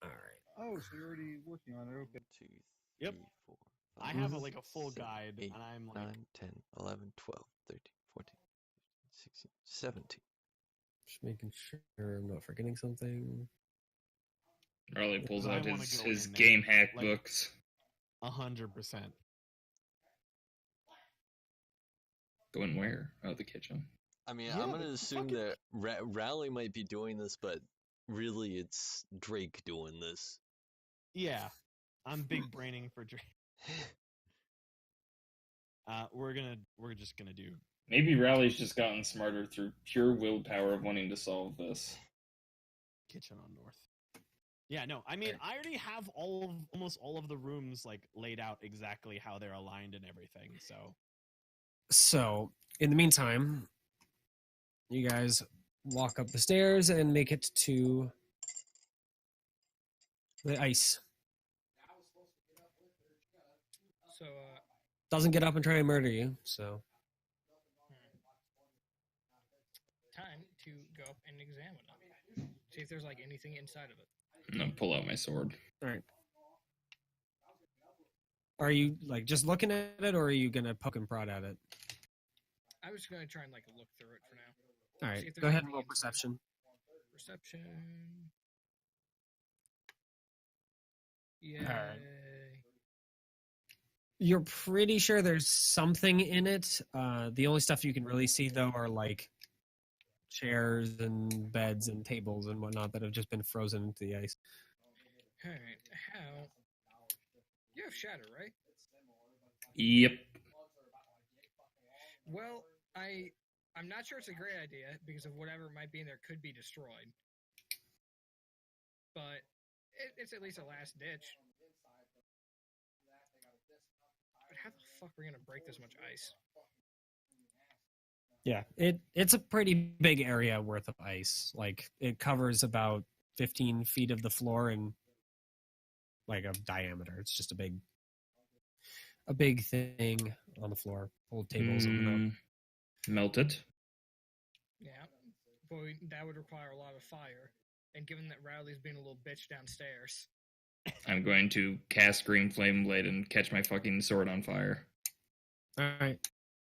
All right. Oh, so you're already working on it. Okay. 1, 2, 3, Yep. 4, I 5, have like a full 7, guide, 8, and I'm like, 9, 10, 11, 12, 13, 14, 16, 17. Just making sure I'm not forgetting something. Riley pulls I out wanna his go in there, game hack like- books. 100%. Going where? Oh, the kitchen. I mean, Yeah, I'm gonna but assume fucking- that Rally might be doing this, but really it's Drake doing this. Yeah, I'm big braining for Drake. We're just gonna do Maybe Rally's just gotten smarter through pure willpower of wanting to solve this. kitchen on north. Yeah, no, I mean, I already have almost all of the rooms like laid out exactly how they're aligned and everything. So, in the meantime, you guys walk up the stairs and make it to the ice. So, Doesn't get up and try and murder you, so. time to go up and examine it. See if there's like anything inside of it. I'm gonna pull out my sword. All right. Are you like just looking at it, or are you gonna poke and prod at it? I was gonna try and like look through it for now. All See right, if there's go ahead and anything roll inside. perception. Perception. Yay. Alright. You're pretty sure there's something in it. The only stuff you can really see though are like chairs and beds and tables and whatnot that have just been frozen into the ice. Alright. How? You have shatter, right? Yep. Well, I'm not sure it's a great idea because of whatever might be in there could be destroyed. But it's at least a last ditch. But how the fuck are we gonna break this much ice? Yeah, it's a pretty big area worth of ice. Like it covers about 15 feet of the floor in like a diameter. It's just a big thing on the floor. Old tables on the ground. Melt it. Yeah, but that would require a lot of fire. And given that Rowley's being a little bitch downstairs, I'm going to cast Green Flame Blade and catch my fucking sword on fire. All right,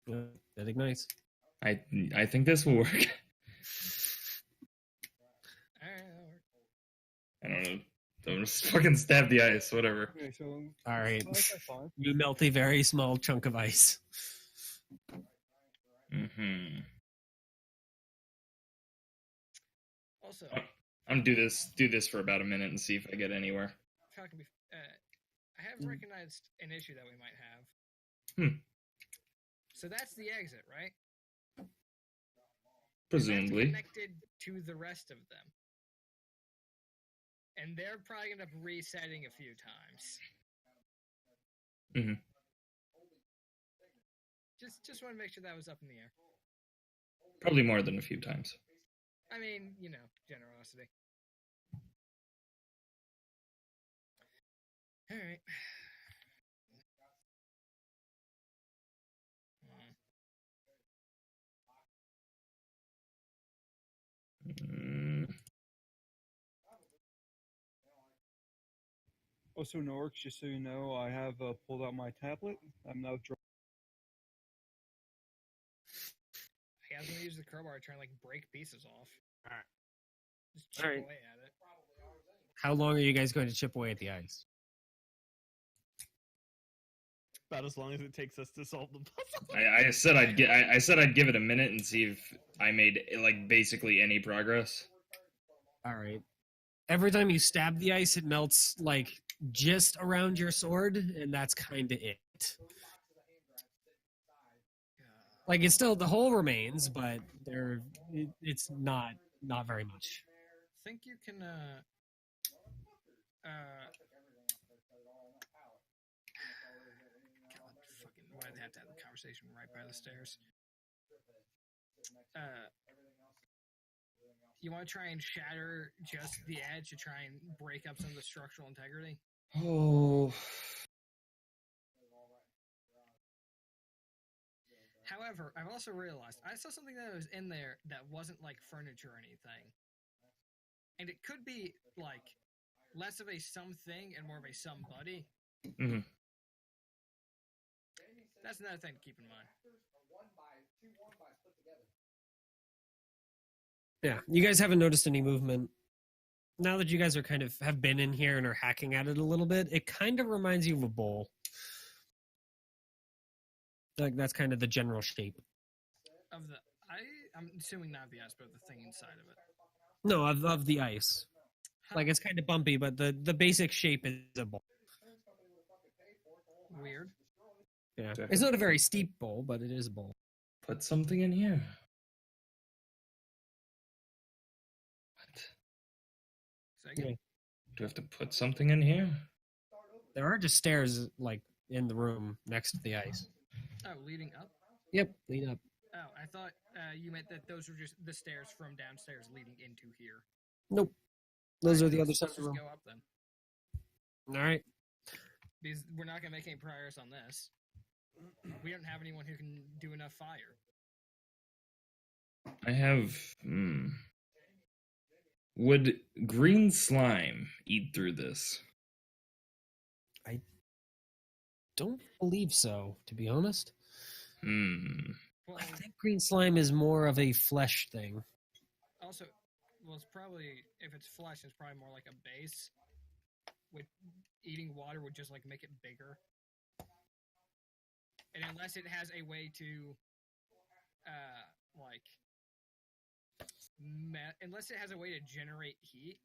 that ignites. I think this will work. I don't know. Don't just fucking stab the ice, whatever. Okay, so All right, that's fine. you melt a very small chunk of ice. Mm-hmm. also, I'm gonna do this for about a minute and see if I get anywhere. if I can be, I have recognized an issue that we might have. Hmm. So that's the exit, right? Presumably. That's connected to the rest of them. And they're probably going to end up resetting a few times. Mhm. Just want to make sure that was up in the air. Probably more than a few times. I mean, you know, generosity. All right. Mm, Also, Norix, just so you know, I have pulled out my tablet. I'm now I was going to use the crowbar to try and like break pieces off. All right. Just chip All right. away at it. How long are you guys going to chip away at the ice? about as long as it takes us to solve the puzzle. I said I'd give it a minute and see if I made like basically any progress. All right. Every time you stab the ice, it melts like just around your sword, and that's kind of it. Like it's still the hole remains, but it's not very much. Think you can God, fucking why did they have to have the conversation right by the stairs? You want to try and shatter just the edge to try and break up some of the structural integrity? Oh. However, I've also realized I saw something that was in there that wasn't like furniture or anything. And it could be like less of a something and more of a somebody. Mhm. That's another thing to keep in mind. Yeah, you guys haven't noticed any movement. Now that you guys are kind of have been in here and are hacking at it a little bit, it kind of reminds you of a bowl. Like that's kind of the general shape. Of the I'm assuming not the ice, but the thing inside of it. No, of the ice. Like it's kind of bumpy, but the basic shape is a bowl. Weird. Yeah, it's not a very steep bowl, but it is a bowl. Put something in here. What? Say again. Yeah. Do I have to put something in here? There are just stairs like in the room next to the ice. Oh, leading up. Yep, lean up. Oh, I thought you meant that those were just the stairs from downstairs leading into here. Nope, those are Alright, the other let's side of the just room. go up then, All right. because we're not gonna make any progress on this. We don't have anyone who can do enough fire. I have. Would green slime eat through this? Don't believe so, to be honest. Well, I think green slime is more of a flesh thing. also, well, it's probably if it's flesh, it's probably more like a base. With eating water would just like make it bigger. And unless it has a way to, unless it has a way to generate heat,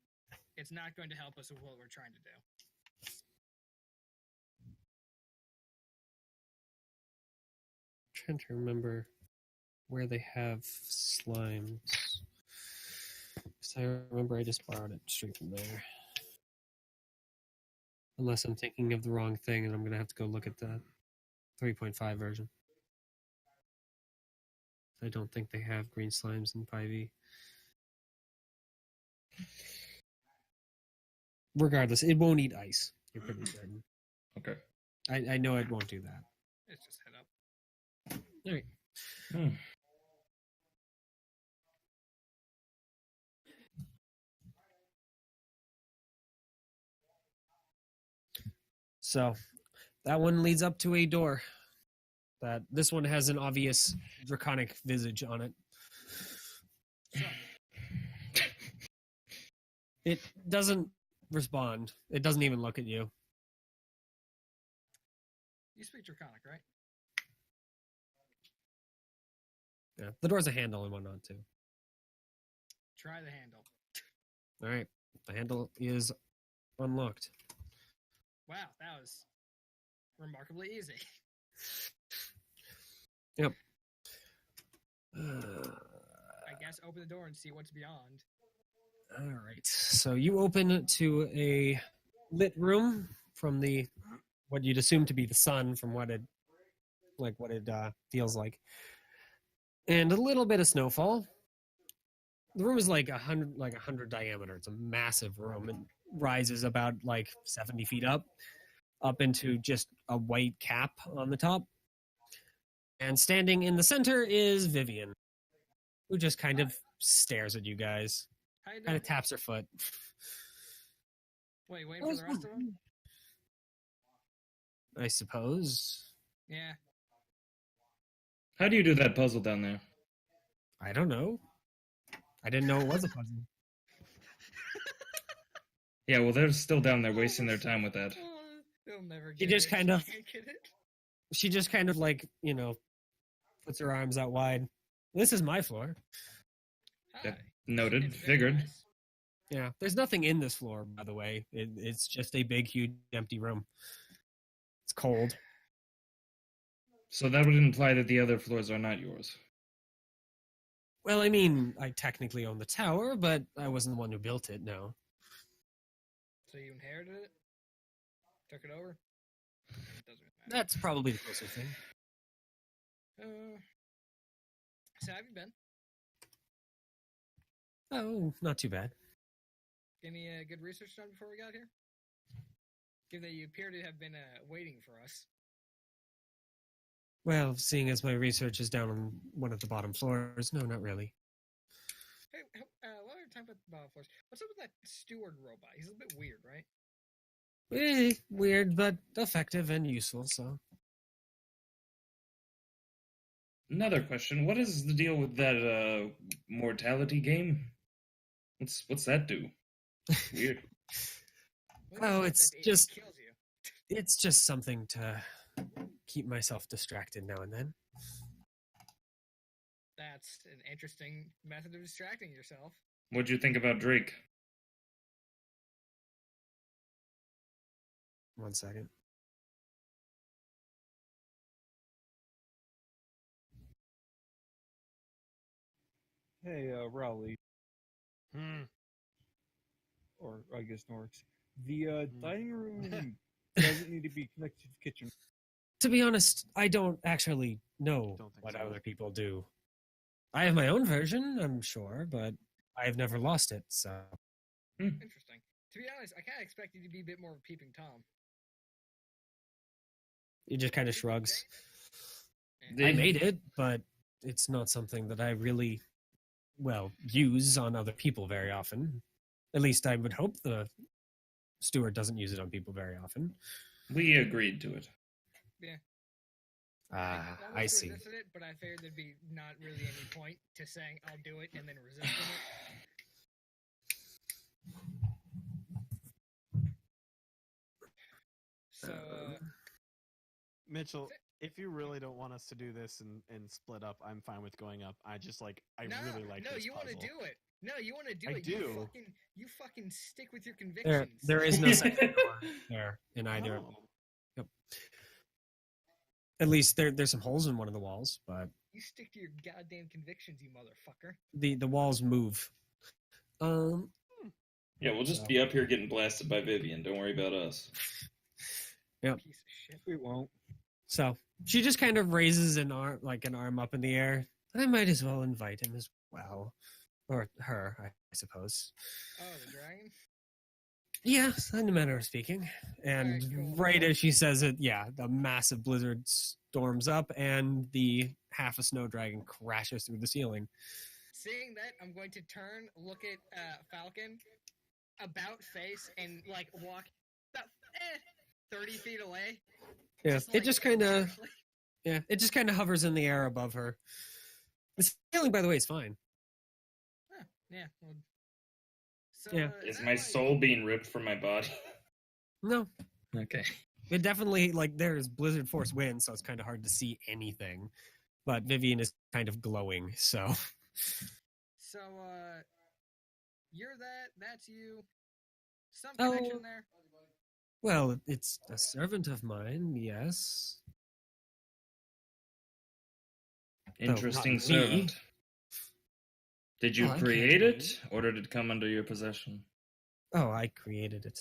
it's not going to help us with what we're trying to do. Trying to remember where they have slimes. 'Cause I remember I just borrowed it straight from there. Unless I'm thinking of the wrong thing, and I'm gonna have to go look at the 3.5 version. I don't think they have green slimes in 5e. Regardless, it won't eat ice. You're pretty certain. Okay. I know it won't do that. Let's just head up. All right. Hmm. So that one leads up to a door. This one has an obvious draconic visage on it. It doesn't respond. It doesn't even look at you. You speak Draconic, right? Yeah, the door's a handle and whatnot too. Try the handle. All right, the handle is unlocked. Wow, that was remarkably easy. Yep. I guess open the door and see what's beyond. All right. So you open to a lit room from the what you'd assume to be the sun, from what it feels like, and a little bit of snowfall. The room is like 100 diameter. It's a massive room. It rises about 70 feet up into just a white cap on the top. And standing in the center is Vivian, who just kind of stares at you guys. How you Kind doing? of taps her foot. Wait, waiting for the rest of them? I suppose. Yeah. How do you do that puzzle down there? I don't know. I didn't know it was a puzzle. Yeah, well, they're still down there wasting their time with that. They'll never She get just it. kind of- Can't get it. She just kind of puts her arms out wide. This is my floor. Yep. Hi. Noted. It's very Figured. nice. Yeah, there's nothing in this floor, by the way. It's just a big, huge, empty room. It's cold. So that would imply that the other floors are not yours. Well, I mean, I technically own the tower, but I wasn't the one who built it, no. So you inherited it? Took it over? It doesn't really matter. That's probably the closer thing. So how have you been? Oh, not too bad. Any good research done before we got here? Given that you appear to have been waiting for us. Well, seeing as my research is down on one of the bottom floors, no, not really. Hey, while we're talking about the bottom floors, what's up with that steward robot? He's a bit weird, right? Weird, but effective and useful, so. Another question: what is the deal with that mortality game? What's that do? Weird. Oh, That it's it just- kills you. It's just something to keep myself distracted now and then. that's an interesting method of distracting yourself. What'd you think about Drake? 1 second. Hey, Rowley, Hmm. or I guess Norix. The Hmm. dining room doesn't need to be connected to the kitchen. To be honest, I don't actually know Don't think what so. other people do. I have my own version, I'm sure, but I've never lost it, so. Interesting. To be honest, I kind of expect you to be a bit more of a peeping Tom. He just kind of shrugs. Yeah. I made it, but it's not something that I really, well, use on other people very often. At least I would hope the steward doesn't use it on people very often. We agreed to it. Ah, almost I see. resisted it, but I figured there'd be not really any point to saying I'll do it and then resisting it. So, Mitchell, if you really don't want us to do this and split up, I'm fine with going up. I just I really like no, this you want to puzzle. do it. No, you want to do I it. do. You fucking stick with your convictions. There is no second door there in either. Oh. At least there's some holes in one of the walls, but You stick to your goddamn convictions, you motherfucker. the walls move. Yeah, we'll just So- be up here getting blasted by Vivian. Don't worry about us. Yep. Piece of shit. We won't. So she just kind of raises an arm up in the air. I might as well invite him as well, or her, I suppose. Oh, the dragon? Yeah, in a manner of speaking. And Alright, cool. right as she says it, yeah, the massive blizzard storms up, and the half a snow dragon crashes through the ceiling. Seeing that, I'm going to turn, look at Falcon, about face, and walk about 30 feet away. Yeah, it just kind of casually. it just kind of hovers in the air above her. The ceiling, by the way, is fine. Huh, yeah. Well, so, Yeah. Is that my might- soul being ripped from my body? No, Okay. it definitely there's blizzard force wind, so it's kind of hard to see anything. But Vivian is kind of glowing, so So, you're that. That's you. Some Oh. connection there. well, it's a servant of mine, yes. Interesting not me. servant. Did you Oh, I create can't it, or did it come under your possession? Oh, I created it.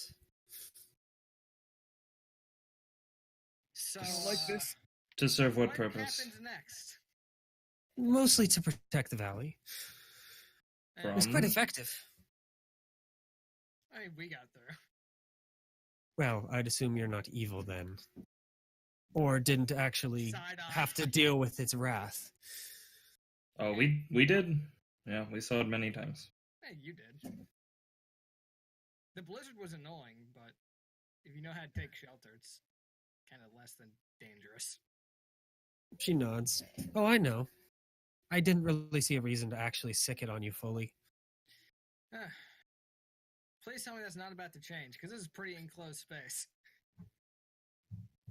So, I don't like this. To serve what what purpose? happens next? Mostly to protect the valley. From- It's quite effective. I mean, we got through. Well, I'd assume you're not evil then. Or didn't actually Side eye. have to deal with its wrath. Oh, we did. Yeah, we saw it many times. Hey, you did. The blizzard was annoying, but if you know how to take shelter, it's kind of less than dangerous. She nods. Oh, I know. I didn't really see a reason to actually sick it on you fully. Please tell me that's not about to change, because this is pretty enclosed space.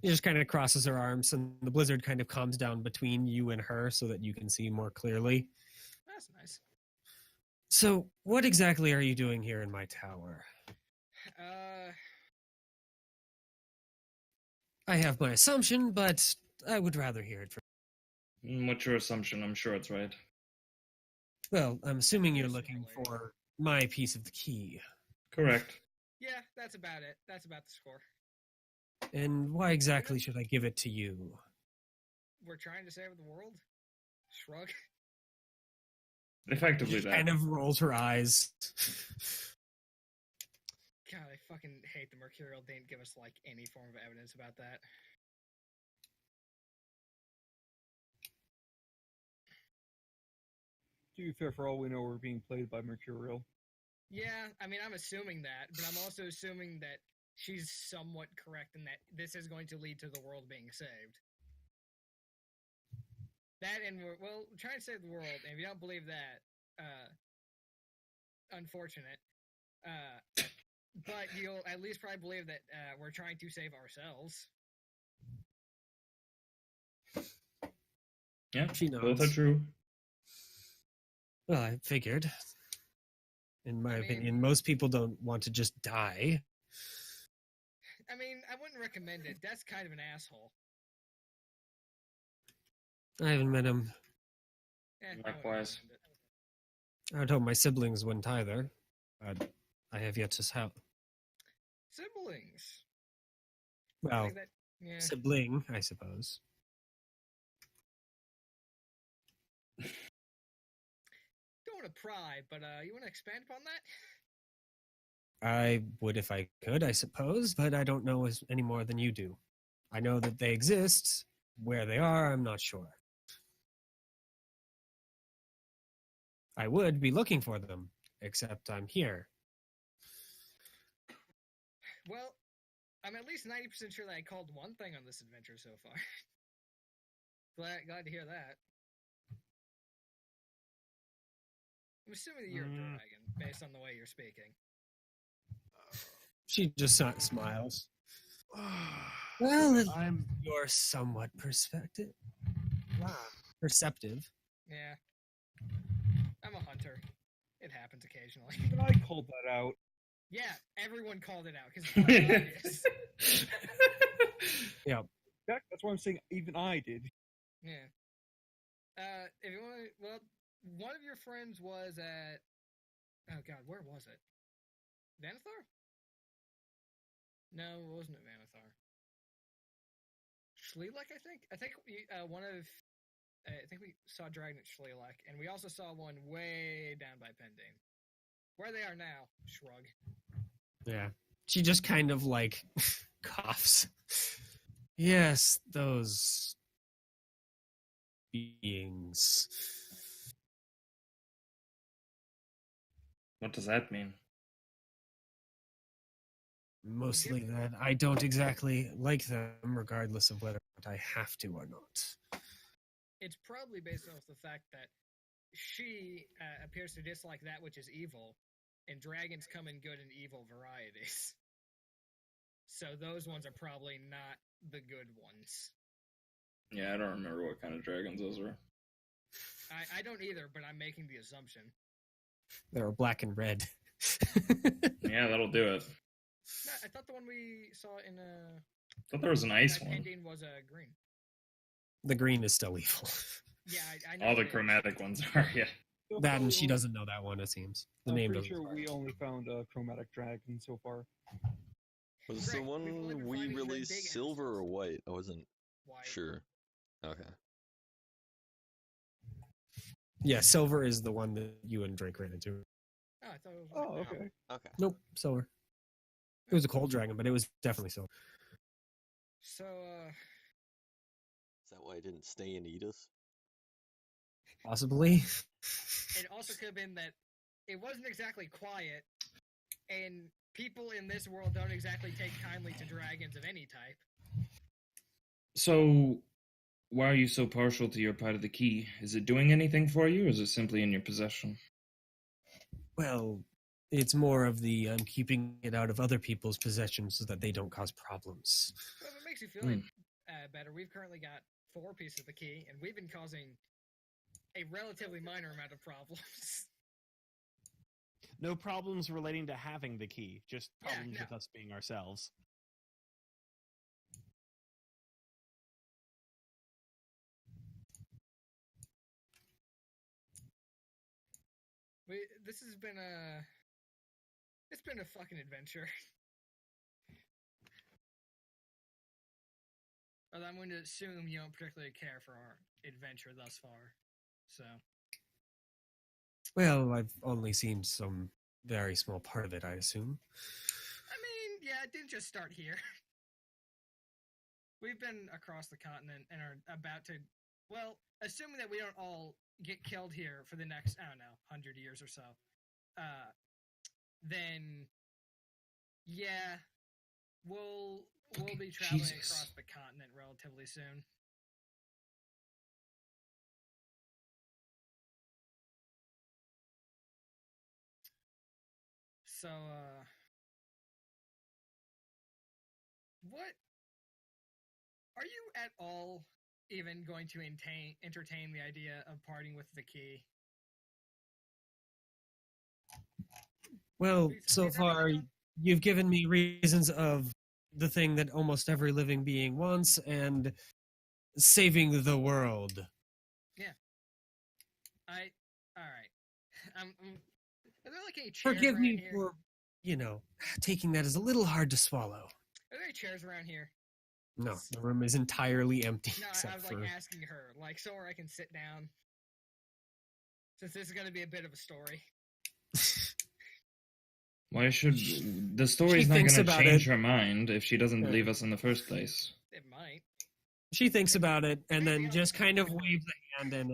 She just kind of crosses her arms, and the blizzard kind of calms down between you and her so that you can see more clearly. That's nice. So, what exactly are you doing here in my tower? I have my assumption, but I would rather hear it from. What's your assumption? I'm sure it's right. Well, I'm assuming you're Yes, looking my lady. for my piece of the key. Correct. Yeah, that's about it. That's about the score. And why exactly should I give it to you? We're trying to save the world? Shrug. Effectively She that. kind of rolls her eyes. God, I fucking hate the Mercurial didn't give us, any form of evidence about that. To be fair, for all we know, we're being played by Mercurial. Yeah, I mean, I'm assuming that, but I'm also assuming that she's somewhat correct in that this is going to lead to the world being saved. That and we're trying to save the world, and if you don't believe that, unfortunate. But you'll at least probably believe that we're trying to save ourselves. Yeah, She both nods. are true. Well, I figured. In my I mean- opinion, most people don't want to just die. I mean, I wouldn't recommend it. That's kind of an asshole. I haven't met him. I wouldn't Likewise. recommend it. I would hope my siblings wouldn't either. But I have yet to have. Siblings. Well, Like that, yeah. sibling, I suppose. Don't want to pry, but you want to expand upon that? I would if I could, I suppose, but I don't know any more than you do. I know that they exist. Where they are, I'm not sure. I would be looking for them, except I'm here. Well, I'm at least 90% sure that I called one thing on this adventure so far. glad to hear that. I'm assuming that you're a dragon, based on the way you're speaking. She just smiles. Well, I'm you're somewhat perceptive. Yeah. I'm a hunter. It happens occasionally. Even I called that out. Yeah, everyone called it out because it's fucking obvious. That's why I'm saying even I did. Yeah. If you want, well, one of your friends was at. Oh God, where was it? Vanathar? No, it wasn't at Vanathar. Schleelek, I think. I think one of. I think we saw Dragon at Schleelek, and we also saw one way down by Pendane. Where they are now, shrug. Yeah. She just kind of like coughs. Yes, those beings. What does that mean? Mostly that I don't exactly like them, regardless of whether I have to or not. It's probably based off the fact that she appears to dislike that which is evil, and dragons come in good and evil varieties. So those ones are probably not the good ones. Yeah, I don't remember what kind of dragons those were. I don't either, but I'm making the assumption. They were black and red. Yeah, that'll do it. No, I thought the one we saw in I thought there was an ice one. Pending was green. The green is still evil. Yeah, I know. All the it is. chromatic ones are, yeah. That and she doesn't know that one, it seems. The I'm name pretty doesn't. sure we only found a chromatic dragon so far. Was the Right, we've only one been we finding the released big silver or assholes. white? I wasn't White. sure. Okay. Yeah, silver is the one that you and Drake ran into. Oh, I thought it was. Oh, white. okay. Okay. Nope, silver. It was a cold dragon, but it was definitely silver. So, Is that why I didn't stay and eat us? Possibly. it also could have been that it wasn't exactly quiet, and people in this world don't exactly take kindly to dragons of any type. So, why are you so partial to your part of the key? Is it doing anything for you, or is it simply in your possession? Well, it's more of the I'm keeping it out of other people's possessions so that they don't cause problems. Well, if it makes you feel better, we've currently got 4 pieces of the key, and we've been causing a relatively minor amount of problems. no problems relating to having the key, just Yeah, problems no. with us being ourselves. This has been it's been a fucking adventure. Although I'm going to assume you don't particularly care for our adventure thus far. So, Well, I've only seen some very small part of it, I assume. I mean, yeah, it didn't just start here. We've been across the continent and are about to, well, assuming that we don't all get killed here for the next, I don't know, 100 years or so, then, yeah, we'll be traveling Jesus. across the continent relatively soon. So, what are you at all even going to entertain the idea of parting with the key? Well, Please so forget everything far, else. you've given me reasons of the thing that almost every living being wants and saving the world. All right. Are there like any chairs Forgive around me here? for, taking that as a little hard to swallow. Are there any chairs around here? No, the room is entirely empty No, I except was for. like asking her, like somewhere I can sit down. Since this is going to be a bit of a story. Why should the story's not thinks going to about change it. her mind if she doesn't Yeah. believe us in the first place? It might. She thinks about it and Maybe then I'll just just kind of wait for it. waves a hand, and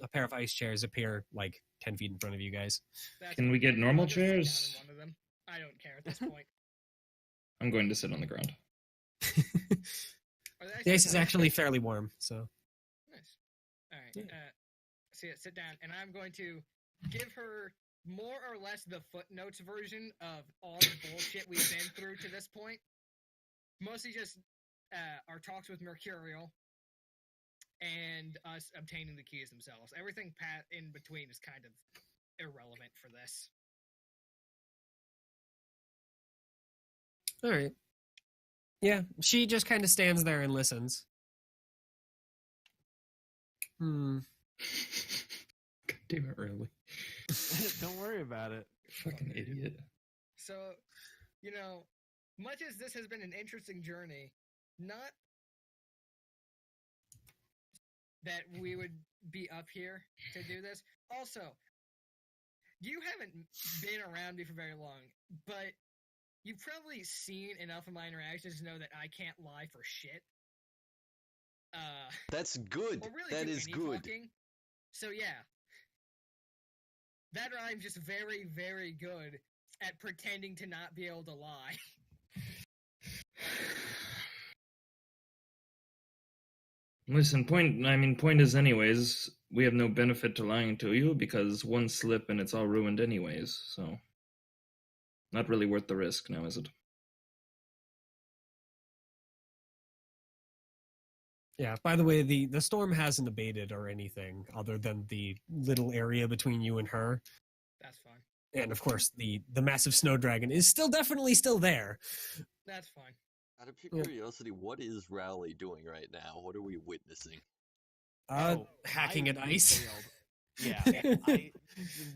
a pair of ice chairs appear like 10 feet in front of you guys. That's Can we get fine. normal I'll just sit down in chairs? one of them. I don't care at this point. I'm going to sit on the ground. Are there The ice is chairs? actually fairly warm, so. Nice. All right. Yeah. Sit down, and I'm going to give her more or less the footnotes version of all the bullshit we've been through to this point. Mostly just our talks with Mercurial and us obtaining the keys themselves. Everything in between is kind of irrelevant for this. All right. Yeah, she just kind of stands there and listens. God damn it, Riley. Don't worry about it. Fucking idiot. So, much as this has been an interesting journey, not that we would be up here to do this. Also, you haven't been around me for very long, but you've probably seen enough of my interactions to know that I can't lie for shit. That's good. Or really That do is any good. fucking. So yeah. That or I'm just very, very good at pretending to not be able to lie. Listen, point is anyways, we have no benefit to lying to you because one slip and it's all ruined anyways, so not really worth the risk now, is it? Yeah, by the way, the storm hasn't abated or anything other than the little area between you and her. That's fine. And of course, the massive snow dragon is definitely still there. That's fine. Out of pure Yeah. curiosity, what is Rowley doing right now? What are we witnessing? Hacking at we ice. failed. Yeah,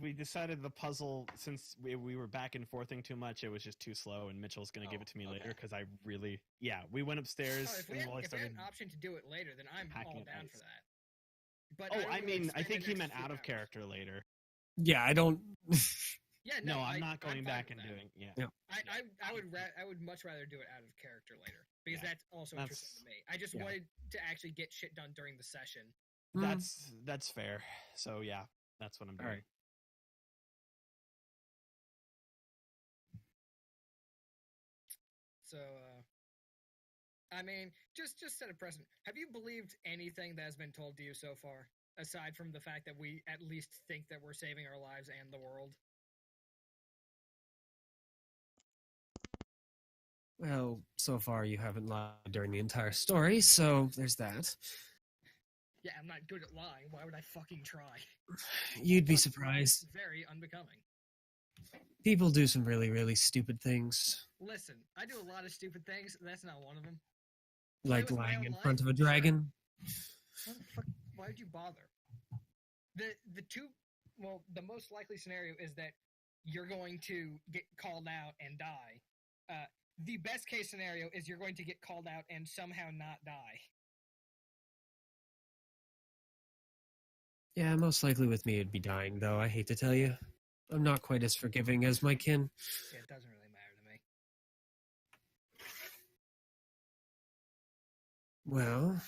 we decided the puzzle, since we were back and forthing too much, it was just too slow, and Mitchell's going to give it to me later okay. because we went upstairs Oh, if we and had, while I if we had started. an option to do it later, then I'm hacking all at down ice. for that. But Oh, don't I wanna mean, I spend think the he next meant few out of hours. character later. Yeah, I don't. Yeah, No, no, I'm not going fine back with and that. doing. Yeah. Yeah. I would much rather do it out of character later because Yeah, that's also interesting to me. I just yeah. wanted to actually get shit done during the session. That's fair. So yeah, that's what I'm doing. Alright. So, I mean, just set a precedent. Have you believed anything that has been told to you so far, aside from the fact that we at least think that we're saving our lives and the world? Well, so far you haven't lied during the entire story, so there's that. Yeah, I'm not good at lying. Why would I fucking try? You'd be Plus, surprised. Very unbecoming. People do some really, really stupid things, Listen, I do a lot of stupid things. That's not one of them. like with my lying own in life? front of a Sure. dragon. Why the fuck? Why'd you bother? The most likely scenario is that you're going to get called out and die. The best case scenario is you're going to get called out and somehow not die. Yeah, most likely with me it'd be dying, though, I hate to tell you. I'm not quite as forgiving as my kin. Yeah, it doesn't really matter to me. Well,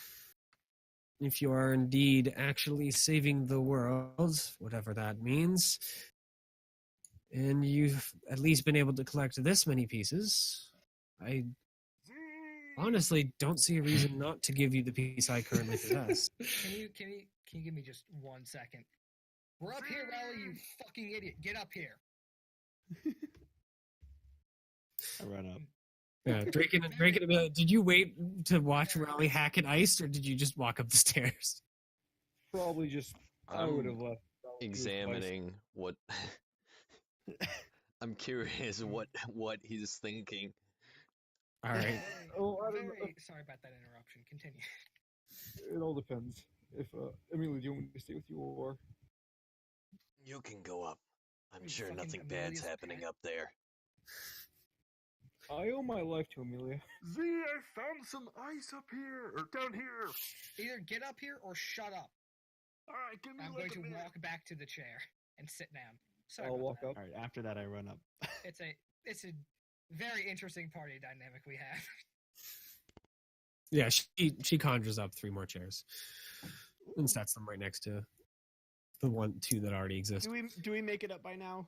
if you are indeed actually saving the world, whatever that means, and you've at least been able to collect this many pieces, I honestly don't see a reason not to give you the piece I currently possess. Can you give me just 1 second? We're up here, Rowley, you fucking idiot. Get up here. I run up. Yeah, Drake and did you wait to watch Raleigh hack at ice, or did you just walk up the stairs? Probably just I would have left. Examining what I'm curious what he's thinking. All right. Oh, I don't know. Sorry about that interruption. Continue. It all depends. If Amelia, do you want me to stay with you or? You can go up. I'm You sure fucking nothing bad's Amelia's happening pet. up there. I owe my life to Amelia. Z, I found some ice up here or down here. Either get up here or shut up. All right, give me I'm like going a to minute. walk back to the chair and sit down. Sorry I'll about walk that. up. All right, after that I run up. It's a very interesting party dynamic we have. Yeah, she conjures up 3 more chairs and sets them right next to the 2 that already exist. Do we make it up by now?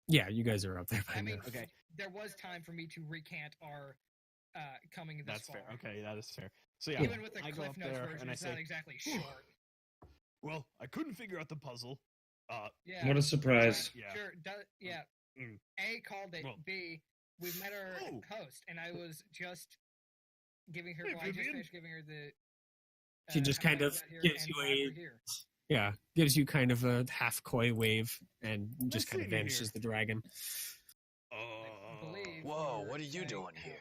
Yeah, you guys are up there by I mean, now. Okay. there was time for me to recant our coming this That's far. fair. Okay, that is fair. So yeah, Even with the I go Cliff up Notes there version, and I it's not say, exactly short. "Well, I couldn't figure out the puzzle. Yeah. What a surprise. Yeah. Sure. Yeah. Mm. A called it. Well- B, we've met our Oh. host, and I was just giving her. Hey, Well, I just Vivian. finished giving her the. She just how kind I of got here gives and you why a- we're here. Yeah, gives you kind of a half coy wave and just Nice kind of seeing you vanishes here. the dragon. I believe Whoa, you're what are you saying doing how- here?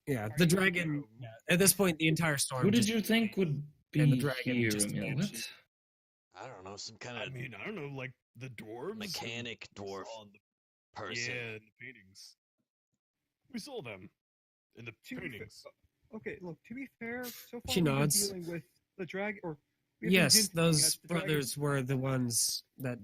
Yeah, Are the you- dragon. Yeah, at this point, the entire storm. Who did just- you think would be And the dragon here, just Emil? vanishes. What? I don't know, some kind I of mean, I don't know, like the dwarves, mechanic we dwarf saw in the- person. Yeah, in the paintings. We saw them in the To be fair- paintings. Okay, look. To be fair, so far She we've been nods. dealing with the drag or. we've been Yes, hinting those at the dragon- brothers were the ones that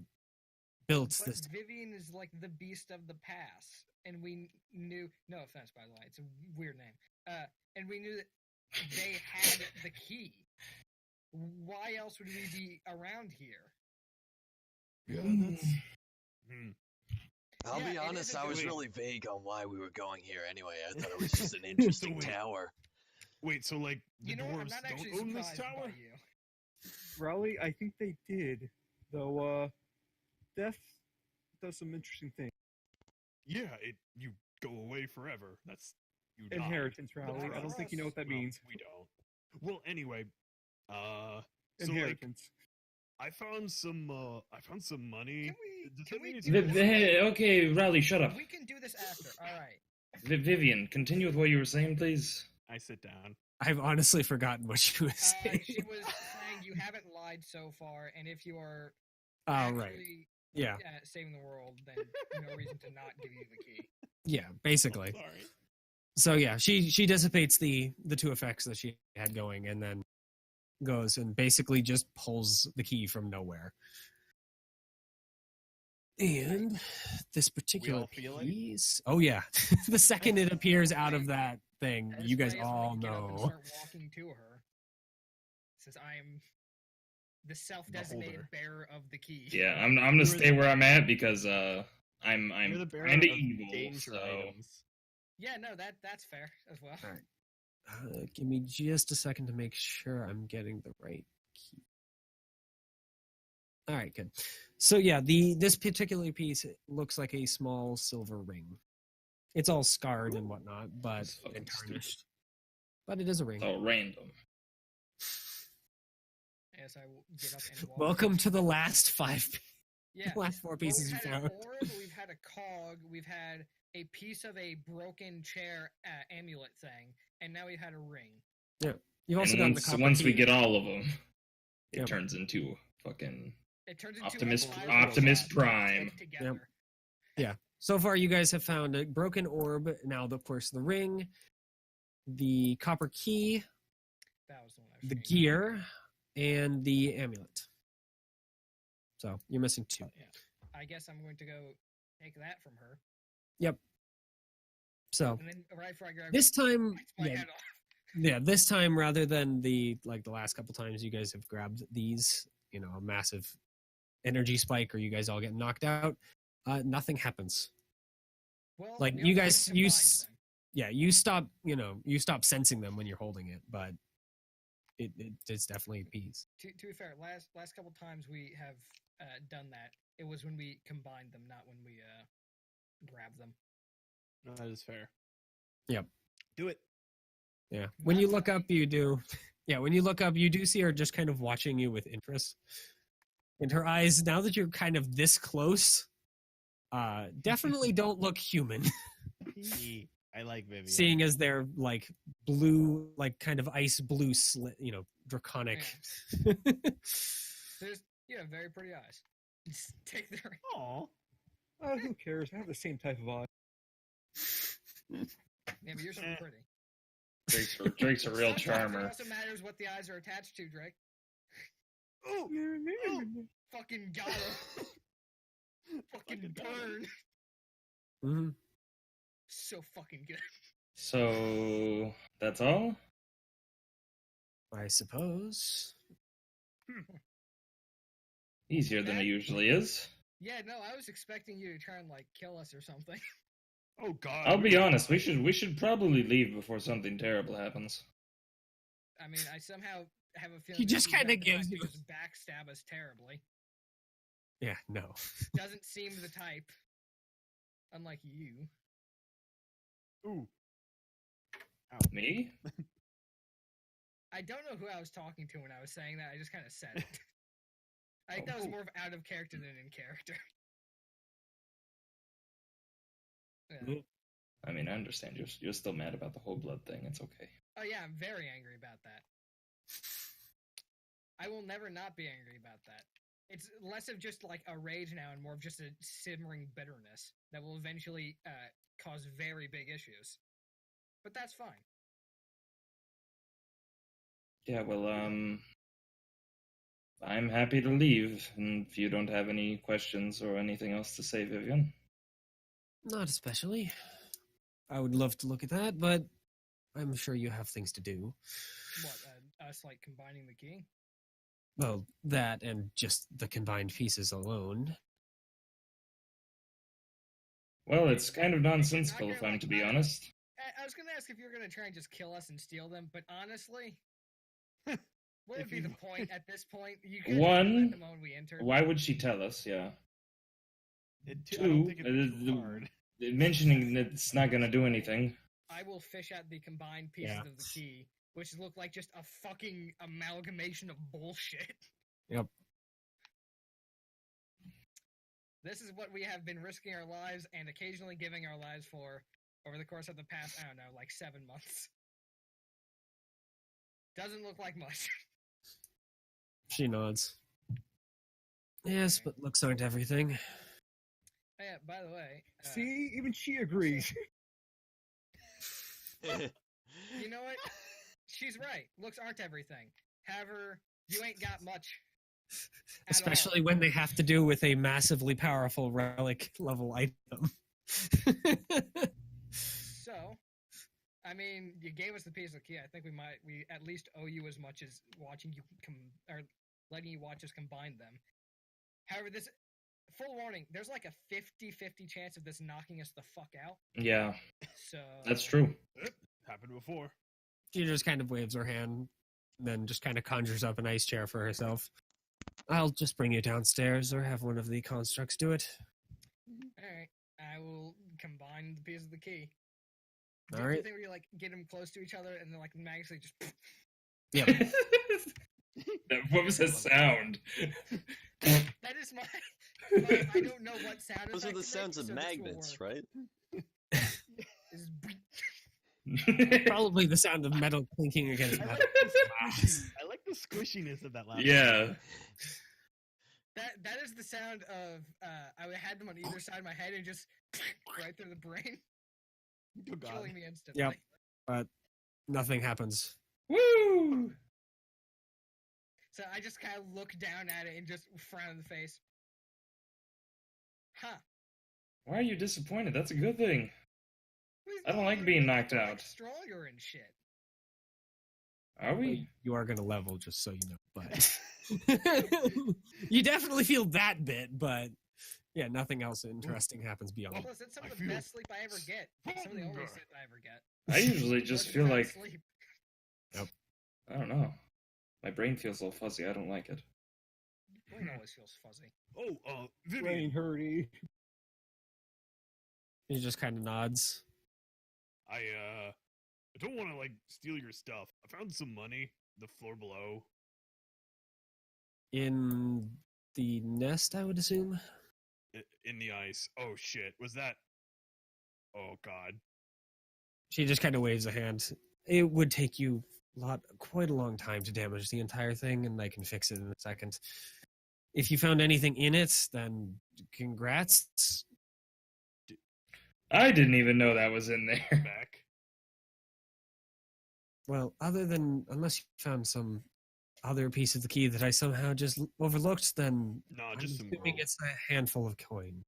built But this. Vivian is like the beast of the past, and we knew. No offense, by the way, it's a weird name. And we knew that they had the key. Why else would we be around here? Yeah, that's. Hmm. I'll Yeah, be it honest, is a I was good- really vague on why we were going here anyway. I thought it was just an interesting Wait. tower. Wait, so like the You know what? I'm dwarves not don't actually own this surprised tower? by you. Raleigh, I think they did, though. Death does some interesting things. Yeah, you go away forever. That's you die. Inheritance, But Raleigh. for I don't think you know what that well, means. We don't. Well, anyway, so like Inheritance. I found some money. Does Can that we mean it's do yours? this? Hey, okay, Riley, shut up. We can do this after. All right. Vivian, continue with what you were saying, please. I sit down. I've honestly forgotten what she was saying. She was saying you haven't lied so far, and if you are Oh, actually right. Yeah, saving the world, then no reason to not give you the key. yeah, basically. Sorry. So yeah, she dissipates the 2 effects that she had going, and then goes and basically just pulls the key from nowhere. And this particular feel it? piece, oh yeah, the second it appears out of that thing, As you guys Reyes would all get up and know. start walking to her. Says, "I am the self-designated holder. bearer of the key." Yeah, I'm gonna You're stay the- where I'm at because I'm You're the bearer kinda of evil. danger So items. Yeah, no, that's fair as well. All right. Give me just a second to make sure I'm getting the right key. All right, good. So yeah, this particular piece looks like a small silver ring. It's all scarred and whatnot, but That's fucking and stupid. tarnished. But it is a ring. it's all random. Yes, I will get up and walk. Welcome to the last 5, Yeah. last 4 Well, pieces you we've had found. an orb, we've had a cog, we've had a piece of a broken chair amulet thing, and now we've had a ring. You've also And gotten once, the copper once we key. get all of them, it Yep. turns into fucking. It turns into Optimus- a pile of Optimus stuff Prime. taped together. So far, you guys have found a broken orb. Now, of course, the ring, the copper key, That was the one I was the thinking. gear, and the amulet. So you're missing 2. Yeah. I guess I'm going to go take that from her. So And then right before I grab this it, time, bites my yeah, head off. yeah, this time rather than the last couple times you guys have grabbed these, a massive energy spike or you guys all get knocked out, nothing happens. Well, Like, we you also guys- combined you s- them. Yeah, you stop sensing them when you're holding it, but it's definitely a piece. To be fair, last couple times we have done that, it was when we combined them, not when we grabbed them. No, that is fair. Yep. Do it. Yeah. When you Not look up, you do. Yeah, when you look up, you do see her just kind of watching you with interest. And her eyes, now that you're kind of this close, definitely don't look human, I like Vivian. seeing as they're like blue, like kind of ice blue slit, draconic. You have very pretty eyes. Just take their. Aw. Who cares? I have the same type of eye. Yeah, but you're so Eh. pretty. Drake's a real Sometimes charmer. It also matters what the eyes are attached to, Drake. Oh, Fucking got him. Fucking burn. Mhm. So fucking good. So that's all. I suppose. Easier than it usually is. Yeah, no, I was expecting you to try and like kill us or something. oh God. I'll be honest. We should probably leave before something terrible happens. I mean, I somehow have a feeling He that just he's kinda got the gives fact you- to just backstab us terribly. Yeah, no. Doesn't seem the type. Unlike you. Ooh. Me? I don't know who I was talking to when I was saying that. I just kind of said it. I think that was more of out of character than in character. Yeah. I mean, I understand. You're still mad about the whole blood thing. It's okay. Oh yeah, I'm very angry about that. I will never not be angry about that. It's less of just like a rage now and more of just a simmering bitterness that will eventually cause very big issues. But that's fine. Yeah, well, I'm happy to leave, and if you don't have any questions or anything else to say, Vivian. Not especially. I would love to look at that, but I'm sure you have things to do. What, us like combining the key? Well, that and just the combined pieces alone. Well, it's kind of nonsensical, if I'm to be honest. I was gonna ask if you were gonna try and just kill us and steal them, but honestly, what would If be you- the point at this point? You could One, let them know when we entered. Why would she tell us? Yeah. I don't Two, think it'd be too hard. mentioning that it's not going to do anything. I will fish out the combined pieces Yeah. of the key, which look like just a fucking amalgamation of bullshit. Yep. This is what we have been risking our lives and occasionally giving our lives for over the course of the past, I don't know, like 7 months. Doesn't look like much. She nods. Yes, but looks aren't everything. Oh, yeah, by the way, See, even she agrees. you know what? She's right. Looks aren't everything. However, you ain't got much. at Especially all. when they have to do with a massively powerful relic level item. So, I mean, you gave us the piece of the key. I think we at least owe you as much as watching you or letting you watch us combine them. However, this full warning, there's like a 50-50 chance of this knocking us the fuck out. Yeah, So that's true. Happened before. She just kind of waves her hand, then just kind of conjures up an ice chair for herself. I'll just bring you downstairs or have one of the constructs do it. All right, I will combine the pieces of the key. All Do right. the thing where you like get them close to each other and then like magically just. Yep. What was that sound? That is my. I don't know what sound. Those are the effects sounds make, of so this will magnets, work. right? Is Probably the sound of metal clinking against I metal. like, the I like the squishiness of that last Yeah. one. that is the sound of I had them on either side of my head and just right through the brain, Oh, God. killing me instantly. Yep. But nothing happens. Woo! So I just kind of look down at it and just frown in the face. Huh. Why are you disappointed? That's a good thing. Please I don't like we're being like, knocked out. Stronger and shit. Are we? You are going to level, just so you know. But you definitely feel that bit, but yeah, nothing else interesting happens beyond. Plus, that's some I of the feel best sleep I ever get. Some of the only hunger. sleep I ever get. I usually just Wasn't feel trying like to sleep. I don't know. My brain feels a little fuzzy. I don't like it. Brain always feels fuzzy. Oh, Brain Vivian. hurty. He just kind of nods. I don't want to like steal your stuff. I found some money the floor below. In the nest, I would assume. in the ice. Oh shit! Was that? Oh god. She just kind of waves a hand. It would take you quite a long time to damage the entire thing, and I can fix it in a second. If you found anything in it, then congrats. I didn't even know that was in there. Back. Well, unless you found some other piece of the key that I somehow just overlooked, then No, I'm just some. assuming it's a handful of coins.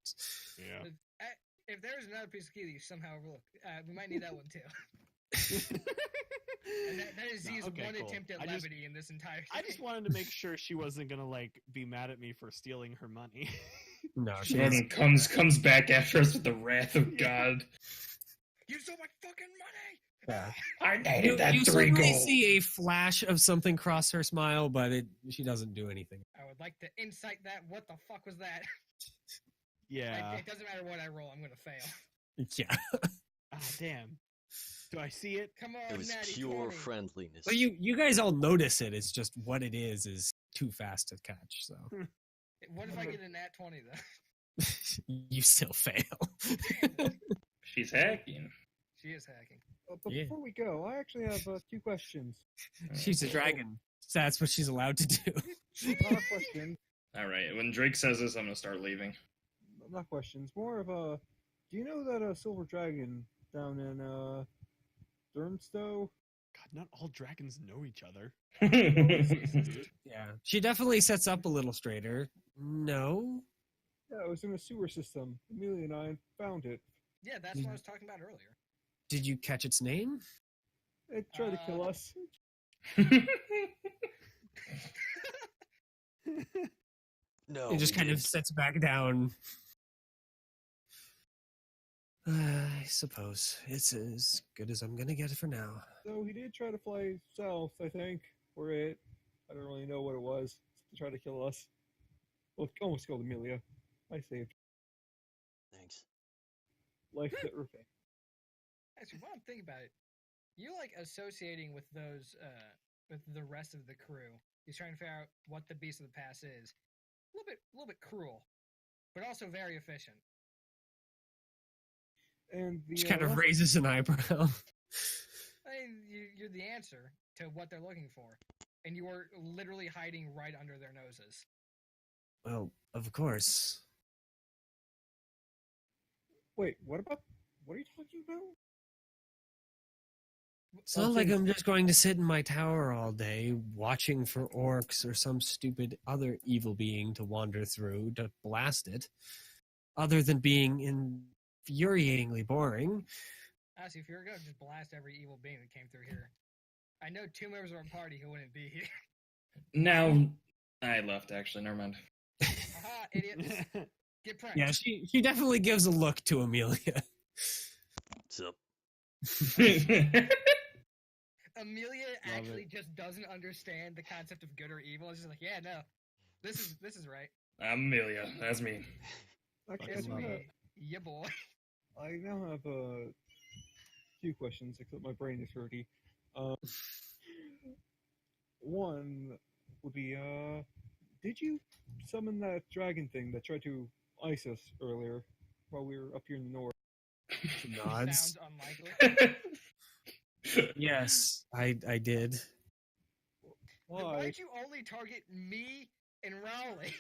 Yeah. If there's another piece of key that you somehow overlooked, we might need that one too. And that is Z's Okay, one cool. attempt at I just- levity in this entire thing. I just wanted to make sure she wasn't gonna like be mad at me for stealing her money. No, she Jordan comes back after us with the wrath of God. You stole my fucking money! Yeah. I needed You that 3 certainly gold. see a flash of something cross her smile, but she doesn't do anything. I would like to insight that. What the fuck was that? Yeah. It doesn't matter what I roll, I'm gonna fail. Yeah. Ah, damn. Do I see it? Come on, It was natty pure 20. friendliness. But you guys all notice it. It's just what it is too fast to catch. So What if I get a nat 20 though? you still fail. She's hacking. She is hacking. But Yeah. before we go, I actually have 2 questions. She's a dragon. That's what she's allowed to do. Not a question, All right. When Drake says this, I'm gonna start leaving. not questions. More of a. Do you know that silver dragon down in Durnstow? God, not all dragons know each other. Yeah. She definitely sets up a little straighter. No. Yeah, it was in a sewer system. Amelia and I found it. Yeah, that's what I was talking about earlier. Did you catch its name? It tried to kill us. No. It just we kind of didn't. sits back down. I suppose it's as good as I'm gonna get for now. So he did try to fly south, I think, for it. I don't really know what it was. To try to kill us. Well, it almost killed Amelia. I saved Thanks. life that Rufe. Actually, while I'm thinking about it, you like associating with those, with the rest of the crew. He's trying to figure out what the Beast of the Past is. A little bit cruel, but also very efficient. And the She kind of last- raises an eyebrow. I mean, you're the answer to what they're looking for, and you are literally hiding right under their noses. Well, of course. Wait, what are you talking about? It's not like I'm just going to sit in my tower all day watching for orcs or some stupid other evil being to wander through to blast it. Other than being infuriatingly boring. Honestly, if you were going to just blast every evil being that came through here, I know 2 members of our party who wouldn't be here. Now, I left. Actually, never mind. Aha, idiot. Get pranked. Yeah, she definitely gives a look to Amelia. What's up? Amelia Love actually just doesn't understand the concept of good or evil. It's just like, yeah, no, this is right. Amelia, that's me. Actually, It's I, me, yeah, boy. I now have a few questions, except my brain is hurty. One would be, did you summon that dragon thing that tried to ice us earlier while we were up here in the north? Nods. Sounds unlikely. Yes, I did. Then Why? why'd you only target me and Rowley?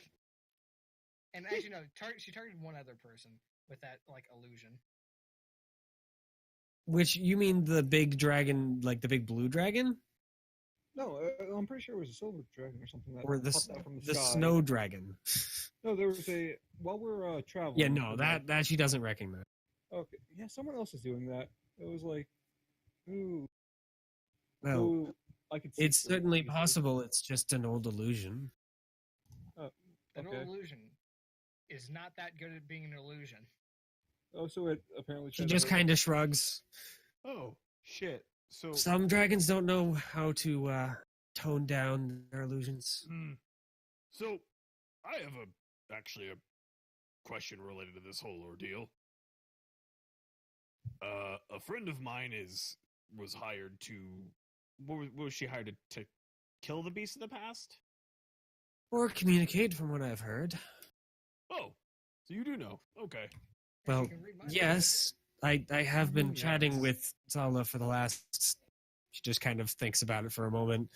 And actually, no, she targeted one other person with that like illusion. Which, you mean the big dragon, like the big blue dragon? No, I'm pretty sure it was a silver dragon or something that Or the, popped out from the sky. snow dragon? No, there was a while we were traveling. Yeah, no, there was that she doesn't recognize. okay, yeah, someone else is doing that. It was like, ooh, Well, ooh, I could. See it's through it, certainly obviously. possible it's just an old illusion. An Okay. illusion is not that good at being an illusion. Oh, so it apparently. She just kind of shrugs. Oh shit! So Some dragons don't know how to tone down their illusions. So, I have actually a question related to this whole ordeal. A friend of mine was hired to. What was she hired to kill the Beast of the Past? Or communicate, from what I've heard. Oh, So you do know. Okay. If you Well, can read my mind. yes, I have been chatting Yes. with Zala for the last. She just kind of thinks about it for a moment.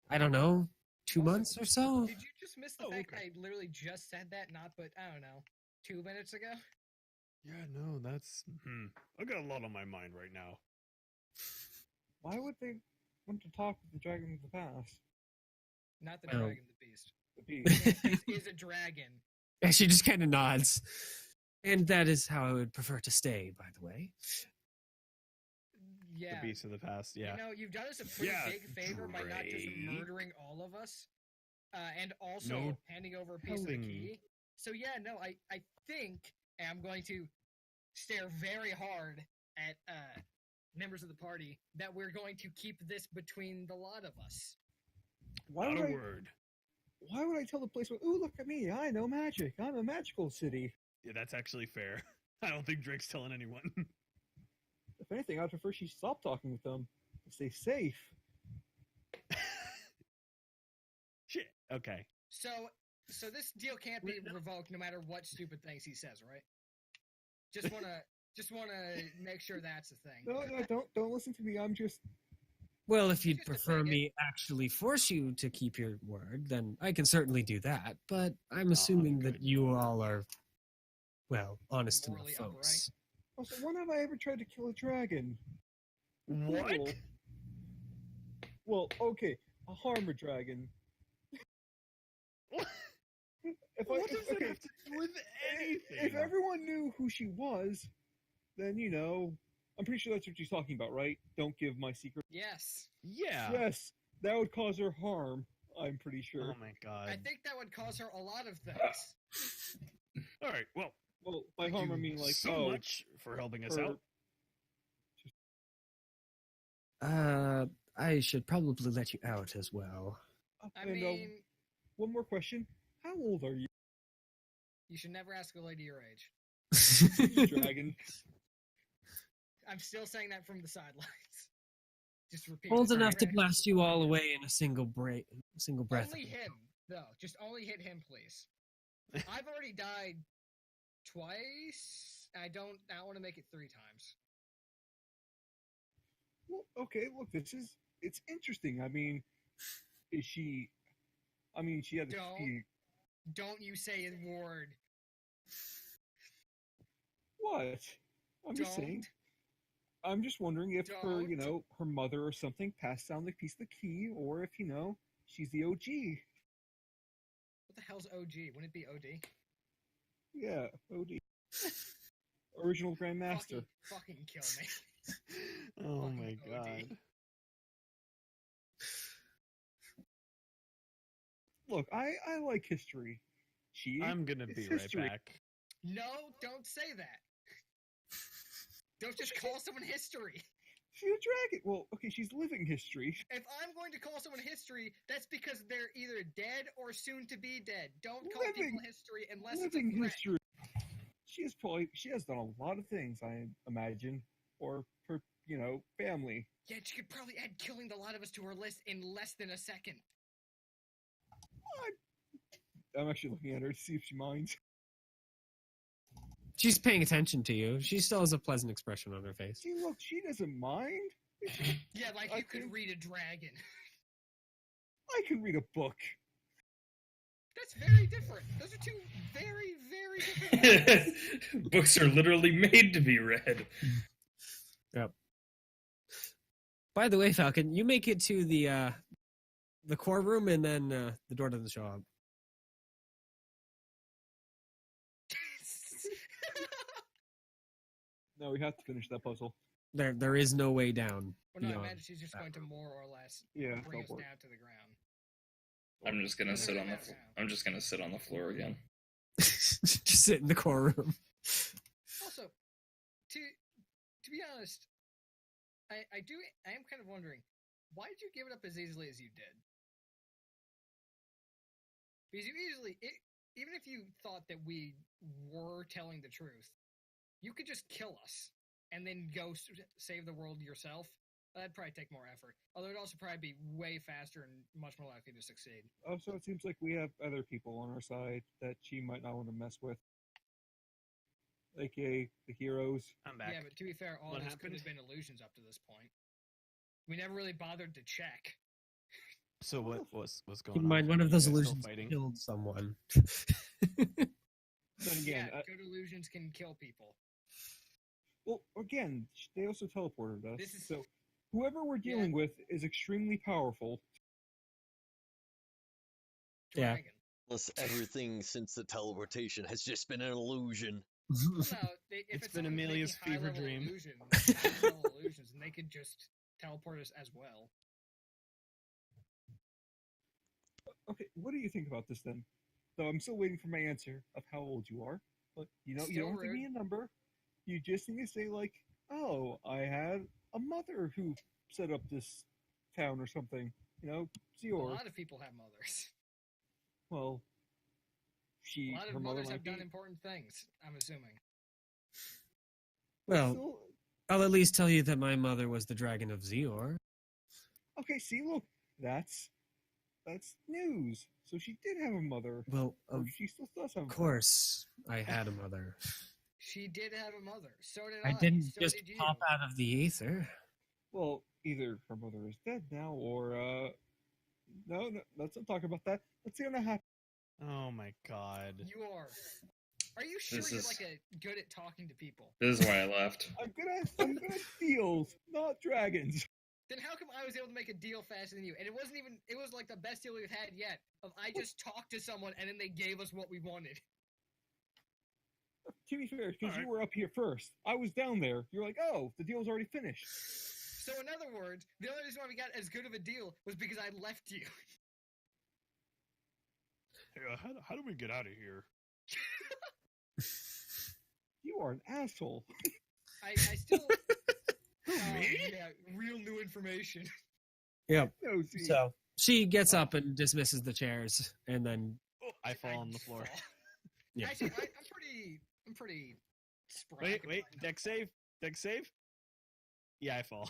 I don't know, 2 Also, months or so. Did you just miss the Oh, fact okay. I literally just said that? Not, but I don't know, 2 minutes ago. Yeah, no, that's. I got a lot on my mind right now. Why would they want to talk with the dragon of the past? Not the Well- dragon, the beast. The beast. The beast is a dragon. And she just kind of nods. And that is how I would prefer to stay, by the way. Yeah. The beast of the past. Yeah. You know, you've done us a pretty Yeah, big favor by not just Drake. murdering all of us, and also No handing over a piece of the telling. key. So yeah, no, I think I'm going to stare very hard at members of the party that we're going to keep this between the lot of us. Why Not would a I? word. Why would I tell the place? Ooh, look at me! I know magic. I'm a magical city. Yeah, that's actually fair. I don't think Drake's telling anyone. If anything, I'd prefer she stop talking with them to stay safe. Shit. Okay. So this deal can't be revoked no matter what stupid things he says, right? Just wanna make sure that's the thing. No, don't listen to me. I'm just. Well, if you'd Just to prefer take it. me actually force you to keep your word, then I can certainly do that. But I'm assuming that good. you all are, well, honest enough Morally folks. Also, when have I ever tried to kill a dragon? What? Cool. Well, okay, a harm a dragon. What? If What does okay, it have to do with anything? if everyone knew who she was, then I'm pretty sure that's what she's talking about, right? Don't give my secret. Yes. Yeah. Yes, that would cause her harm. I'm pretty sure. Oh my god. I think that would cause her a lot of things. All right. Well, Well, by thank harm I you mean like so much for helping us her- out. I should probably let you out as well. I and, mean, one more question: how old are you, you should never ask a lady your age. dragon? I'm still saying that from the sidelines. Just repeat. Old it. enough to Sorry. blast you all away in a single breath. Only him, though. Just only hit him, please. I've already died twice. I don't want to make it 3 times. Well, okay, look, it's interesting. I mean, is she? I mean, she had to Don't. be. Don't you say a word. What? I'm just saying. I'm just wondering if her, Don't. her mother or something passed down the piece of the key, or if she's the OG. What the hell's OG? Wouldn't it be OD? Yeah, OD. Original Grandmaster. Fucking kill me. Oh my Fucking OD. god. Look, I like history. I'm gonna It's be history. right back. No, don't say that. Don't just call someone history. She's a dragon. Well, okay, she's living history. If I'm going to call someone history, that's because they're either dead or soon to be dead. Don't call people Living- history unless it's a Living threat. history. She has done a lot of things, I imagine, or her, family. Yeah, she could probably add killing the lot of us to her list in less than a second. I'm actually looking at her to see if she minds. She's paying attention to you. She still has a pleasant expression on her face. See, look, she doesn't mind. Yeah, like I you could think- read a dragon. I can read a book. That's very different. Those are 2 very, very different things. Books are literally made to be read. Yep. By the way, Falcon, you make it to the core room, and then the door doesn't show up. No, we have to finish that puzzle. There is no way down. Well, no, I beyond imagine she's just that going to room. more or less Yeah, bring us teleport. down to the ground. I'm just gonna Where sit is on the. that Fl- now? I'm just gonna sit on the floor again. Just sit in the core room. Also, to be honest, I am kind of wondering, why did you give it up as easily as you did? Because you even if you thought that we were telling the truth, you could just kill us and then go save the world yourself. That'd probably take more effort. Although it'd also probably be way faster and much more likely to succeed. Also, it seems like we have other people on our side that she might not want to mess with. aka the heroes. I'm back. Yeah, but to be fair, all What this could happened? have been illusions up to this point. We never really bothered to check. So what's going Keep in on? mind, one of You those guys still illusions fighting? killed someone. Then again, Yeah, good illusions can kill people. well, again, they also teleported us. This is- So whoever we're dealing with is extremely powerful. Yeah. Dragon. Unless everything since the teleportation has just been an illusion. Well, no, if It's it's been someone making Amelia's fever high-level dream. high-level illusions, and they could just teleport us as well. Okay, what do you think about this then? So I'm still waiting for my answer of how old you are. But you know, you Still don't have to give me rude. a number. You just need to say like, "Oh, I had a mother who set up this town or something." You know, A Zior. lot of people have mothers. Well, A lot her of mother mothers might have done be. important things, I'm assuming. Well, Still, I'll at least tell you that my mother was the Dragon of Zior. okay, see, look, that's news. So she did have a mother. Well, Or of she still does have. course, I had a mother. She did have a mother. So did I I. didn't so just did you. pop out of the ether. Well, either her mother is dead now, or no, let's not talk about that. Let's see what happens. Oh my god. You are. Are you sure This you're is- like good at talking to people? This is why I left. I'm good at deals, not dragons. Then how come I was able to make a deal faster than you? And it wasn't even. It was like the best deal we've had yet. Of I just talked to someone and then they gave us what we wanted. To be fair, because Alright. you were up here first, I was down there. You're like, oh, the deal's already finished. So in other words, the only reason why we got as good of a deal was because I left you. Hey, how do we get out of here? You are an asshole. I still. Me? Yeah, real new information. Yep. No, see, So she gets up and dismisses the chairs, and then Oh, I fall on the floor. fall. Yeah. Actually, I'm pretty sporadic. Wait, about it. deck save? Deck save? Yeah, I fall.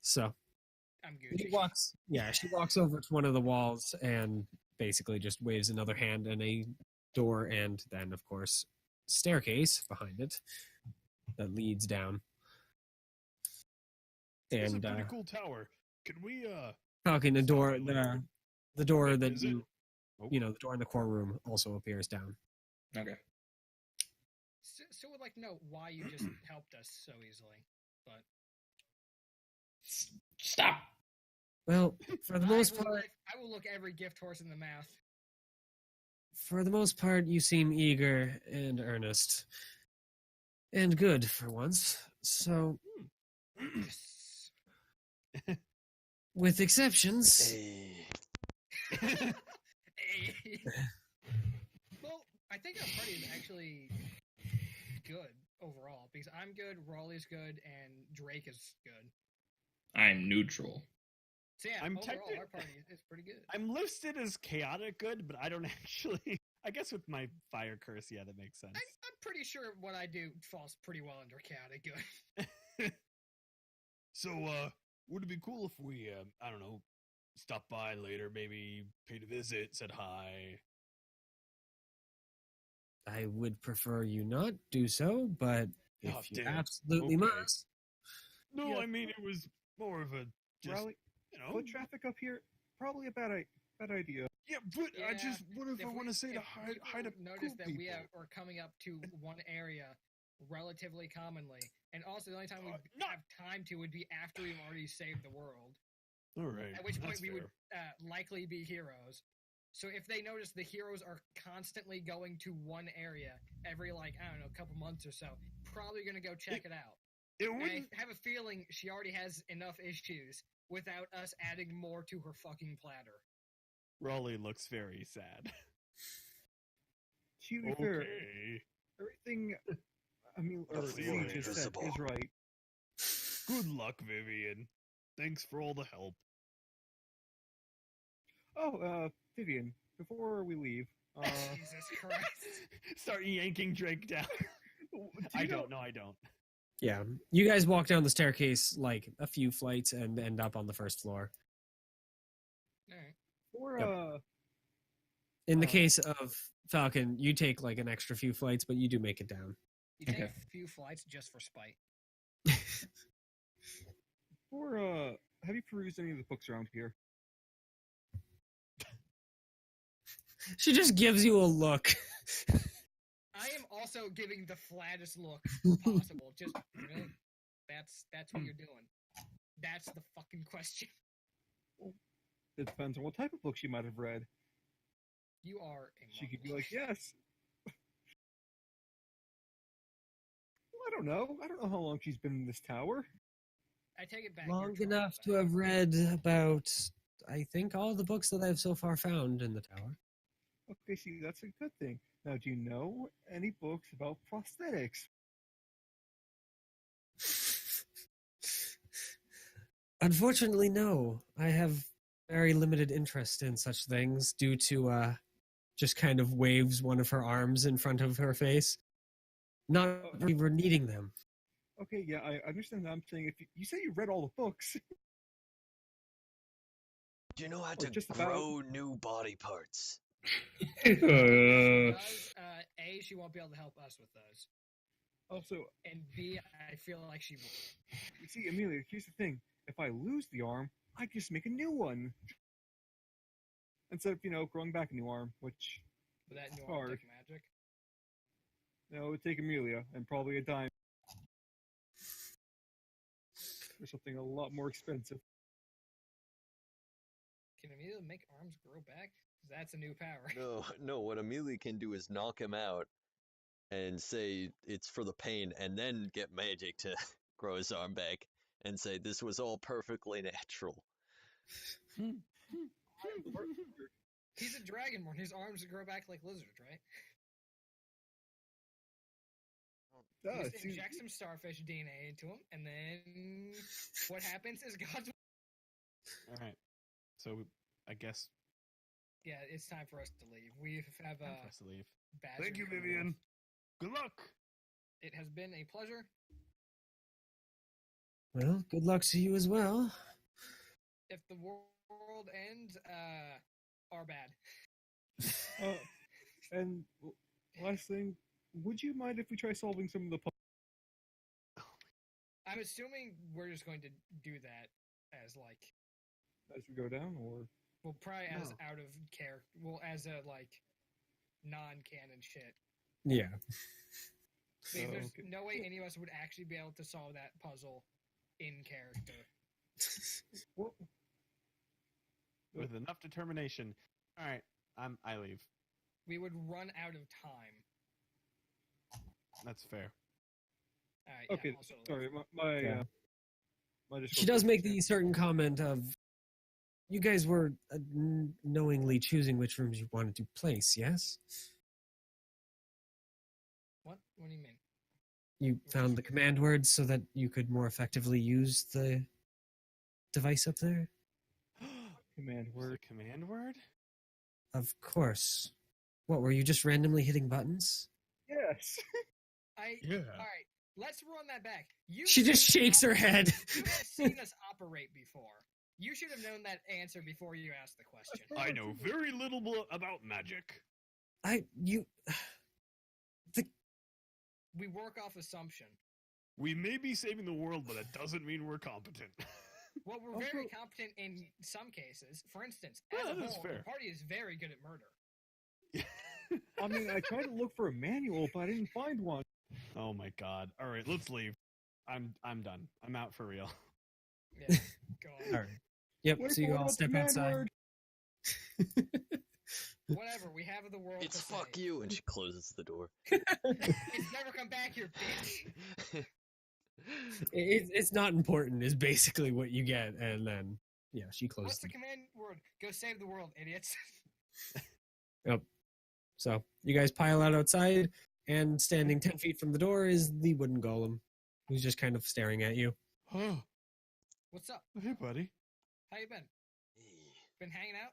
so I'm she Gucci. walks. Yeah, she walks over to one of the walls and basically just waves another hand and a door, and then of course staircase behind it that leads down. It's a And pretty cool tower. Can we talking the door, Stop it, the door Wait, that is it? you Oh. you know, the door in the core room also appears down. Okay. Still would like to know why you just helped us so easily. But Stop. Well, for the most part, I will look every gift horse in the mouth. you seem eager and earnest and good for once. So, Yes. with exceptions, Hey. Hey. Well, I think our party is actually good overall because I'm good, Raleigh's good, and Drake is good. I'm neutral. So yeah, I'm overall technic- our party is pretty good. I'm listed as chaotic good, but I don't actually. I guess with my fire curse, yeah, that makes sense. I'm pretty sure what I do falls pretty well under chaotic good. So, would it be cool if we, I don't know, stop by later, maybe paid a visit, said hi? I would prefer you not do so, but if Oh, you damn. absolutely Okay. must. No, Yeah. I mean it was more of a just, Raleigh, you know. foot traffic up here, probably a bad idea. Yeah, but I Yeah, just what if I want to say to if hi to people notice cool that people? we are coming up to one area relatively commonly, and also the only time we not- have time to would be after we've already saved the world. All right, At which point that's we would fair. likely be heroes. So if they notice the heroes are constantly going to one area every like I don't know, couple months or so, probably gonna go check it out. It And I wouldn't. have a feeling she already has enough issues without us adding more to her fucking platter. Raleigh looks very sad. To be fair, Okay. everything Nothing Lee more just said invisible. is right. Good luck, Vivian. Thanks for all the help. Oh, Vivian, before we leave, Jesus Christ. Start yanking Drake down. I don't know. I don't. Yeah, you guys walk down the staircase like a few flights and end up on the first floor. Alright. For Yep. In the Uh, case of Falcon, you take like an extra few flights, but you do make it down. You take Okay. a few flights just for spite. Or have you perused any of the books around here? She just gives you a look. I am also giving the flattest look possible. Just really? That's what you're doing. That's the fucking question. It depends on what type of book she might have read. You are a She could be muggle. like, yes. Well, I don't know. I don't know how long she's been in this tower. I take it back. you're Long trolling enough to back. have read about, I think, all the books that I've so far found in the tower. Okay, see, that's a good thing. Now, do you know any books about prosthetics? Unfortunately, no. I have very limited interest in such things due to just kind of waves one of her arms in front of her face. Not really needing them. Okay, yeah, I understand that. I'm saying if you say you read all the books, Do you know how Or to just about- grow new body parts? She does, A, she won't be able to help us with those. also, And B, I feel like she will. you see, Amelia, here's the thing. If I lose the arm, I just make a new one. Instead of, growing back a new arm, which, But that new Hard. Arctic magic. it would take Amelia and probably a dime. Or something a lot more expensive. Can Amelia make arms grow back? 'Cause that's a new power. No. What Amelia can do is knock him out and say it's for the pain, and then get magic to grow his arm back and say this was all perfectly natural. He's a dragonborn. His arms grow back like lizards, right? Does. Just inject some starfish DNA into him, and then what happens is God's. All right. So I guess Yeah, it's time for us to leave. We have time for us to leave. Badger Thank you, Grove. Vivian. Good luck. It has been a pleasure. Well, good luck to you as well. If the world ends, are bad. And last thing, would you mind if we try solving some of the puzzles I'm assuming we're just going to do that as like, as we go down, or well, probably as No. out of character, well, as a like non-canon shit. Yeah. Because Oh, there's okay. no way any of us would actually be able to solve that puzzle in character. what? With enough determination. All right. I leave. We would run out of time. That's fair. All right. Yeah, Okay, I'm also sorry, my Yeah. my She does make the certain comment of, you guys were knowingly choosing which rooms you wanted to place, yes? What? What do you mean? You found the command words so that you could more effectively use the device up there? command Word. word. Command word? Of course. What, were you just randomly hitting buttons? Yes. Yeah. All right. Let's run that back. You She just shakes her head. You have seen us operate before. You should have known that answer before you asked the question. I know very little about magic. We work off assumption. We may be saving the world, but that doesn't mean we're competent. Well, we're Also- very competent in some cases. For instance, Yeah, as a that's whole, fair. the party is very good at murder. I mean, I tried to look for a manual, but I didn't find one. Oh my god. All right, let's leave. I'm done. I'm out for real. Yeah, go on. All right. Yep, Wait so you for all the step command outside. word. Whatever, we have the world It's to fuck save. you, and she closes the door. It's never come back here, bitch. It's not important, is basically what you get, and then, yeah, she What's closed the it. command word? Go save the world, idiots. So, you guys pile out outside, and standing 10 feet from the door is the wooden golem, who's just kind of staring at you. Oh, What's up? hey, buddy. How you been? Been hanging out?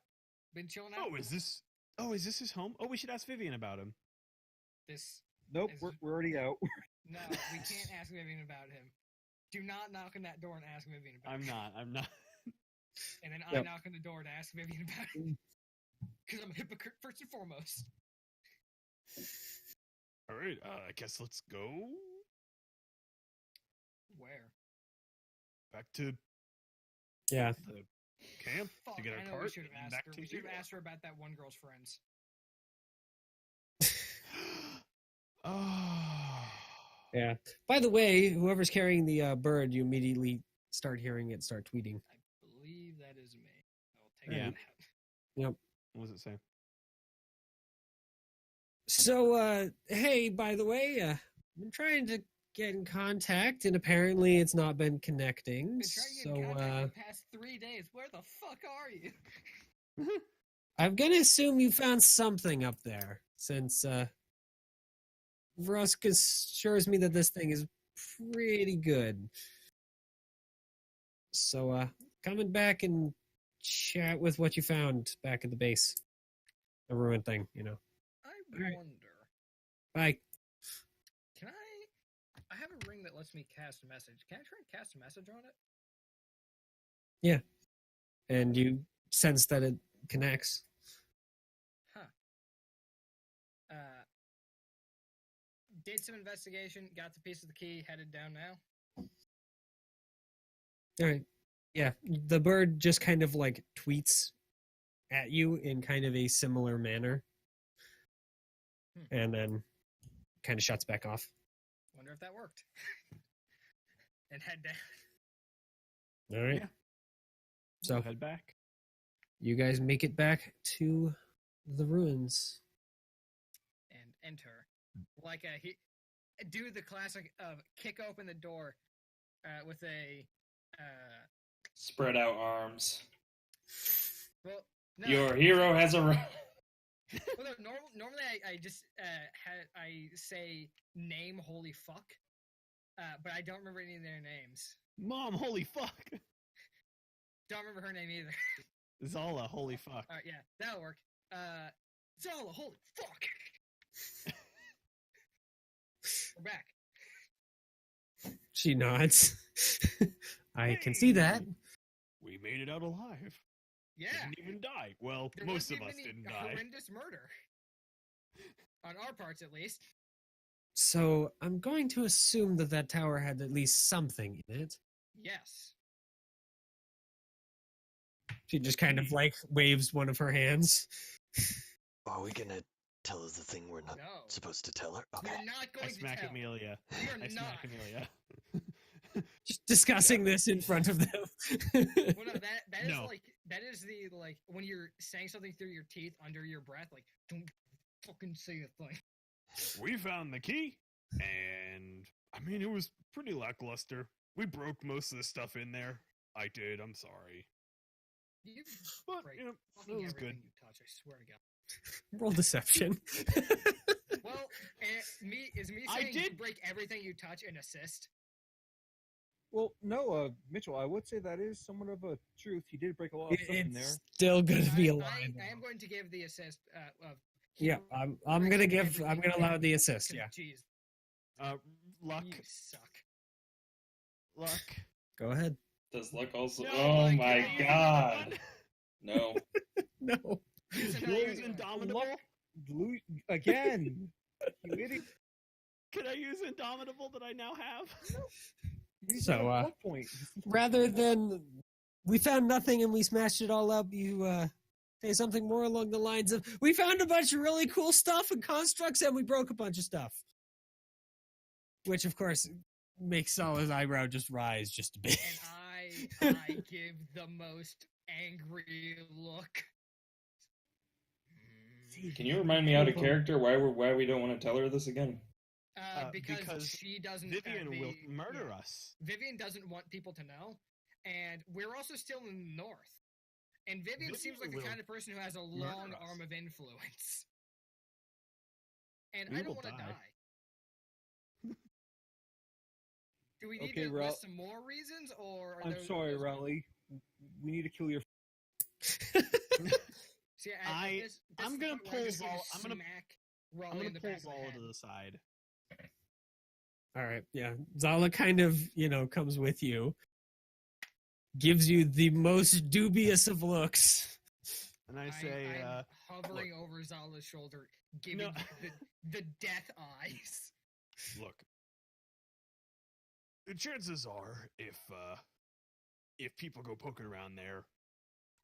Been chilling out? Oh, is this his home? Oh, we should ask Vivian about him. This Nope, Is- we're already out. No, we can't ask Vivian about him. Do not knock on that door and ask Vivian about I'm him. not. And then I Yep. knock on the door to ask Vivian about him. Because I'm a hypocrite first and foremost. All right, I guess let's go Where? back to Yeah. the camp Fuck, to get our I know cart. we should have and asked back her. to We should have Hero. asked her about that one girl's friends. Oh. Yeah. By the way, whoever's carrying the bird, you immediately start hearing it start tweeting. I believe that is me. I'll take Yeah. that out. What does it say? So, hey, by the way, I've been trying to get in contact, and apparently it's not been connecting. Been trying to get So, in contact for the past 3 days. Where the fuck are you? I'm gonna assume you found something up there, since Rusk assures me that this thing is pretty good. So, coming back and chat with what you found back at the base. The ruined thing, you know. I Alright. wonder. Bye. Can I have a ring that lets me cast a message. Can I try and cast a message on it? And you sense that it connects. Huh. Did some investigation, got the piece of the key, headed down now. All right. Yeah, the bird just kind of like tweets at you in kind of a similar manner. And then kind of shuts back off. Wonder if that worked. And head down. All right. Yeah. So Head back. you guys make it back to the ruins. And enter. Like he do the classic of kick open the door with a Spread out arms. well no, Your hero has arrived. well, no, normally I just I say name holy fuck, but I don't remember any of their names. Mom, holy fuck. Don't remember her name either. Zala, holy fuck. All right, yeah, that'll work. Zala, holy fuck. We're back. She nods. I can see that. We made it out alive. Yeah, Didn't even die. Well, there most wasn't of us even didn't any die. horrendous murder. On our parts, at least. So I'm going to assume that that tower had at least something in it. Yes. She just kind of like waves one of her hands. Are we gonna tell her the thing we're not No. supposed to tell her? Okay. We're not I going to smack tell. Amelia. We are I not. smack Amelia. Just discussing this in front of them. Well, no, that is No. like that is the like when you're saying something through your teeth under your breath, like don't fucking say a thing. We found the key, and I mean, it was pretty lackluster. We broke most of the stuff in there. I did. I'm sorry. You But, break you know, fucking it was everything good. you touch. I swear to God. Roll deception. Well, me I saying you did- break everything you touch an assist. Well, no, Mitchell, I would say that is somewhat of a truth. He did break a lot of stuff in there. It's still gonna be alive. I am going to give the assist of. Yeah, I'm gonna give. I'm gonna allow the assist. Yeah, Jeez, Luck. you suck. Luck. go ahead. Does luck also? No, Oh like, my can I use god! another one? No. No. Use Can I another use one. Indomitable? Again, you idiot. Can I use Indomitable that I now have? You So, said at what point? Rather than we found nothing and we smashed it all up, you say something more along the lines of we found a bunch of really cool stuff and constructs and we broke a bunch of stuff. Which, of course, makes Sala's eyebrow just rise just a bit. And I give the most angry look. Can you remind me out of character why we don't want to tell her this again? Because she doesn't. Vivian will murder us. Vivian doesn't want people to know, and we're also still in the north. And Vivian seems like the Vivian kind of person who has a murder long us. arm of influence. And We I don't will want to die. die. Do we need Okay, to Ralph. list some more reasons, or are I'm those, sorry, those- Raleigh. We need to kill your. See, I'm the gonna point where I'm just pull gonna Zal- I'm gonna- smack I'm Raleigh gonna in the pull back of the Zala head. to the side. All right, yeah. Zala kind of, comes with you, gives you the most dubious of looks, and I say, I'm hovering over Zala's shoulder, giving No. you the death eyes. look, the chances are, if people go poking around there,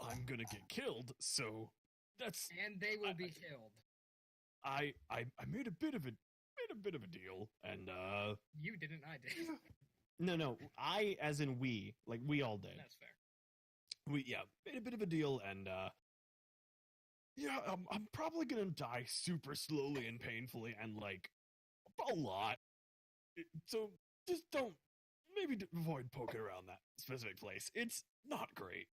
I'm gonna get killed. So that's And they will be killed. I made a bit of a deal, and You didn't, I did. no, I as in we, like we all did. That's fair. We made a bit of a deal, and I'm probably gonna die super slowly and painfully, and like a lot. So just don't avoid poking around that specific place. It's not great.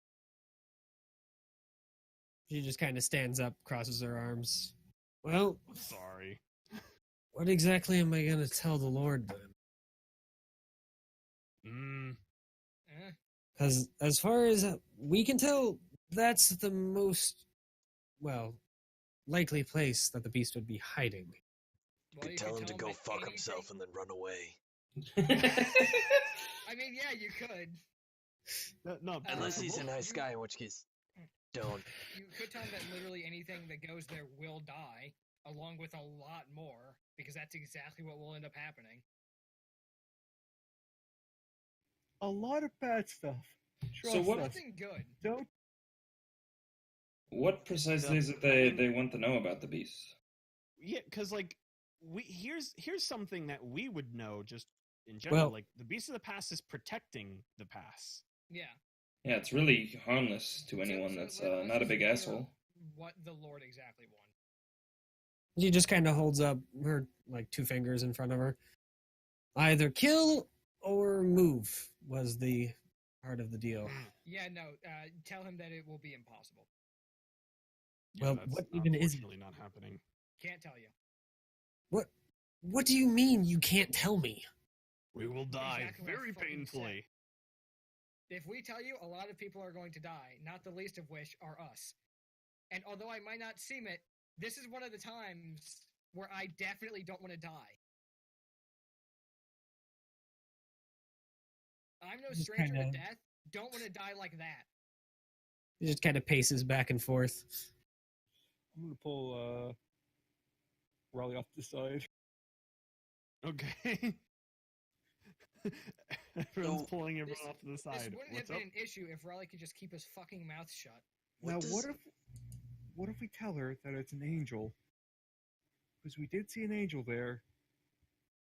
She just kind of stands up, crosses her arms. Well, I'm sorry. what exactly am I going to tell the Lord then? Eh, Because as far as we can tell, that's the most, well, likely place that the beast would be hiding. You well, could tell him to go that fuck himself and then run away. I mean, yeah, you could. No, Unless he's a possible. nice guy, in which case, don't. You could tell him that literally anything that goes there will die, along with a lot more, because that's exactly what will end up happening. A lot of bad stuff. So Trust what- us. Nothing good. Don't. What precisely is it they want to know about the beast? Yeah, because like here's something that we would know just in general. Well- like the beast of the pass is protecting the pass. Yeah. Yeah, it's really harmless to anyone So that's let's not a just big figure out asshole. What the Lord exactly wanted. She just kind of holds up her like 2 fingers in front of her. Either kill or move was the part of the deal. Yeah, no. Tell him that it will be impossible. Well, that's what even is it? unfortunately not happening. Can't tell you. What do you mean you can't tell me? We will die Exactly what I very fucking painfully. If we tell you, a lot of people are going to die, not the least of which are us. And although I might not seem it, this is one of the times where I definitely don't want to die. I'm no Just stranger kinda- to death. Don't want to die like that. He just kind of paces back and forth. I'm gonna pull Raleigh off the side. Okay. Everyone's So- pulling everyone This- off to the This side. wouldn't What's have up? been an issue if Raleigh could just keep his fucking mouth shut. What Now, does- what if we tell her that it's an angel? Because we did see an angel there.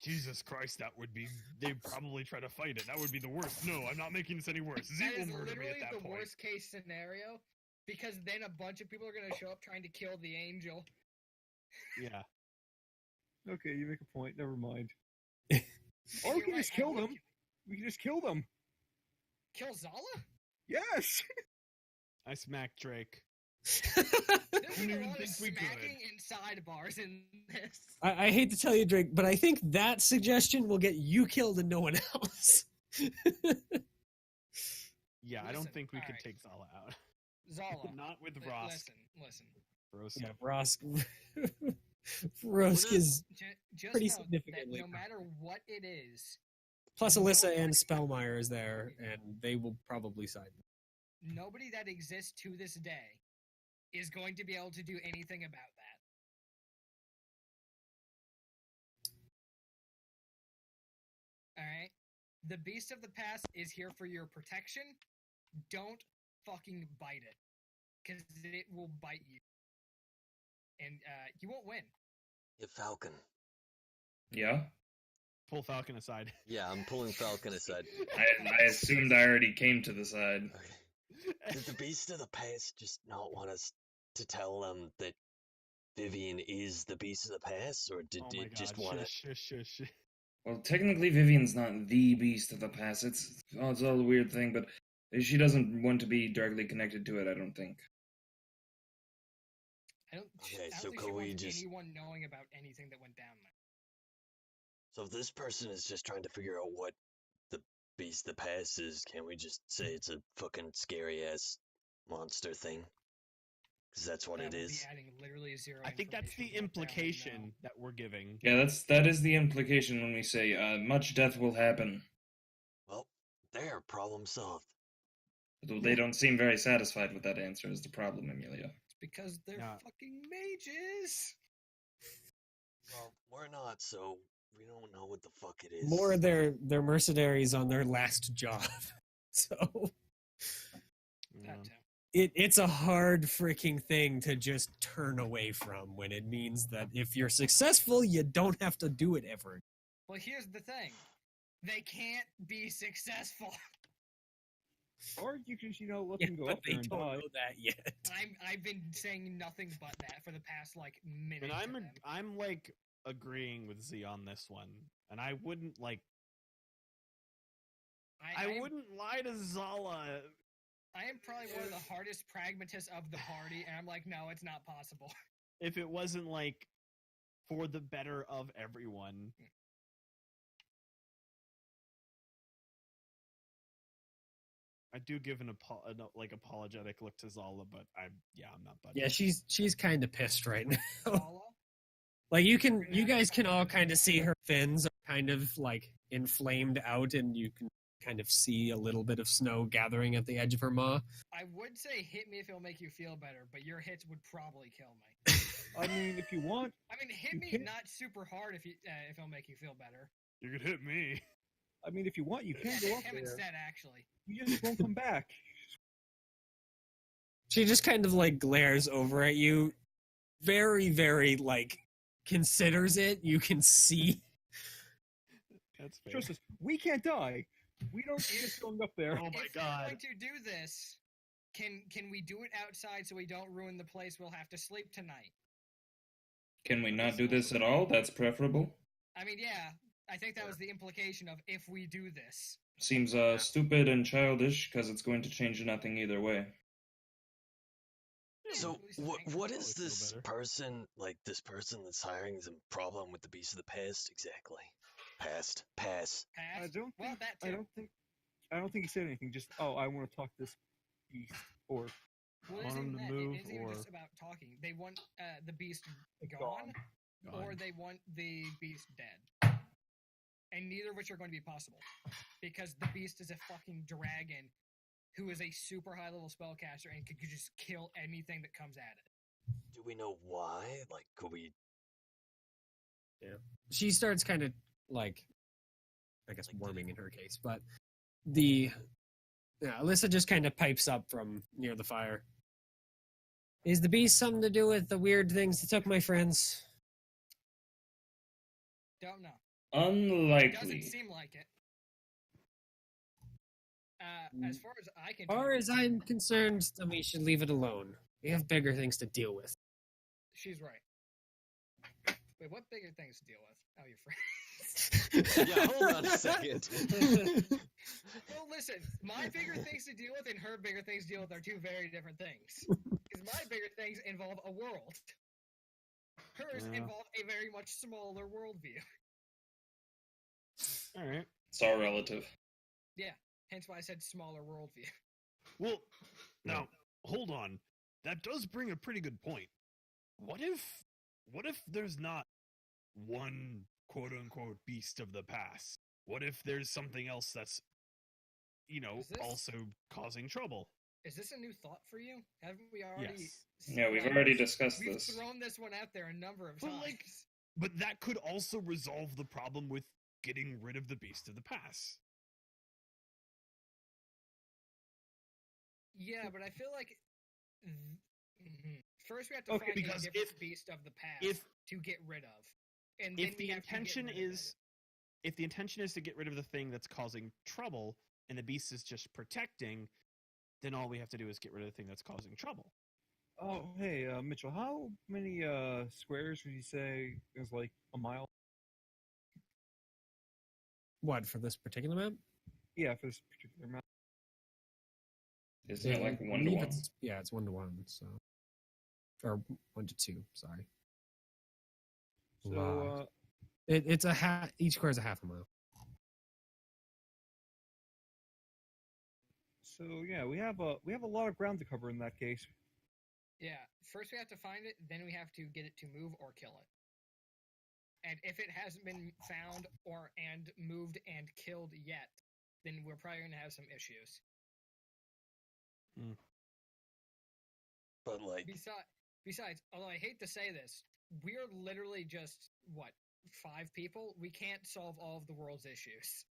Jesus Christ, that would be. They'd probably try to fight it. That would be the worst. No, I'm not making this any worse. Z That will is murder me literally at that the point. worst case scenario, because then a bunch of people are going to show up trying to kill the angel. Yeah. Okay, you make a point. Never mind. And Or we you're can right, just I kill would them. We can just kill them. Kill Zala? Yes. I smacked Drake. There's Didn't like a even lot of think we could. smacking in sidebars in this. I hate to tell you, Drake, but I think that suggestion will get you killed and no one else. Yeah, I don't Listen, think we could alright. take Zala out. Zala. Not with li- Rosk. Listen. Gross. Yeah, Rosk. Rosk is Just Pretty know significantly that no matter what it is, plus Alyssa and Spellmeyer is there, and they will probably side. nobody that exists to this day is going to be able to do anything about that. Alright? The Beast of the Past is here for your protection. Don't fucking bite it. Because it will bite you. And you won't win. Yeah, Falcon. Yeah, Pull Falcon aside. Yeah, I'm pulling Falcon aside. I assumed I already came to the side. Okay. Did the Beast of the Past just not want us to tell them that Vivian is the Beast of the Past, or did Oh my it just God, want to? shush. Well, technically, Vivian's not the beast of the past. It's all a weird thing, but she doesn't want to be directly connected to it. I don't think. I don't, Okay, I don't so think could she we wants just- anyone knowing about anything that went down there. So if this person is just trying to figure out what the Beast of the Past is, can't we just say it's a fucking scary ass monster thing? Because that's what That it would be is. adding literally zero. I think that's the information about them, implication no. that we're giving. Yeah, that is the implication when we say much death will happen. Well, there, problem solved. Though they don't seem very satisfied with that answer. Is the problem, Amelia? Because they're Yeah. fucking mages. Well, we're not, so we don't know what the fuck it is. More they're mercenaries on their last job. So Yeah. That too. it's a hard freaking thing to just turn away from when it means that if you're successful, you don't have to do it ever. Well, here's the thing. They can't be successful. Or you can, let Yeah, them go but up they there and don't die. know that yet. I've been saying nothing but that for the past minute. And to them. I'm like agreeing with Z on this one, and I wouldn't I am- wouldn't lie to Zala. I am probably one of the hardest pragmatists of the party, and I'm like, no, it's not possible. If it wasn't for the better of everyone. I do give an apologetic look to Zala, but I'm not budging. Yeah, she's kind of pissed right now. Zala? Like you guys can all kind of see her fins are kind of inflamed out, and you can kind of see a little bit of snow gathering at the edge of her maw. I would say hit me if it'll make you feel better, but your hits would probably kill me. I mean, if you want, I mean, hit You me can't- not super hard if it'll make you feel better. You could hit me. if you want, you Yeah, can go hit up him there. instead, actually. You just won't come back. She just kind of glares over at you, very, very considers it. You can see. That's fair. Trust us, we can't die. We don't just going up there. Oh my If we're God. going to do this, can we do it outside so we don't ruin the place we'll have to sleep tonight? Can we not do this at all? That's preferable. I mean, yeah, I think that was the implication of if we do this. Seems stupid and childish because it's going to change nothing either way. So, At least what thank what you. is Probably feel this better. person, this person that's hiring the problem with the Beast of the Past exactly? Pass. Pass? I don't Well, think. that I too. don't think he said anything. Just I want to talk to this beast or Well, it Want isn't him to that. move It isn't even or- just about talking. They want the beast gone, or they want the beast dead. And neither of which are going to be possible. Because the beast is a fucking dragon who is a super high level spellcaster and could just kill anything that comes at it. Do we know why? Could we? She starts kind of I guess Like, warming in her case, but Alyssa just kind of pipes up from near the fire. Is the beast something to do with the weird things that took my friends? Don't know. Unlikely. Doesn't seem like it. As far as I can As far tell, as I'm concerned, then we should leave it alone. We have bigger things to deal with. she's right. Wait, what bigger things to deal with? Oh, your friends. Yeah, hold on a second. Well, listen, my bigger things to deal with and her bigger things to deal with are two very different things. Because my bigger things involve a world. Hers Yeah. involve a very much smaller worldview. All right. It's all relative. Hence why I said smaller worldview. Well, now hold on. That does bring a pretty good point. What if there's not one quote unquote beast of the past? What if there's something else that's Is this- also causing trouble? Is this a new thought for you? Haven't we already? Yes. Yeah, we've already discussed We've this. thrown this one out there a number of But, times. But that could also resolve the problem with getting rid of the beast of the past. Yeah, but I feel like first we have to Okay, find because a different beast of the past if- to get rid of, and then If we the have to get intention rid of it. is to get rid of the thing that's causing trouble and the beast is just protecting, then all we have to do is get rid of the thing that's causing trouble. Oh, hey, Mitchell, how many squares would you say is a mile? What, for this particular map? Yeah, for this particular map. Isn't it like I 1 to believe 1? it's 1-to-1, so. Or 1-to-2, sorry. So, Wow. It's each square is a half a mile. so yeah, we have a lot of ground to cover in that case. Yeah, first we have to find it, then we have to get it to move or kill it. And if it hasn't been found and moved and killed yet, then we're probably going to have some issues. But like, Besides, although I hate to say this, we're literally just what 5 people. We can't solve all of the world's issues.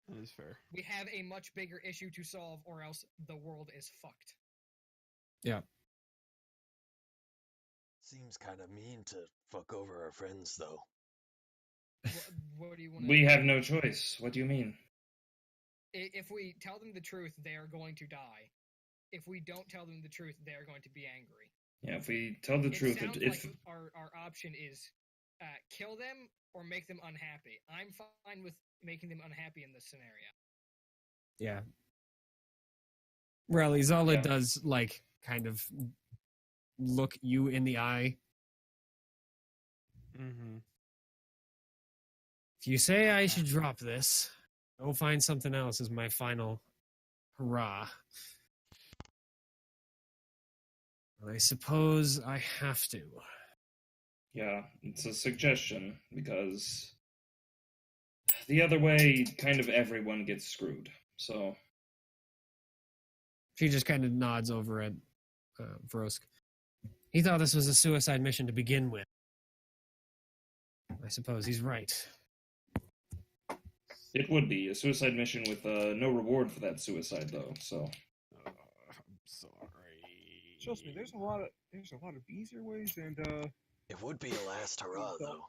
That is fair. We have a much bigger issue to solve, or else the world is fucked. Yeah. seems kind of mean to fuck over our friends, though. What do you want? We have no choice. What do you mean? If we tell them the truth, they are going to die. If we don't tell them the truth, they are going to be angry. Yeah, if we tell the It truth, sounds if like our option is kill them or make them unhappy. I'm fine with making them unhappy in this scenario. Yeah. Rally, Zala Yeah. does, like, kind of look you in the eye. Mm-hmm. If you say I should drop this, go find something else as my final hurrah. I suppose I have to. yeah, it's a suggestion because the other way, kind of everyone gets screwed. So She just kind of nods over at Vrosk. He thought this was a suicide mission to begin with. I suppose he's right. it would be a suicide mission with no reward for that suicide, though. So I'm sorry. Trust me, there's a lot of easier ways, and It would be a last hurrah, though.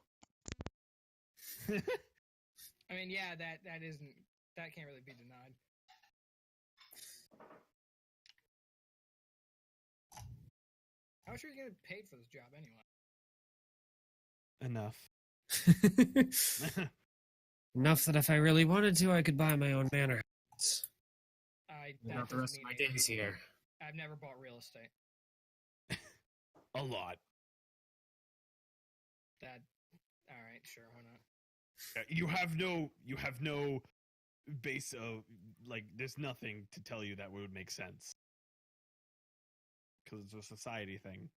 I mean, yeah, that can't really be denied. How much are you getting paid for this job anyway? Enough. Enough that if I really wanted to, I could buy my own manor house. That Not the doesn't rest of mean my anything days to me. here. I've never bought real estate. A lot. That. All right, sure, why not? You have no base of, like, there's nothing to tell you that would make sense. Because it's a society thing.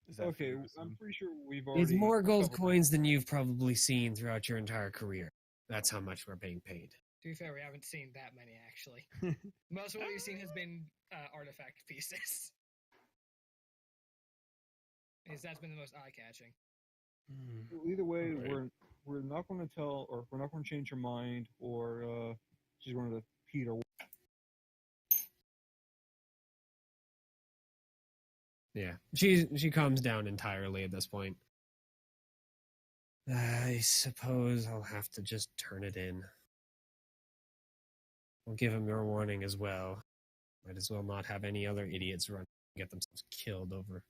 Is that okay, fair, I'm Sim? pretty sure we've already. It's more gold covered- coins than you've probably seen throughout your entire career. That's how much we're being paid. To be fair, we haven't seen that many actually. Most of what we've seen has been artifact pieces. Because that's been the most eye-catching. Hmm. Either way, Right. we're not going to tell, or we're not going to change her mind, or she's going to repeat her. Yeah, she calms down entirely at this point. I suppose I'll have to just turn it in. I'll give him your warning as well. Might as well not have any other idiots run and get themselves killed over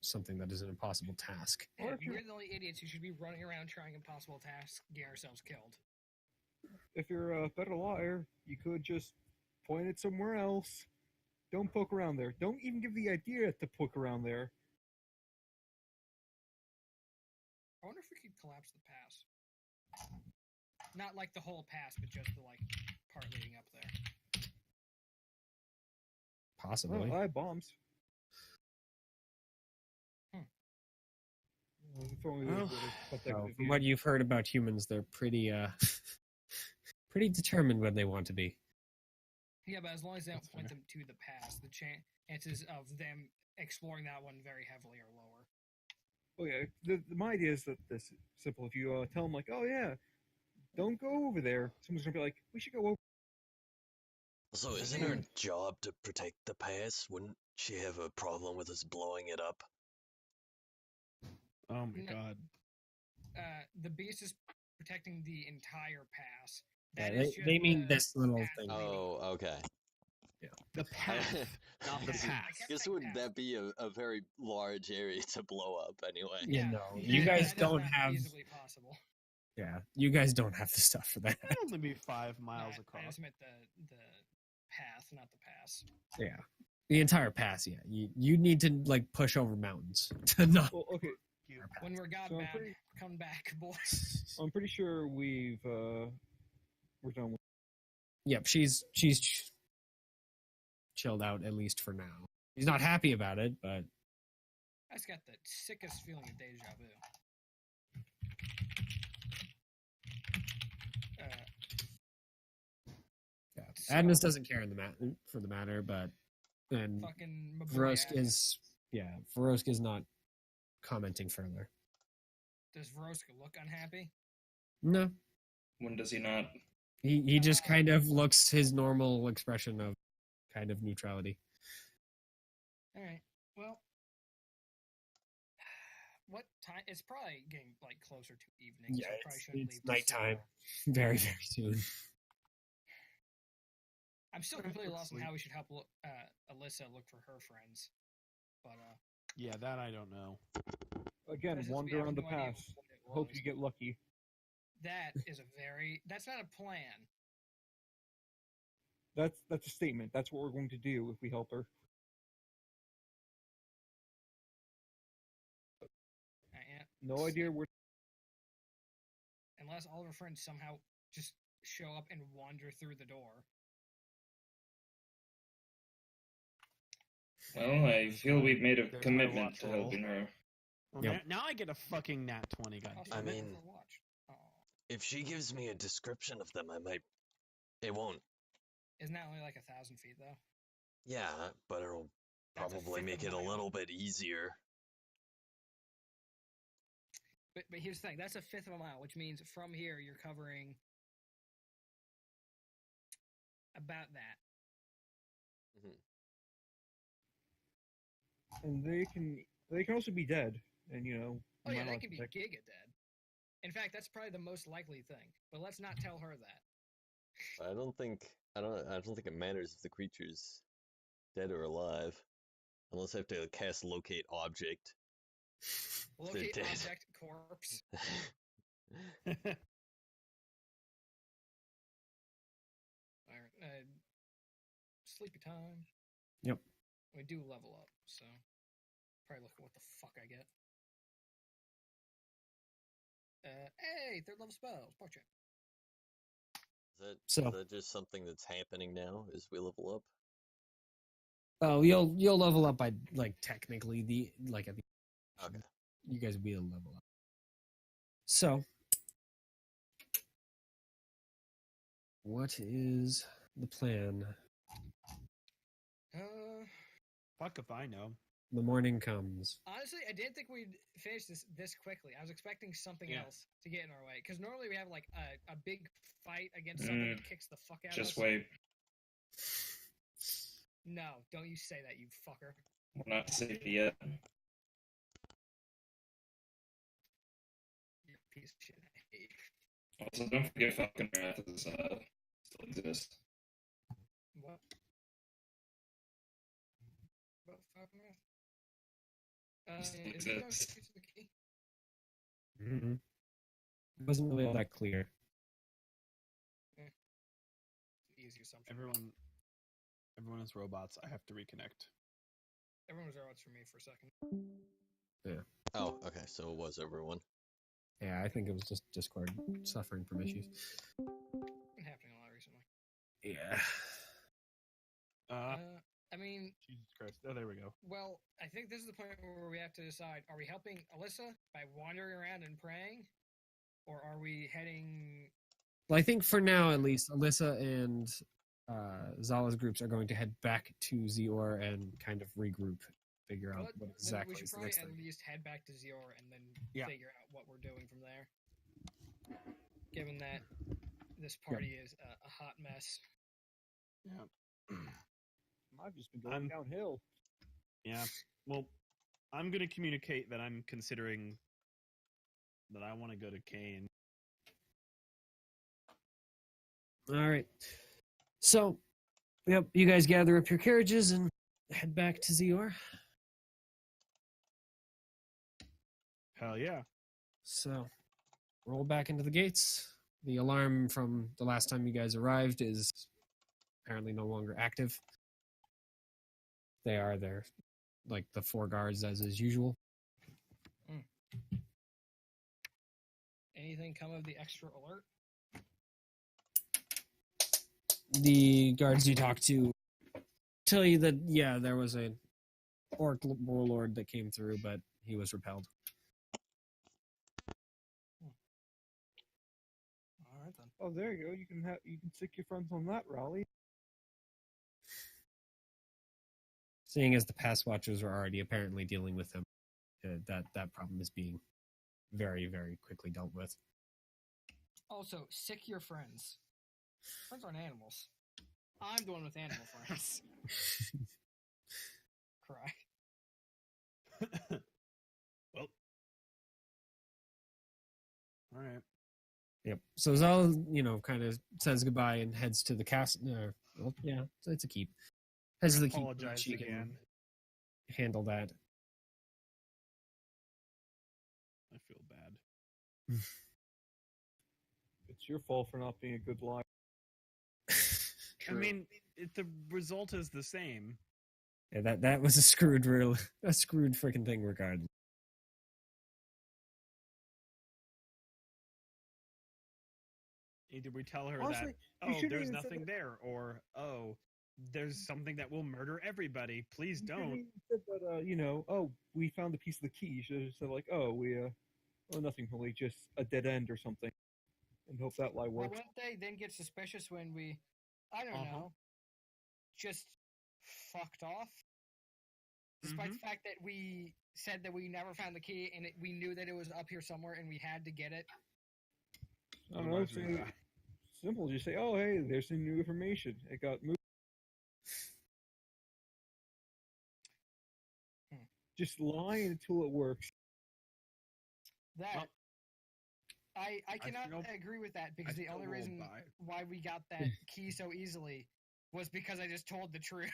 something that is an impossible task. Or Yeah, if you're- we're the only idiots who should be running around trying impossible tasks, get ourselves killed. If you're a better liar, you could just point it somewhere else. Don't poke around there. Don't even give the idea to poke around there. I wonder if we could collapse the pass. Not like the whole pass, but just the part leading up there. Possibly. Well, I have bombs. Hmm. It's only Well, So, from what you've heard about humans, they're pretty pretty determined when they want to be. Yeah, but as long as they don't That's point fair. them to the past, the chances of them exploring that one very heavily are lower. Oh yeah, my idea is that this is simple. If you tell them like, oh yeah, don't go over there, someone's gonna be like, we should go over. So, isn't her job to protect the pass? Wouldn't she have a problem with us blowing it up? Oh my No. god. The beast is protecting the entire pass. Yeah, That is they just mean the this little path thing. leading- Oh, okay. The path, not the Guess- path. kept Guess saying wouldn't path. that be a very large area to blow up anyway? You know, that- you guys that is don't not have. feasibly possible. Yeah, you guys don't have the stuff for that. It'd only be 5 miles I across. just meant the path, not the pass. Yeah, the entire pass. Yeah, you need to like push over mountains to not. Well, okay, When we're god So I'm bad, pretty- come back, boys. I'm pretty sure we're done with. Yep, she's chilled out at least for now. She's not happy about it, but I just got the sickest feeling of deja vu. yeah. So- Agnes doesn't care in for the matter. But And fucking my boy Verosk Atlas. is not commenting further. Does Vroska look unhappy? No, When does he not? he just kind of looks his normal expression of kind of neutrality. All right. Well, what time? It's probably getting like closer to evening. Yeah, so I probably shouldn't it's leave too nighttime. soon. Very, very soon. I'm still completely Let's lost on sleep. how we should help Alyssa look for her friends. But Yeah, that I don't know. Again, since we wander have around the no idea pass. what it Hope was, you get lucky. that is a very. That's not a plan. That's a statement. That's what we're going to do if we help her. No idea where. Unless all of her friends somehow just show up and wander through the door. Well, I feel we've made a There's my commitment watch to roll. helping her. Well, Yep. now I get a fucking nat 20, god Also, damn I it. mean- for watch. Oh, If she gives me a description of them, I might. It won't. isn't that only like 1,000 feet though? Yeah, but it'll That's a probably fifth make of it a mile. little bit easier. But here's the thing. That's a fifth of a mile, which means from here you're covering about that. And they can also be dead. And Oh yeah, not they allowed can to be protect- giga dead. In fact, that's probably the most likely thing. But let's not tell her that. I don't think it matters if the creature's dead or alive, unless I have to cast locate object. They're Locate dead. object corpse. All right, sleepy time. Yep. We do level up, so probably look at what the fuck I get. Hey, third level spells. Pork chop. So- Is that just something that's happening now as we level up? Oh, you'll level up by like technically at the Okay. you guys will level up. So, what is the plan? Fuck if I know. The morning comes. Honestly, I didn't think we'd finish this quickly. I was expecting something Yeah. else to get in our way. Because normally we have like a big fight against something that kicks the fuck out Just of us. wait. No, don't you say that, you fucker. We're not safe yet. You piece of shit. I hate you. Also, don't forget Falcon Wrath still exists. What? What Falcon Wrath? Still Is it going to exists. the key? Mm-hmm. It wasn't really that clear. Easy assumption. Everyone is robots. I have to reconnect. Everyone was robots for me for a second. Oh, okay. So it was everyone. Yeah, I think it was just Discord suffering from issues. Been happening a lot recently. Yeah. I mean, Jesus Christ. Oh, there we go. well, I think this is the point where we have to decide: are we helping Alyssa by wandering around and praying, or are we heading? Well, I think for now, at least, Alyssa and Zala's groups are going to head back to Zior and kind of regroup, figure out Well, what then exactly we should is the probably next at thing. least head back to Zior and then Yeah. figure out what we're doing from there. Given that this party is a hot mess. Yeah. I've just been going I'm- downhill. Yeah. Well, I'm gonna communicate that I'm considering that I want to go to Kane. All right. So, yep, you guys gather up your carriages and head back to Zior. Hell yeah. So, roll back into the gates. The alarm from the last time you guys arrived is apparently no longer active. They are there, like the 4 guards as is usual. Anything come of the extra alert? The guards you talk to tell you that, yeah, there was a orc warlord that came through, but he was repelled. All right then. Oh, there you go. You can sick your friends on that, Raleigh. seeing as the pass watchers are already apparently dealing with them, that problem is being very, very quickly dealt with. Also, sick your friends. Friends aren't animals. I'm the one with animal friends. Cry. Well, all right. Yep. So Zal, kind of says goodbye and heads to the castle. Well, yeah, so it's a keep. Heads to the keep. so Apologize she can again. handle that. I feel bad. It's your fault for not being a good liar. I mean, the result is the same. Yeah, that was a screwed freaking thing regardless. Either we tell her Honestly, that, you oh, shouldn't there's even say nothing that. there, or, oh, there's something that will murder everybody. Please You shouldn't don't. even said that, oh, we found the piece of the key. You should have said, like, oh, nothing really, just a dead end or something. And hope that lie Well, works. wouldn't they then get suspicious when we, I don't know, just fucked off? Despite the fact that we said that we never found the key and we knew that it was up here somewhere and we had to get it. I don't know, simple. Just say, oh, hey, there's some new information. It got moved. Just lie until it works. That Well, I cannot feel- agree with that because the feel only rolled reason by. why we got that key so easily was because I just told the truth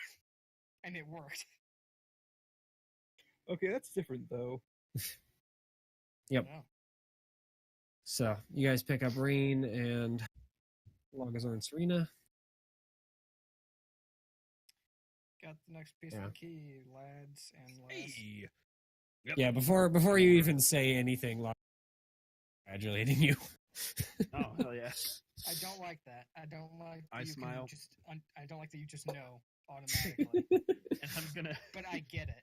and it worked. Okay, that's different, though. Yep. No. So you guys pick up Rain and Logazor and Serena. Got the next piece Yeah. of the key, lads and lads. Hey. Yeah, before you even say anything, Logazor congratulating you. Oh, hell yeah. I don't like that. I don't like that I you smile. Can just I don't like that you just know automatically. And But I get it.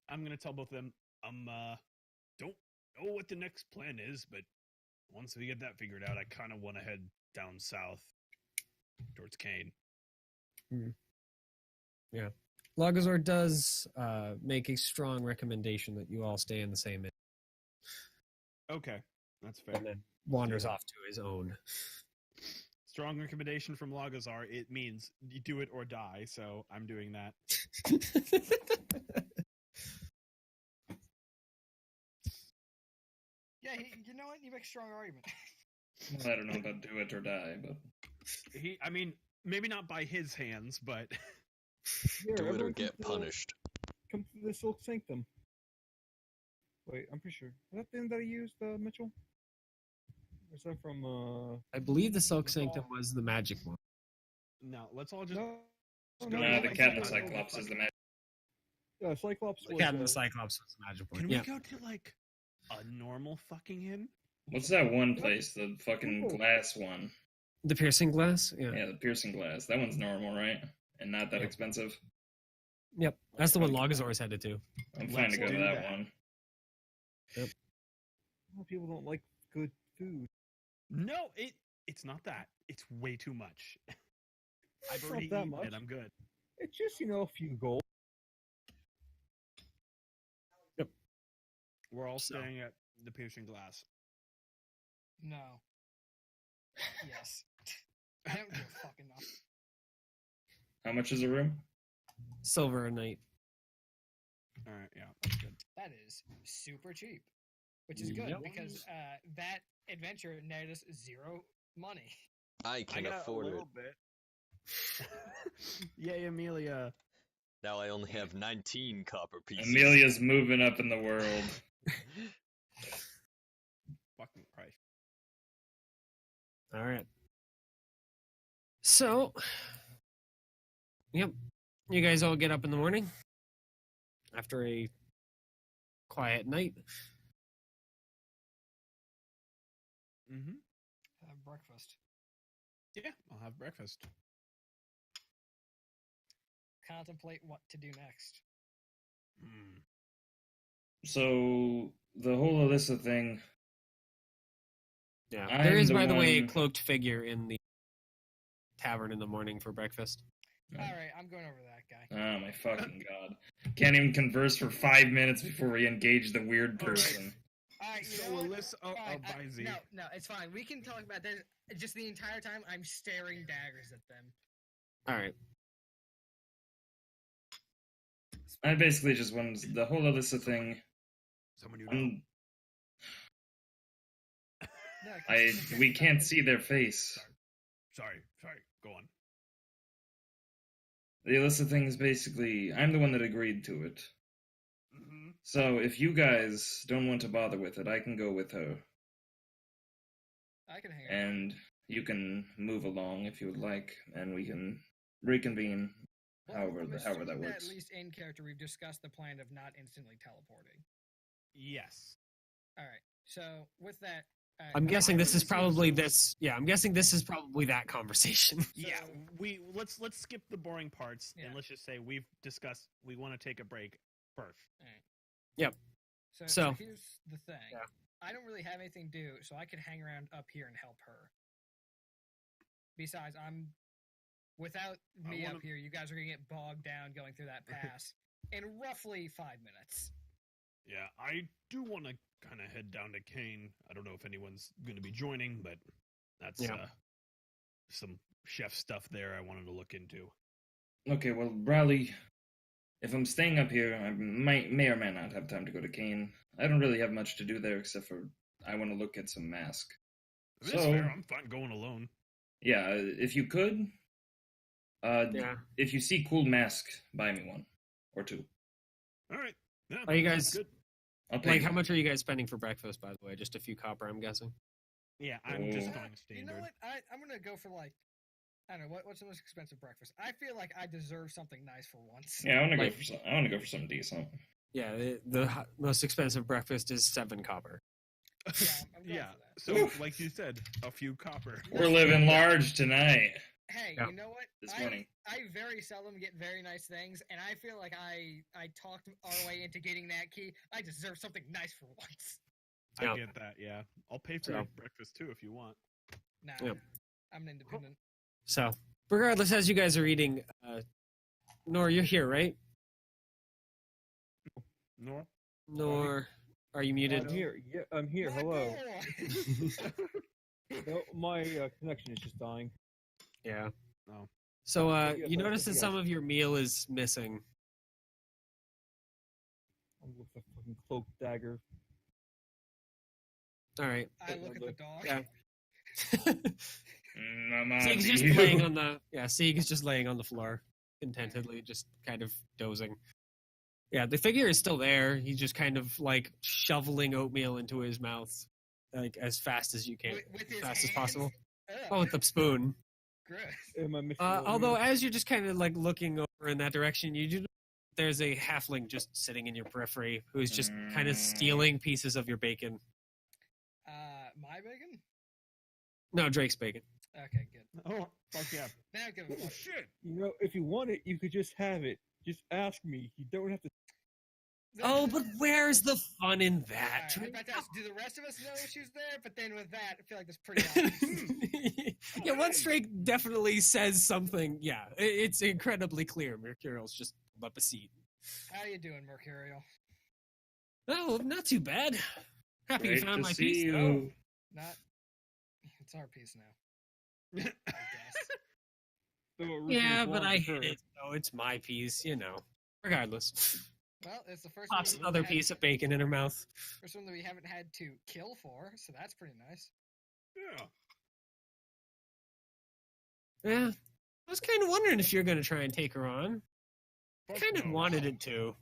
I'm gonna tell both of them, don't know what the next plan is, but once we get that figured out, I kind of want to head down south towards Kane. Yeah. Logazor does make a strong recommendation that you all stay in the same inn, Okay, that's fair. and then wanders that. off to his own. Strong recommendation from Logazar. It means you do it or die, so I'm doing that. Yeah, you know what? You make a strong argument. I don't know about do it or die, but I mean, maybe not by his hands, but Here, Do it or everyone get come to punished. Come to the Silk Sanctum. Wait, I'm pretty sure. Is that the thing that I used, Mitchell? Or is that from, I believe the Silk Sanctum was the magic one. no. Let's all just. No, go nah, to the Cyclops. Captain Cyclops is the magic. Cyclops was, Captain Cyclops was the magic one. Can we Yeah. go to like a normal fucking inn? What's that one place? The fucking glass one. The piercing glass? Yeah. Yeah, the piercing glass. That one's normal, right? And not that Yep. expensive. Yep. That's the one Logazor's headed to. I'm fine to go to do that that. one. Well, people don't like good food. No, it's not that. It's way too much. I've It's already not that eaten much. it. I'm good. It's just, a few gold. We're all So- staying at the piercing glass. No. Yes. I don't give a fuck enough. How much is a room? Silver a night. All right, yeah, that's good. That is super cheap, which is good Yep. because that adventure netted us 0 money. I can afford it. bit. Yay, Amelia. Now I only have 19 copper pieces. Amelia's moving up in the world. Fucking Christ. All right. So, yep. You guys all get up in the morning after a quiet night. Mm-hmm. Have breakfast. Yeah, I'll have breakfast. Contemplate what to do next. Mm. So the whole Alyssa thing. Yeah. I'm There is, the by the way, a one- cloaked figure in the tavern in the morning for breakfast. All right, I'm going over that guy. Oh my fucking god. Can't even converse for 5 minutes before we engage the weird All right. person. All right, you So know what? Alyssa, Fine, Bizy. no, it's fine. We can talk about this. Just the entire time, I'm staring daggers at them. All right. I basically just wanted the whole Alyssa thing. Someone you know. I'm, No, we can't see their face. Sorry. Go on. The Alyssa thing is basically, I'm the one that agreed to it. Mm-hmm. So if you guys don't want to bother with it, I can go with her. I can hang out. And you can move along if you would like, and we can reconvene Well, however I'm that assuming works. At least in character, we've discussed the plan of not instantly teleporting. Yes. All right. So with that, I'm guessing this is so- probably this. Yeah, I'm guessing this is probably that conversation. Yeah. Let's skip the boring parts Yeah. and let's just say we've discussed we want to take a break first. So So- here's the thing. Yeah. I don't really have anything to do, so I could hang around up here and help her. Besides, without me wanna- up here, you guys are gonna get bogged down going through that pass in roughly 5 minutes. Yeah, I do want to kind of head down to Kane. I don't know if anyone's going to be joining, but that's Yeah. some chef stuff there I wanted to look into. Okay, well, Bradley, if I'm staying up here, I may or may not have time to go to Kane. I don't really have much to do there except for I want to look at some mask. If it's So- fair, I'm fine going alone. Yeah, if you could, Yeah. if you see cool mask, buy me one or two. All right. Yeah, Are you sounds guys- good? I'll pay Like, you. how much are you guys spending for breakfast, by the way? Just a few copper, I'm guessing. Yeah, I'm just Oh. going standard. You know what? I'm gonna go for like, I don't know what's the most expensive breakfast. I feel like I deserve something nice for once. Yeah, I want to Like- go for some. I want to go for something decent. Yeah, the most expensive breakfast is 7 copper. Yeah, I'm going Yeah. for that. So, like you said, a few copper. We're living large tonight. Hey, Yeah. you know what? This morning. I very seldom get very nice things, and I feel like I talked our way into getting that key. I deserve something nice for once. I Yeah. get that. Yeah, I'll pay for So- your breakfast too if you want. Nah, Yep. I'm an independent. So, regardless, as you guys are eating, Nor, you're here, right? Nora. Nor, are you muted? I'm here. Yeah, I'm here. My Hello. boy! No, my connection is just dying. Yeah. Oh. So, Yes, you I- notice that yes. some of your meal is missing. I'm with the fucking cloak dagger. All right. I look at the dog. Yeah. I'm on Sieg's to just you. laying on the Sieg is just laying on the floor, contentedly, just kind of dozing. Yeah, the figure is still there. He's just kind of like shoveling oatmeal into his mouth, like as fast as you can, With as his fast as hands? possible. Ugh, Oh, with the spoon. gross. Am I missing? Although, as you're just kind of like looking over in that direction, you do. There's a halfling just sitting in your periphery who's just kind of stealing pieces of your bacon. My bacon? No, Drake's bacon. Okay, good. Oh, fuck yeah. Now give a fuck. Shit. You know, if you want it, you could just have it. Just ask me. You don't have to. Oh, but where's the fun in Alright, that? I was about to ask, do the rest of us know she's there? But then with that, I feel like that's pretty obvious. Yeah, once Drake definitely says something, yeah, it's incredibly clear. Mercurial's just pulled up a seat. How you doing, Mercurial? Oh, not too bad. Happy you Great found to my see piece. you. though. Not. It's our piece now. I guess. So it really Yeah, but belongs I to her. hate it, so it's my piece, you know. Regardless. Well, it's the first Pops one another we've had- piece of bacon in her mouth. First one that we haven't had to kill for, so that's pretty nice. Yeah. Yeah. I was kind of wondering if you're going to try and take her on. I Fuck kind of no. wanted it to.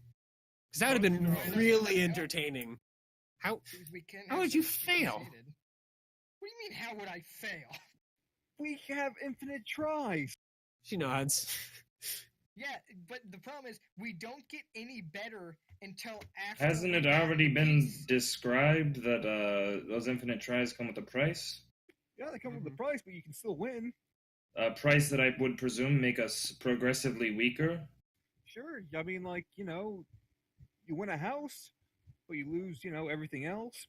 Because that would have been Fuck no. really entertaining. How? We can't How have would you sex fail? unsucceeded. What do you mean, how would I fail? We have infinite tries. She nods. Yeah, but the problem is, we don't get any better until after. Hasn't we it have already the been piece. described that those infinite tries come with a price? Yeah, they come with Mm-hmm. the price, but you can still win. A price that I would presume make us progressively weaker. Sure. I mean, like, you know, you win a house, but you lose, you know, everything else.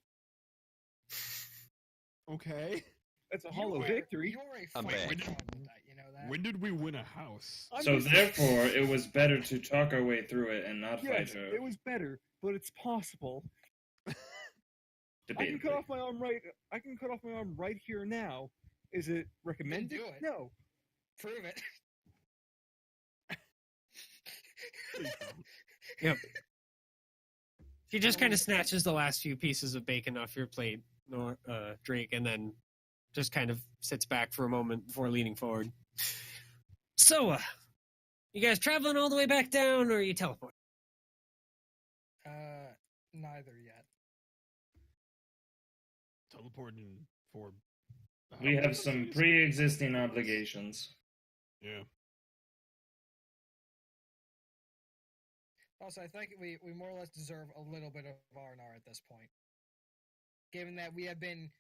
Okay. That's a You hollow are- victory. You're a I'm fighter back. troglodyte, You know that. When did we win a house? I'm So just- therefore, it was better to talk our way through it and not fight yes, her. it was better, but it's possible. I can Debatably. cut off my arm right. I can cut off my arm right here now. Is it recommended? do it. No. Prove it. She just kind of snatches the last few pieces of bacon off your plate, Drake, and then just kind of sits back for a moment before leaning forward. So, you guys traveling all the way back down, or are you teleporting? Neither yet. Teleporting for. We have some pre-existing obligations. Yeah. Also, I think we more or less deserve a little bit of R&R at this point. Given that we have been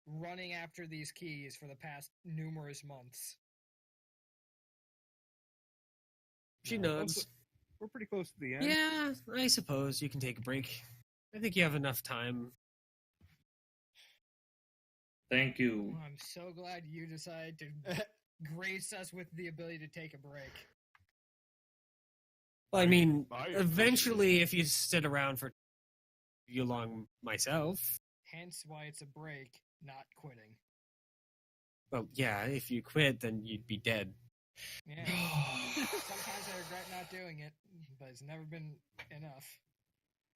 running after these keys for the past numerous months. She No, nods. We're pretty close to the end. Yeah, I suppose you can take a break. I think you have enough time. Thank you. I'm so glad you decided to grace us with the ability to take a break. Well, I mean, I appreciate eventually, if you sit around for you long myself, Hence why it's a break, not quitting. well, yeah, if you quit, then you'd be dead. Yeah. Sometimes I regret not doing it, but it's never been enough.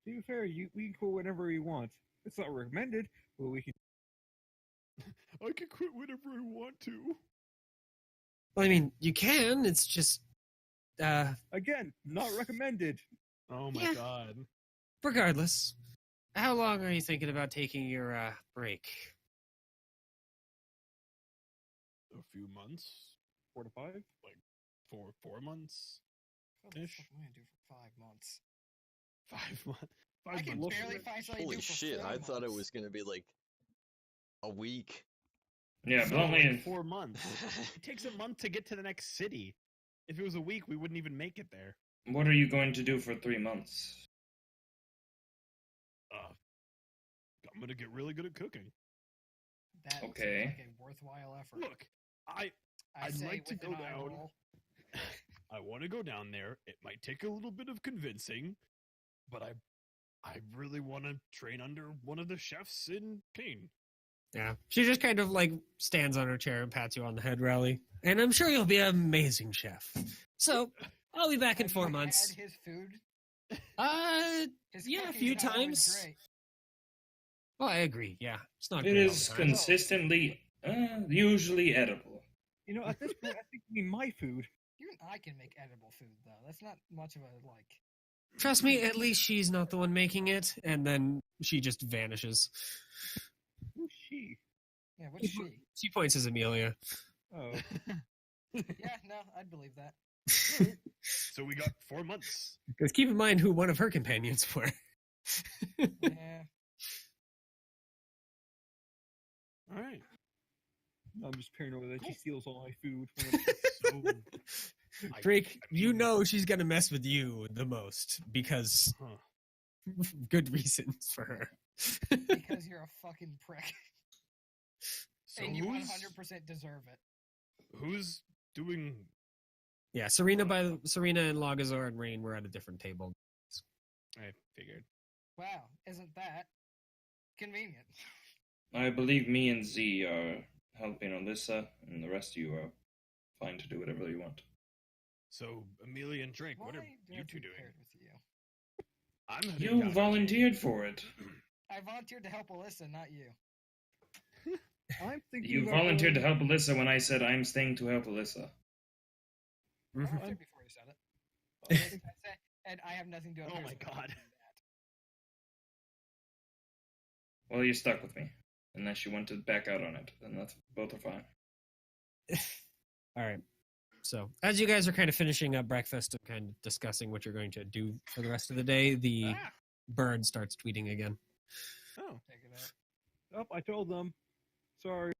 To be fair, we can quit whenever we want. It's not recommended, but we can. I can quit whenever I want to. Well, I mean, you can. It's just, Again, not recommended. Oh my Yeah. god. regardless. How long are you thinking about taking your break? A few months? 4 to 5. Like 4 months? What the Ish. fuck am I gonna do for 5 months? 5 months? I can months. barely find something to Holy do for shit! 4 I thought it months. was gonna be like a week. Yeah, So, bluntly, like 4 months. It takes a month to get to the next city. If it was a week, we wouldn't even make it there. what are you going to do for 3 months? I'm gonna get really good at cooking. That seems Okay. like a worthwhile effort. Look, I I'd say like to with go an eye down. roll. I want to go down there. It might take a little bit of convincing, but I really want to train under one of the chefs in Kane. Yeah. She just kind of like stands on her chair and pats you on the head, Rowley. And I'm sure you'll be an amazing chef. So I'll be back in Have 4 you months. Had his food. His His yeah, a cooking's few not always times. great. Well, I agree. Yeah, it's not. It great all is the time. consistently, usually edible. You know, at this point, I think you mean my food. Even I can make edible food though. That's not much of a like. Trust me. At least she's not the one making it. And then she just vanishes. Who's she? Yeah, what's she? She points as Amelia. Oh, Yeah, no, I'd believe that. So we got 4 months. Because keep in mind who one of her companions were. Yeah. All right. I'm just paranoid that she Cool. steals all my food. So Drake, I you mean- know she's gonna mess with you the most because Huh. good reasons for her. Because you're a fucking prick. So And you who's 100% deserve it. who's doing? Yeah, Serena and Lagazor and Rain were at a different table. I figured. Wow, isn't that convenient? I believe me and Z are helping Alyssa, and the rest of you are fine to do whatever you want. So Amelia and Drake, Why what are do I you have two to be doing? paired with you? I'm heading You down to volunteered for it. I volunteered to help Alyssa, not you. I'm thinking. You about volunteered to going- help Alyssa when I said I'm staying to help Alyssa. I Mhm. volunteered before you said it. I said, and I have nothing to do with Oh my personal God. doing that. Well, you're stuck with me. Unless you want to back out on it, then that's both are fine. All right. So, as you guys are kind of finishing up breakfast and kind of discussing what you're going to do for the rest of the day, the Ah! bird starts tweeting again. Oh, Take it out. Oh, I told them. Sorry.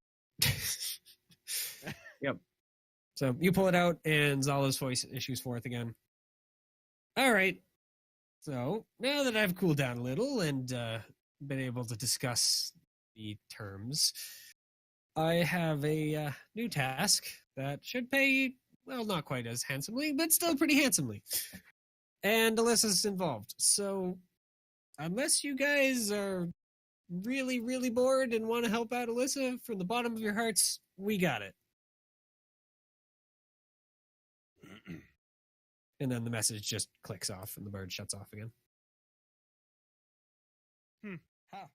Yep. So you pull it out, and Zala's voice issues forth again. All right. So now that I've cooled down a little and been able to discuss the terms, I have a new task that should pay, well, not quite as handsomely, but still pretty handsomely. And Alyssa's involved. So, unless you guys are really, really bored and want to help out Alyssa from the bottom of your hearts, we got it. And then the message just clicks off and the bird shuts off again. Huh.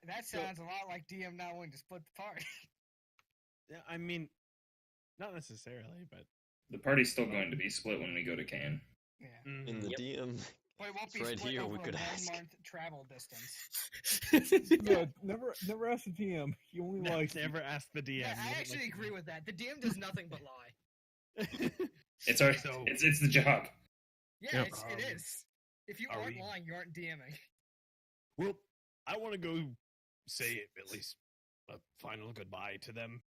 That So- sounds a lot like DM not wanting to split the party. Yeah, I mean, not necessarily, but The party's still going to be split when we go to Kane. Yeah. In the Yep. DM, But it won't be It's right split here, over we could a ask. 1 month travel distance. No, never ask the DM. He only likes you. never ask the DM. Yeah, I Never actually like- agree with that. The DM does nothing but lie. It's our So- it's the job. Yeah, Yep. it is. If you Are aren't we- lying, you aren't DMing. Well, I want to go say at least a final goodbye to them.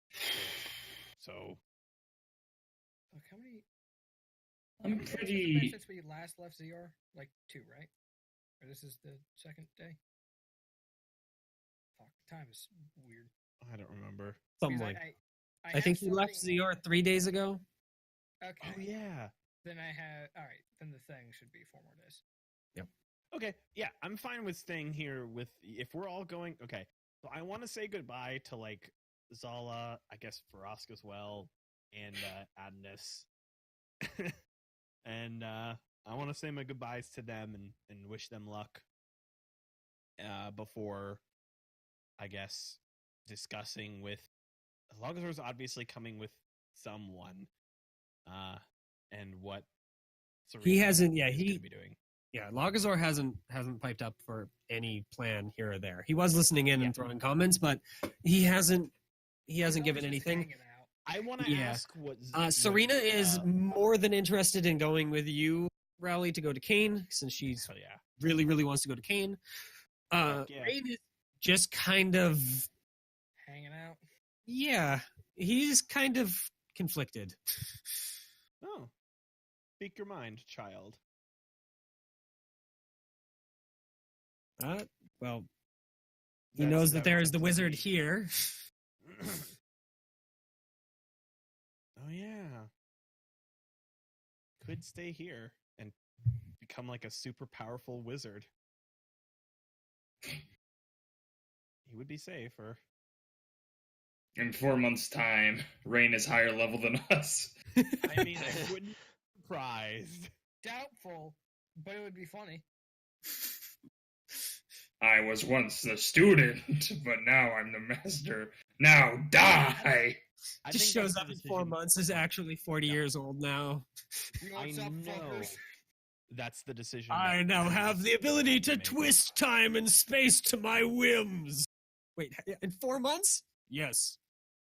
So, Look, how many? I'm how many days has it been pretty. since we last left ZR? Like 2, right? Or this is the second day? Fuck, time is weird. I don't remember. Something Because like I have think you left something- ZR 3 days ago. Okay. Oh yeah. Then I have. All right. Then the thing should be 4 more days. Okay. Yeah, I'm fine with staying here with if we're all going. Okay. So I want to say goodbye to like Zala, I guess Frosk as well, and Adnus. And I want to say my goodbyes to them and wish them luck before, I guess, discussing with Logazor's obviously coming with someone, and what He hasn't- is yeah, gonna he- be doing. Yeah, Logazor hasn't piped up for any plan here or there. He was listening in Yeah. and throwing comments, but he hasn't He's given always just anything. hanging out. I want to Yeah. ask what Serena is more than interested in going with you, Rowley, to go to Kane, since she's Oh yeah. really, really wants to go to Kane. Fuck yeah. Rain is just kind of, Hanging out. yeah, he's kind of conflicted. Oh, speak your mind, child. Well, he That's- knows that there was is the up to wizard me. here. Oh yeah. Could stay here and become like a super powerful wizard. He would be safer. In 4 months' time, Rain is higher level than us. I mean, I wouldn't be surprised. Doubtful, but it would be funny. I was once the student, but now I'm the master. Now die! I Just think shows that's up the in 4 decision- months, is actually 40 years old now. You I what's up, know. fuckers? That's the decision. I that now Adnus have the ability to make. twist time and space to my whims. Wait, in 4 months? Yes.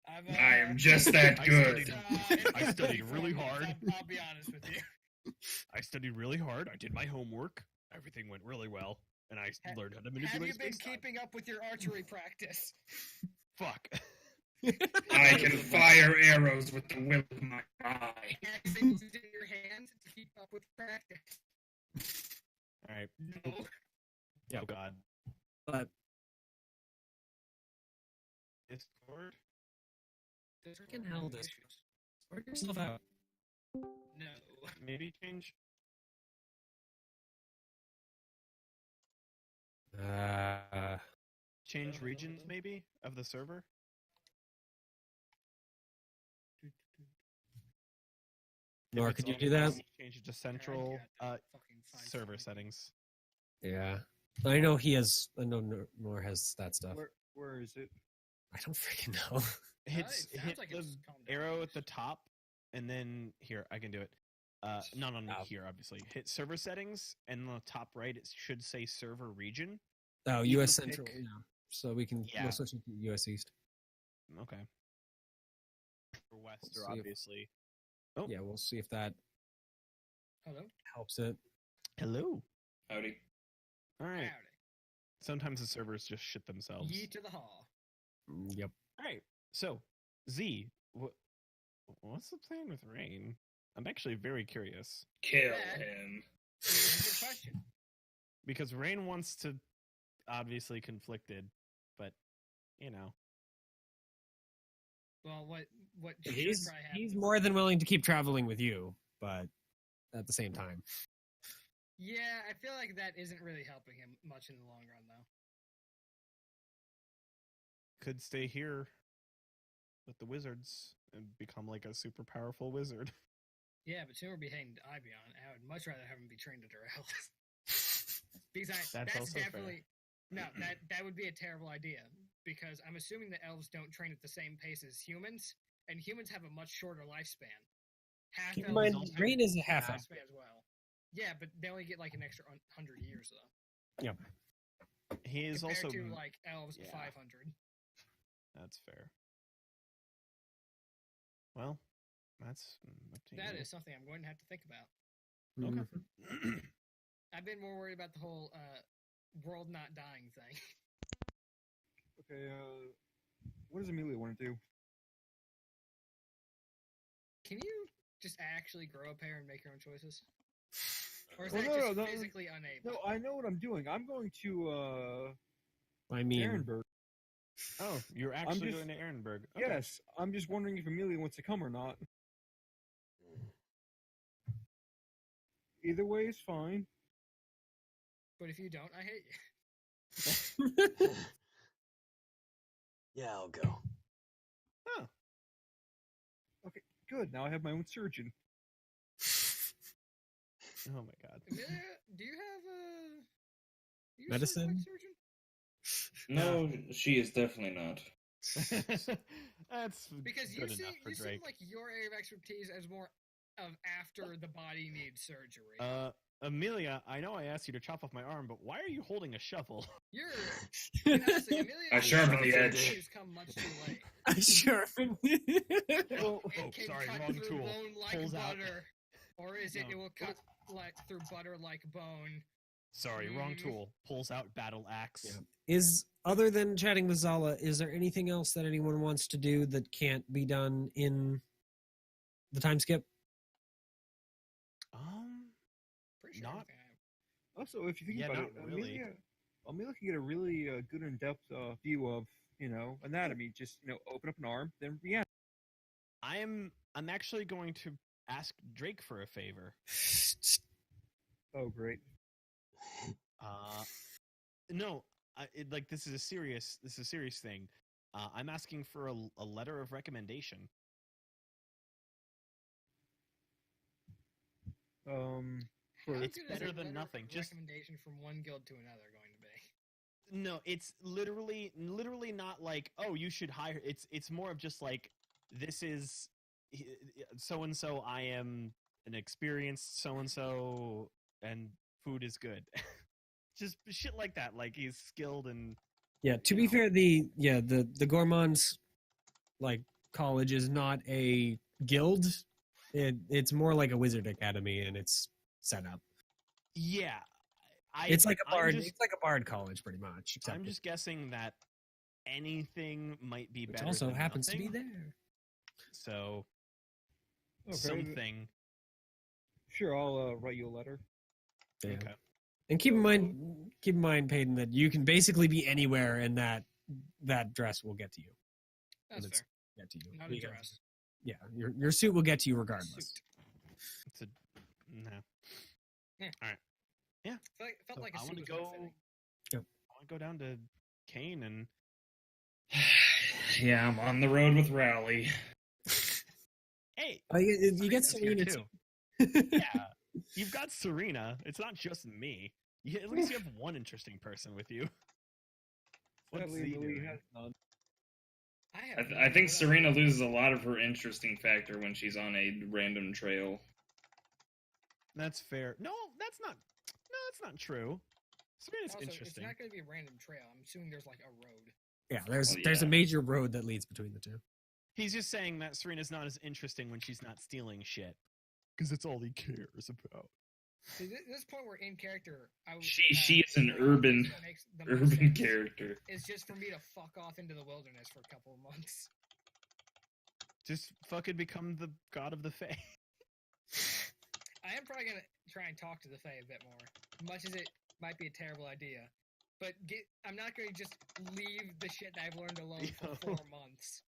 I've, I am just that I good. studied- it's I gonna studied be 4 really months, hard. I'll be honest with you. I studied really hard. I did my homework. Everything went really well, and I Ha- learned how to Have manipulate you been space-time. keeping up with your archery practice? Fuck. I can fire arrows with the will of my eye. Have things in your hands to keep up with practice? All right. No. Oh God. But Discord. freaking hell, this sort yourself out. No. Maybe change. Change regions maybe of the server. If Nor it's could you only do that? possible, change it to central Fucking find server something. settings. Yeah. I know he has. I know Nor has that stuff. Where is it? I don't freaking know. Hit it sounds hit like the it's calmed down. arrow at the top, and then here I can do it. Not on Oh. here, obviously. Hit server settings, and on the top right it should say server region. Oh, You U.S. can Central. pick- Yeah. So we can. Yeah. We'll switch it to U.S. East. Okay. For Wester, See if- obviously. Oh. Yeah, we'll see if that Hello? helps it. Hello. Howdy. All right. Howdy. Sometimes the servers just shit themselves. Ye to the hall. Yep. All right. So, Z, what's the plan with Rain? I'm actually very curious Kill That- him. Here's a good question. because Rain wants to obviously conflicted, but you know, Well, what should He's probably happen? he's more than willing to keep traveling with you, but at the same time, Yeah, I feel like that isn't really helping him much in the long run, though. Could stay here with the wizards and become like a super powerful wizard. Yeah, but soon we'll be heading to Ibion. I would much rather have him be trained under elves. Because That's that's also fair. definitely no, that would be a terrible idea. Because I'm assuming that elves don't train at the same pace as humans, and humans have a much shorter lifespan. Half keep in elves mind also have Rain is a a half elf. lifespan as well. Yeah, but they only get like an extra 100 years though. Yep. He is Compared also to like elves yeah. 500. That's fair. Well, that's up to That you. is something I'm going to have to think about. Okay. Mhm. I've been more worried about the whole world not dying thing. Okay, what does Amelia want to do? Can you just actually grow a pair and make your own choices? Or is Well, that no, just no, no, physically unable? No, I know what I'm doing. I'm going to I mean, Ehrenberg. Oh, you're actually just- going to Ehrenberg. Okay. Yes, I'm just wondering if Amelia wants to come or not. Either way is fine. But if you don't, I hate you. Yeah, I'll go. Oh, Good. Now I have my own surgeon. oh my god. Amelia, do you have a Medicine? surgeon? No, she is definitely not. That's Because you good seem enough for you seem Drake. like your area of expertise is more of after the body needs surgery. Amelia, I know I asked you to chop off my arm, but why are you holding a shovel? You're honestly, Amelia. I sharpened the Sharpened edge. Has come much too late. sure. Oh, It can sorry, cut wrong through tool. bone like Pulls out. butter, or is it? No. It will cut like through butter like bone. Sorry, wrong Mm. tool. Pulls out battle axe. Yeah. Is other than chatting with Zala, is there anything else that anyone wants to do that can't be done in the time skip? Pretty sure Not- everything I have. Also, if you think Yeah, about not it, really. Amelia can get a really good in-depth view of, anatomy. Just, open up an arm, then reanimate. I'm actually going to ask Drake for a favor. Oh, great. No, this is a serious thing. I'm asking for a letter of recommendation. For How It's good is better a than letter nothing, of just- recommendation from one guild to another going to be. No, it's literally not like, oh, you should hire. It's more of just like, this is so and so. I am an experienced so and so, and food is good. Just shit like that. Like he's skilled and Yeah, to be fair, the Gourmands college is not a guild. It's more like a wizard academy, and it's set up. yeah. It's like a I'm bard. just- It's like a bard college, pretty much. Except I'm just guessing that anything might be which better. also than happens to nothing. be there. So Okay, something. Sure, I'll write you a letter. Yeah. Okay. And keep in mind, Peyton, that you can basically be anywhere, and that dress will get to you. That's it's- fair. Get to you. Not a Because- dress. Yeah, your suit will get to you regardless. Suit. It's a no. Felt So like a I suit want to was go. more fitting. I want to go down to Kane and Yeah, I'm on the road with Rowley. hey, You get Serena's here Serena too. Yeah, you've got Serena. It's not just me. At least you have one interesting person with you. What's Sadly, Z Amelia doing? has none. I think Serena loses a lot of her interesting factor when she's on a random trail. That's fair. No, that's not true. Serena's Also, interesting. it's not going to be a random trail. I'm assuming there's like a road. Yeah, there's Oh, there's a yeah. major road that leads between the two. He's just saying that Serena's not as interesting when she's not stealing shit. Because it's all he cares about. See, this point we're in character. She is an urban character. It's just for me to fuck off into the wilderness for a couple of months. Just fucking become the god of the Fae. I am probably gonna try and talk to the Fae a bit more, much as it might be a terrible idea. But I'm not gonna just leave the shit that I've learned alone for Yo. 4 months.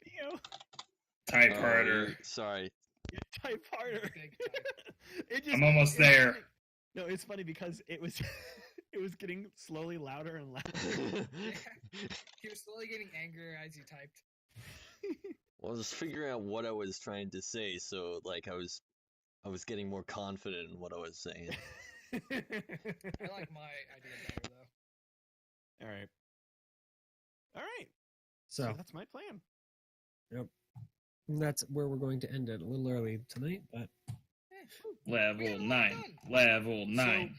video. Type Oh, harder. Sorry. Type harder. Big type. It just, I'm almost it's there. funny. No, it's funny because it was it was getting slowly louder and louder. He was slowly getting angrier as he typed. Well, I was figuring out what I was trying to say, so like I was getting more confident in what I was saying. I like my idea better though. All right. All right. So that's my plan. that's where we're going to end it. A little early tonight, but We Level got a lot 9. done. Level 9.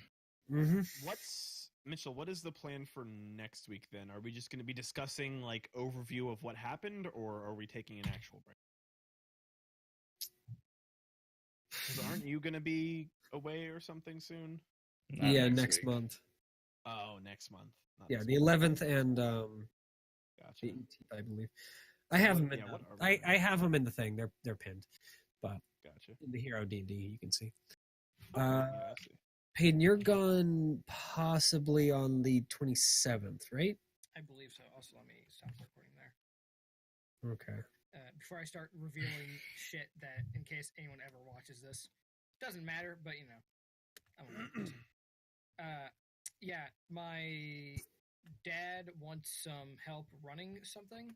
Mitchell, what is the plan for next week then? Are we just going to be discussing like overview of what happened, or are we taking an actual break? 'Cause aren't you going to be away or something soon? Not yeah, next week. month. Oh, next month. Not Yeah, this the month. 11th and Gotcha. the 18th, I believe. I have them. Yeah, what are we I doing? have them in the thing. They're pinned, but Gotcha. in the Hero D&D you can see. Okay, yeah, I see. Peyton, you're gone possibly on the 27th, right? I believe so. Also, let me stop the recording there. Okay. Before I start revealing shit that, in case anyone ever watches this, doesn't matter. But you know, I don't know. Yeah, my dad wants some help running something,